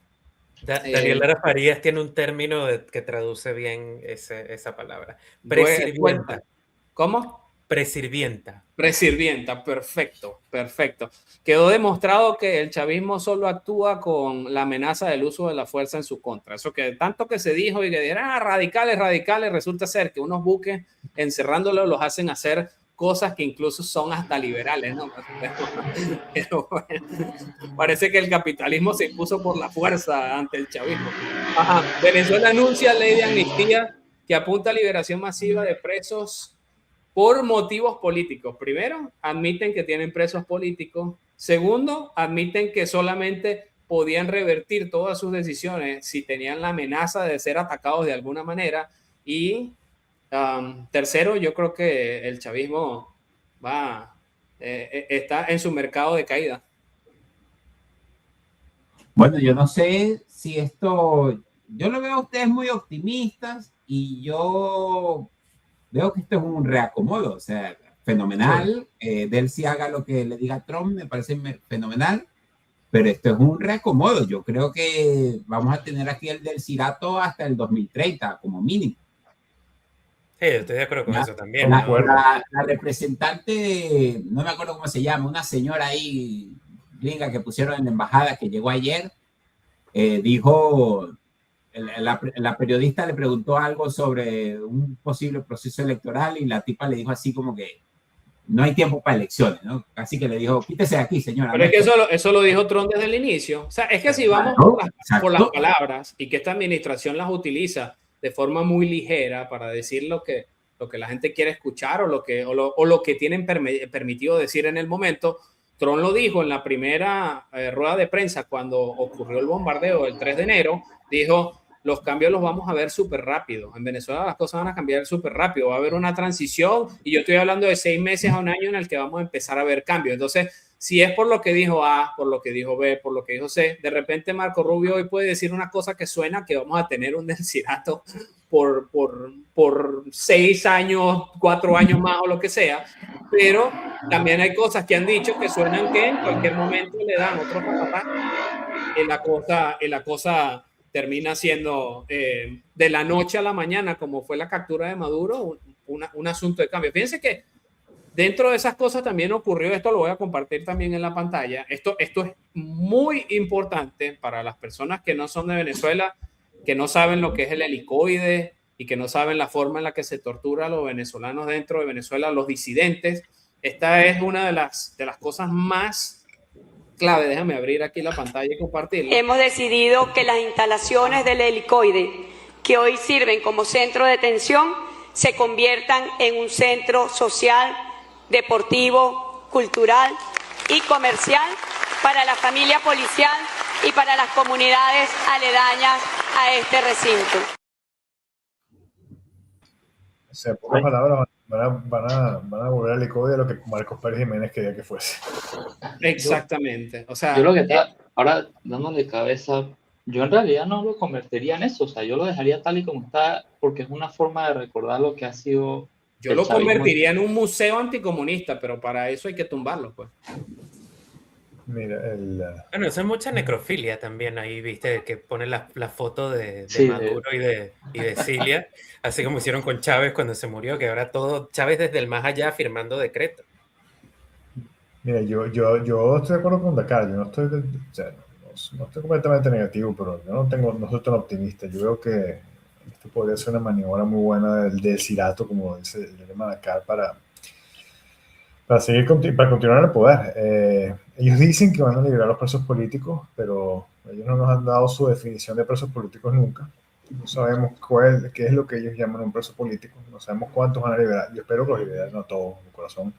Daniel Lara Farías tiene un término que traduce bien esa palabra. Presirvienta. ¿Cómo? Presirvienta. Presirvienta, perfecto. Quedó demostrado que el chavismo solo actúa con la amenaza del uso de la fuerza en su contra. Eso que tanto que se dijo y que dirán radicales, resulta ser que unos buques encerrándolos los hacen hacer cosas que incluso son hasta liberales, ¿no? Pero bueno, parece que el capitalismo se impuso por la fuerza ante el chavismo. Venezuela anuncia ley de amnistía que apunta a liberación masiva de presos por motivos políticos. Primero, admiten que tienen presos políticos. Segundo, admiten que solamente podían revertir todas sus decisiones si tenían la amenaza de ser atacados de alguna manera. Y tercero, yo creo que el chavismo está en su mercado de caída. Bueno, yo no sé si yo lo veo a ustedes muy optimistas y yo veo que esto es un reacomodo, o sea, fenomenal. Delcy haga lo que le diga Trump, me parece fenomenal, pero esto es un reacomodo. Yo creo que vamos a tener aquí el Delcyrato hasta el 2030, como mínimo. Sí, estoy de acuerdo con eso también. La representante, no me acuerdo cómo se llama, una señora ahí gringa que pusieron en la embajada que llegó ayer, dijo, la periodista le preguntó algo sobre un posible proceso electoral y la tipa le dijo así como que no hay tiempo para elecciones, ¿no? Así que le dijo, quítese de aquí, señora. Pero es que eso lo dijo Trump desde el inicio. O sea, es que si vamos por las palabras y que esta administración las utiliza de forma muy ligera para decir lo que la gente quiere escuchar o lo que tienen permitido decir en el momento. Trump lo dijo en la primera rueda de prensa cuando ocurrió el bombardeo el 3 de enero, dijo, los cambios los vamos a ver súper rápido. En Venezuela las cosas van a cambiar súper rápido, va a haber una transición y yo estoy hablando de 6 meses a un año en el que vamos a empezar a ver cambios. Entonces, si es por lo que dijo A, por lo que dijo B, por lo que dijo C, de repente Marco Rubio hoy puede decir una cosa que suena que vamos a tener un Delcyrato por 6 años, 4 años más o lo que sea, pero también hay cosas que han dicho que suenan que en cualquier momento le dan otro papá y la cosa termina siendo de la noche a la mañana, como fue la captura de Maduro, un asunto de cambio. Fíjense que dentro de esas cosas también ocurrió, esto lo voy a compartir también en la pantalla, esto es muy importante para las personas que no son de Venezuela, que no saben lo que es el helicoide y que no saben la forma en la que se tortura a los venezolanos dentro de Venezuela, los disidentes. Esta es una de las cosas más clave. Déjame abrir aquí la pantalla y compartirla. Hemos decidido que las instalaciones del helicoide, que hoy sirven como centro de detención, se conviertan en un centro social, deportivo, cultural y comercial para la familia policial y para las comunidades aledañas a este recinto. O sea, pocas palabras, van a volver al helicoide de lo que Marcos Pérez Jiménez quería que fuese. Exactamente. O sea, yo lo que está ahora dándole cabeza, yo en realidad no lo convertiría en eso, o sea, yo lo dejaría tal y como está, porque es una forma de recordar lo que ha sido. Yo lo convertiría en un museo anticomunista, pero para eso hay que tumbarlo, pues. Mira, bueno, eso es mucha necrofilia también ahí, viste, que pone la foto de Sí, Maduro y de Cilia, así como hicieron con Chávez cuando se murió, que ahora todo Chávez desde el más allá firmando decretos. Mira, yo estoy de acuerdo con Dakar, yo no estoy, o sea, no estoy completamente negativo, pero yo no soy tan optimista. Yo veo que esto podría ser una maniobra muy buena del desirato, como dice el lema Dakar, para continuar en el poder. Ellos dicen que van a liberar a los presos políticos, pero ellos no nos han dado su definición de presos políticos nunca. No sabemos qué es lo que ellos llaman un preso político, no sabemos cuántos van a liberar. Yo espero que los liberen, no todos, mi corazón.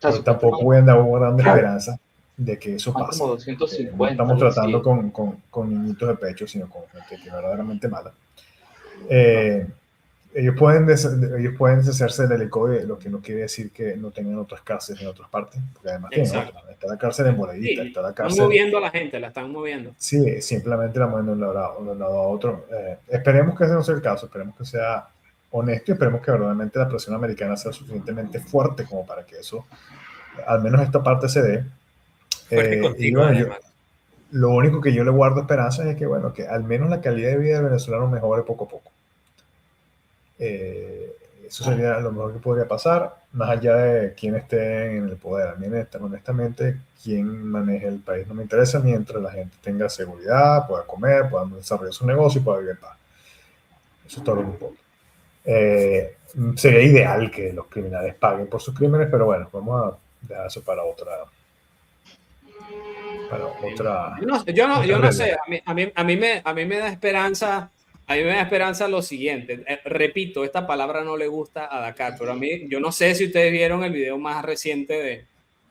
Pero tampoco voy a andar guardando esperanza de que eso pase. Como 250, no estamos tratando sí. con niñitos de pecho, sino con gente que es verdaderamente mala. Ellos pueden deshacerse del helicoide, lo que no quiere decir que no tengan otras cárceles en otras partes, porque además tienen otras. Está la cárcel en Boleguita, Sí, está la cárcel. están moviendo a la gente, la están moviendo. Sí, simplemente la mueven de un lado a otro. Esperemos que ese no sea el caso, esperemos que sea honesto y esperemos que verdaderamente la presión americana sea suficientemente fuerte como para que eso, al menos esta parte se dé. Fuerte contigo, además. Lo único que yo le guardo esperanza es que, bueno, que al menos la calidad de vida del venezolano mejore poco a poco. Eso sería lo mejor que podría pasar, más allá de quién esté en el poder. A mí, honestamente, quién maneje el país no me interesa mientras la gente tenga seguridad, pueda comer, pueda desarrollar su negocio y pueda vivir en paz. Eso es todo lo que importa. Sería ideal que los criminales paguen por sus crímenes, pero bueno, vamos a dejar eso para otra. Yo no sé, a mí me da esperanza. A mí me da esperanza lo siguiente. Repito, esta palabra no le gusta a Dakar, pero a mí, yo no sé si ustedes vieron el video más reciente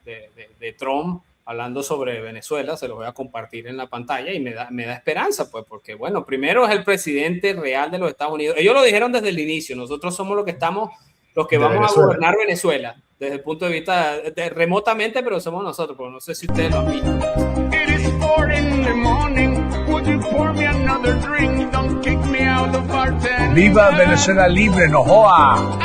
de Trump hablando sobre Venezuela, se lo voy a compartir en la pantalla y me da esperanza, pues, porque, bueno, primero es el presidente real de los Estados Unidos. Ellos lo dijeron desde el inicio, nosotros somos los que vamos a gobernar Venezuela, desde el punto de vista remotamente, pero somos nosotros, pero no sé si ustedes lo han visto. ¡Viva Venezuela libre, no joa!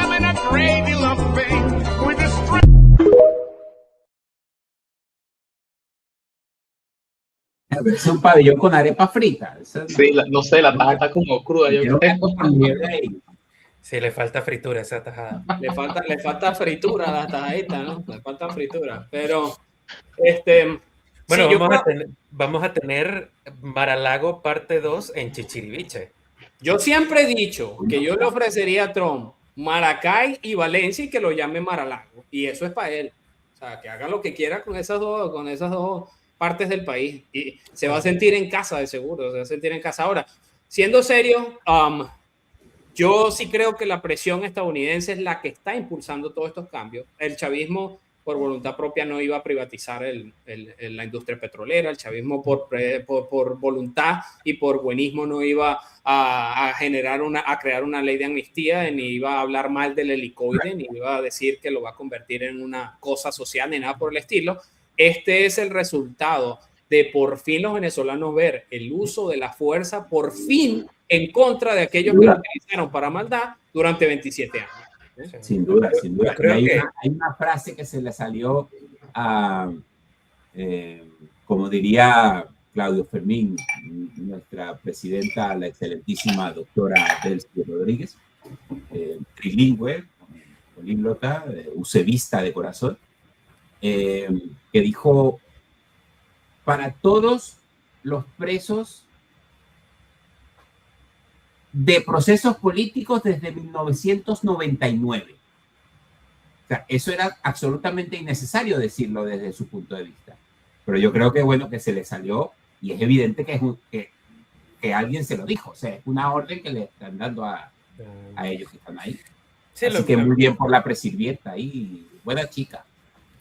Es un pabellón con arepa frita. Sí, no sé, la taja está como cruda. Yo creo. Sí, le falta fritura esa tajada. Le falta fritura a la tajadita, ¿no? Le falta fritura. Pero, bueno, sí, vamos a tener Mar-a-Lago parte 2 en Chichiriviche. Yo siempre he dicho que yo le ofrecería a Trump Maracay y Valencia y que lo llame Mar-a-Lago. Y eso es para él. O sea, que haga lo que quiera con esas dos partes del país. Y se va a sentir en casa, de seguro. Se va a sentir en casa. Ahora, siendo serio, yo sí creo que la presión estadounidense es la que está impulsando todos estos cambios. El chavismo, por voluntad propia, no iba a privatizar la industria petrolera. El chavismo, por voluntad y por buenismo, no iba a crear una ley de amnistía, ni iba a hablar mal del helicoide, ni iba a decir que lo va a convertir en una cosa social, ni nada por el estilo. Este es el resultado de por fin los venezolanos ver el uso de la fuerza, por fin, en contra de aquellos que lo utilizaron para maldad durante 27 años. Sin duda, sin duda. Hay una frase que se le salió a, como diría Claudio Fermín, nuestra presidenta, la excelentísima doctora Delcy Rodríguez, trilingüe, políglota, usevista de corazón, que dijo: para todos los presos de procesos políticos desde 1999. O sea, eso era absolutamente innecesario decirlo desde su punto de vista. Pero yo creo que, bueno, que se le salió, y es evidente que alguien se lo dijo. O sea, es una orden que le están dando a ellos que están ahí. Sí, así que muy bien por la presirvienta ahí. Buena chica.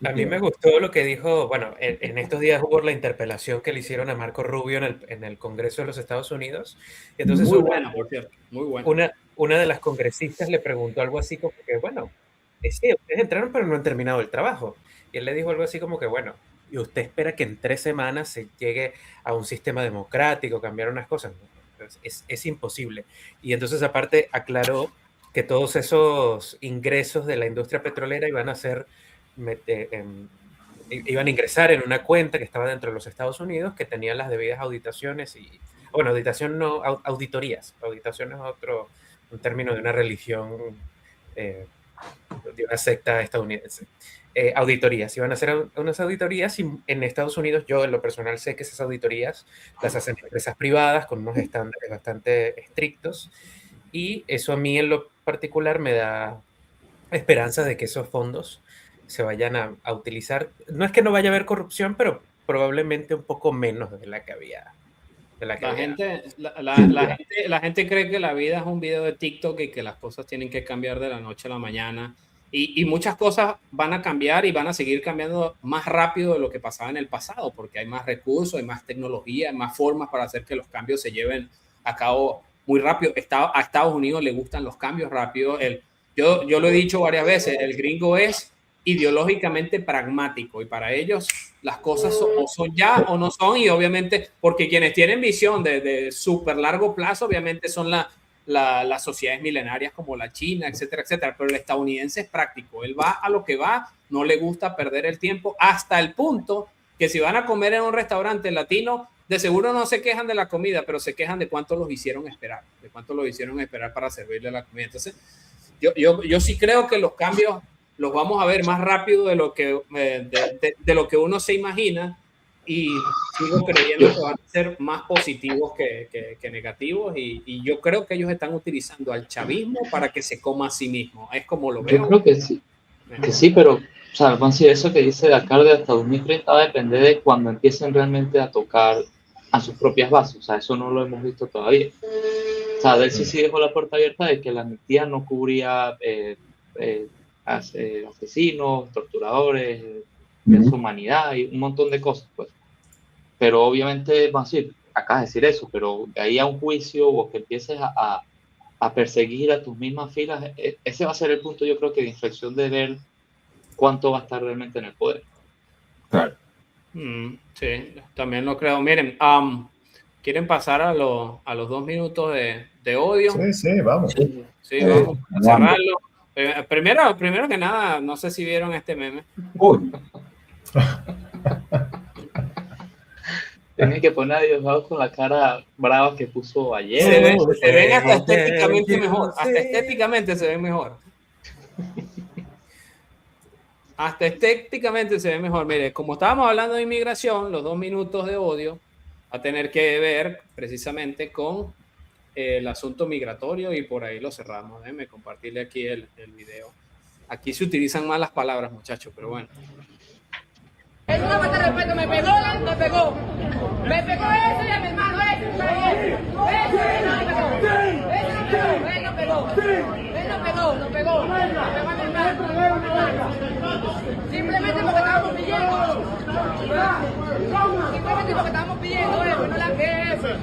A mí me gustó lo que dijo, bueno, en estos días hubo la interpelación que le hicieron a Marco Rubio en el Congreso de los Estados Unidos. Y entonces muy buena, por cierto, muy buena. Una de las congresistas le preguntó algo así como que, bueno, sí, ustedes entraron pero no han terminado el trabajo. Y él le dijo algo así como que, bueno, ¿y usted espera que en 3 semanas se llegue a un sistema democrático, cambiar unas cosas? Es imposible. Y entonces aparte aclaró que todos esos ingresos de la industria petrolera iban a ingresar en una cuenta que estaba dentro de los Estados Unidos, que tenía las debidas auditaciones y, bueno, auditación no, auditorías. Auditación es un término de una religión, de una secta estadounidense. Auditorías, iban a hacer unas auditorías, y en Estados Unidos yo en lo personal sé que esas auditorías las hacen empresas privadas con unos estándares bastante estrictos, y eso a mí en lo particular me da esperanza de que esos fondos se vayan a utilizar. No es que no vaya a haber corrupción, pero probablemente un poco menos de la que había. La gente cree que la vida es un video de TikTok y que las cosas tienen que cambiar de la noche a la mañana. Y muchas cosas van a cambiar y van a seguir cambiando más rápido de lo que pasaba en el pasado, porque hay más recursos, hay más tecnología, hay más formas para hacer que los cambios se lleven a cabo muy rápido. A Estados Unidos le gustan los cambios rápidos. Yo lo he dicho varias veces, el gringo es ideológicamente pragmático, y para ellos las cosas o son ya o no son, y obviamente porque quienes tienen visión de súper largo plazo obviamente son las sociedades milenarias como la China, etcétera, etcétera, pero el estadounidense es práctico, él va a lo que va, no le gusta perder el tiempo, hasta el punto que si van a comer en un restaurante latino, de seguro no se quejan de la comida, pero se quejan de cuánto los hicieron esperar, para servirle la comida. Entonces yo sí creo que los cambios los vamos a ver más rápido de lo que uno se imagina, y sigo creyendo que van a ser más positivos que negativos, y yo creo que ellos están utilizando al chavismo para que se coma a sí mismo. Es como lo veo. Yo creo que sí, pero o sea, eso que dice Dakar de hasta 2030 va a depender de cuando empiecen realmente a tocar a sus propias bases. O sea, eso no lo hemos visto todavía. O sea, Delcy sí dejó la puerta abierta de que la amnistía no cubría asesinos, torturadores, deshumanidad y un montón de cosas, pues. Pero obviamente, vamos a decir, acabas de decir eso, pero de ahí a un juicio o que empieces a perseguir a tus mismas filas, ese va a ser el punto, yo creo que de inflexión, de ver cuánto va a estar realmente en el poder. Claro. Sí, también lo creo. Miren, ¿quieren pasar a los 2 minutos de odio? Sí, vamos. Sí, vamos a cerrarlo. Primero que nada, no sé si vieron este meme. Tenía que poner a Diosdado con la cara brava que puso ayer. Se ven hasta estéticamente mejor. Hasta estéticamente se ven mejor. Hasta estéticamente se ve mejor. Mire, como estábamos hablando de inmigración, los 2 minutos de odio va a tener que ver precisamente con el asunto migratorio, y por ahí lo cerramos. Déjenme compartirle aquí el video. Aquí se utilizan más las palabras, muchachos, pero bueno. Es una falta de respeto, me pegó ese y a mi hermano ese no pegó a mi hermano. Simplemente porque estábamos pidiendo eso, no la jefe.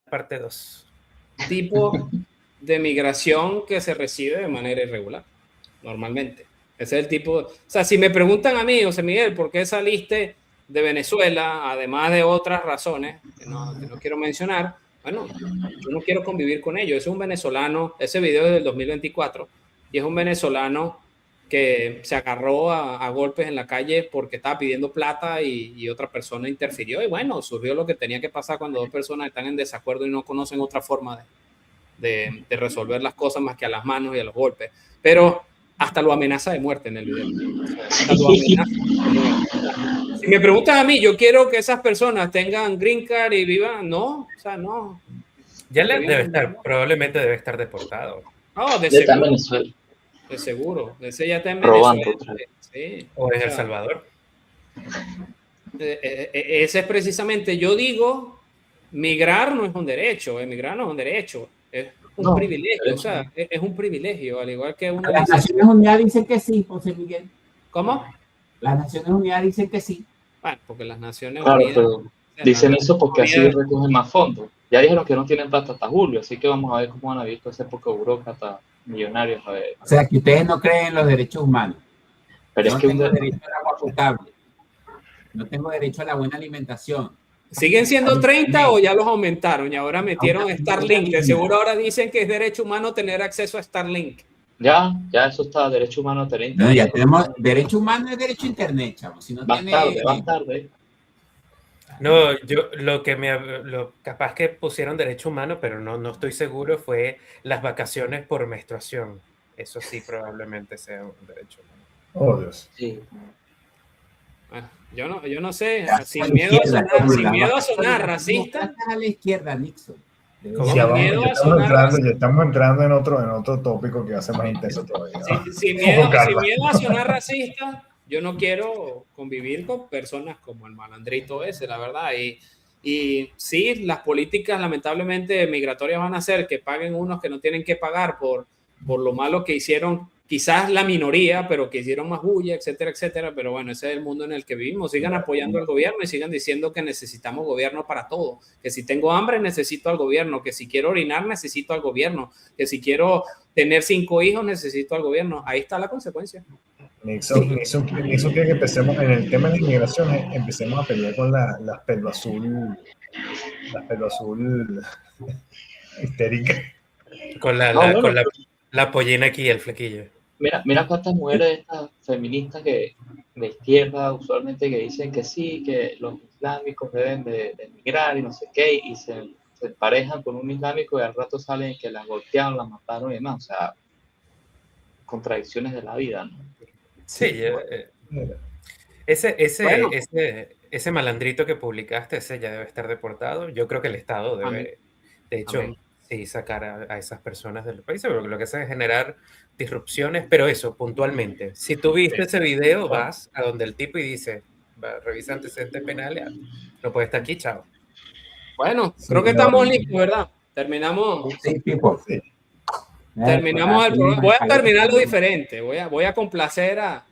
Parte 2. Tipo de migración que se recibe de manera irregular, normalmente. Ese es el tipo... O sea, si me preguntan a mí, José Miguel, ¿por qué saliste de Venezuela, además de otras razones que no quiero mencionar? Bueno, yo no quiero convivir con ellos. Es un venezolano, ese video es del 2024, y es un venezolano que se agarró a golpes en la calle porque estaba pidiendo plata y otra persona interfirió. Y bueno, surgió lo que tenía que pasar cuando dos personas están en desacuerdo y no conocen otra forma de resolver las cosas más que a las manos y a los golpes. Pero hasta lo amenaza de muerte en el video. Hasta lo amenaza de muerte. Si me preguntas a mí, yo quiero que esas personas tengan green card y vivan. No, o sea, no. Ya debe estar, probablemente debe estar deportado. No, de Está en seguro. Venezuela. De seguro. Ese ya está en Robando. Venezuela. Sí. O en El Salvador. Ese es precisamente, yo digo, migrar no es un derecho, emigrar no es un derecho, es un privilegio, o sea, es un privilegio, al igual que una... Las Naciones Unidas dicen que sí, José Miguel. ¿Cómo? Las Naciones Unidas dicen que sí. Bueno, porque las Naciones Claro, Unidas... pero dicen eso porque así recogen más fondos. Ya dijeron que no tienen plata hasta julio, así que vamos a ver cómo van a vivir con ese poco burócrata millonarios. A ver. O sea, que ustedes no creen en los derechos humanos. Pero Yo es que no tengo derecho al agua potable. No tengo derecho a la buena alimentación. ¿Siguen siendo 30 o ya los aumentaron y ahora metieron Starlink? De seguro ahora dicen que es derecho humano tener acceso a Starlink. Ya eso está, derecho humano tener. No, ya tenemos derecho humano y derecho a internet, chavos. Si no Más tarde. No, yo lo capaz que pusieron derecho humano, pero no estoy seguro, fue las vacaciones por menstruación. Eso sí probablemente sea un derecho humano. Oh, Dios. Sí. Bueno, yo no sé, sin miedo a sonar racista. A la izquierda, Nixon. Ya estamos entrando en otro tópico que hace más intenso todavía. Sin miedo a sonar racista, yo no quiero convivir con personas como el malandrito ese, la verdad. Y sí, las políticas lamentablemente migratorias van a hacer que paguen unos que no tienen que pagar por lo malo que hicieron, quizás la minoría, pero que hicieron más bulla, etcétera, etcétera. Pero bueno, ese es el mundo en el que vivimos. Sigan apoyando al gobierno y sigan diciendo que necesitamos gobierno para todo. Que si tengo hambre, necesito al gobierno. Que si quiero orinar, necesito al gobierno. Que si quiero tener 5 hijos, necesito al gobierno. Ahí está la consecuencia. Nixon quiere que empecemos en el tema de inmigración, empecemos a pelear con las pelo azul histérica. Con la pollina aquí y el flequillo. Mira cuántas mujeres estas feministas de izquierda usualmente que dicen que sí, que los islámicos deben de emigrar y no sé qué, y se emparejan con un islámico y al rato salen que las golpearon, las mataron y demás. O sea, contradicciones de la vida, ¿no? Sí, ese malandrito que publicaste, ese ya debe estar deportado. Yo creo que el Estado debe, de hecho, sí, sacar a esas personas del país, porque lo que hace es generar disrupciones, pero eso, puntualmente. Si tú viste ese video, vas a donde el tipo y dice, revisa antecedentes penales, no puede estar aquí, chao. Bueno, creo que estamos listos, ¿verdad? Terminamos. Sí, tipo. Sí. Terminamos el programa. Voy a terminarlo diferente. Voy a complacer a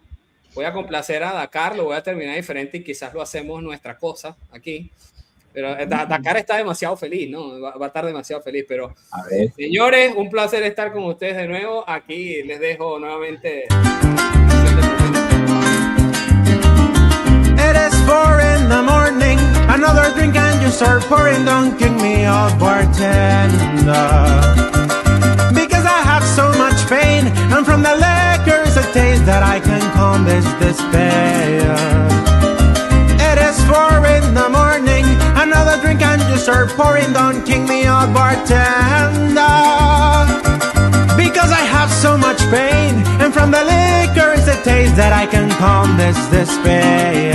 Dakar, lo voy a terminar diferente y quizás lo hacemos nuestra cosa aquí. Pero Dakar está demasiado feliz, ¿no? Va a estar demasiado feliz. Pero, señores, un placer estar con ustedes de nuevo. Aquí les dejo nuevamente. It is 4 in the morning, another drink and you start pouring, don't kick me out, bartender. Because I have so much pain, and from the liquor's a taste that I can calm this despair. It is 4 in the morning, another drink and you start pouring, don't kick me out, bartender. Because I have so much pain, and from the liquor's a taste that I can calm this despair.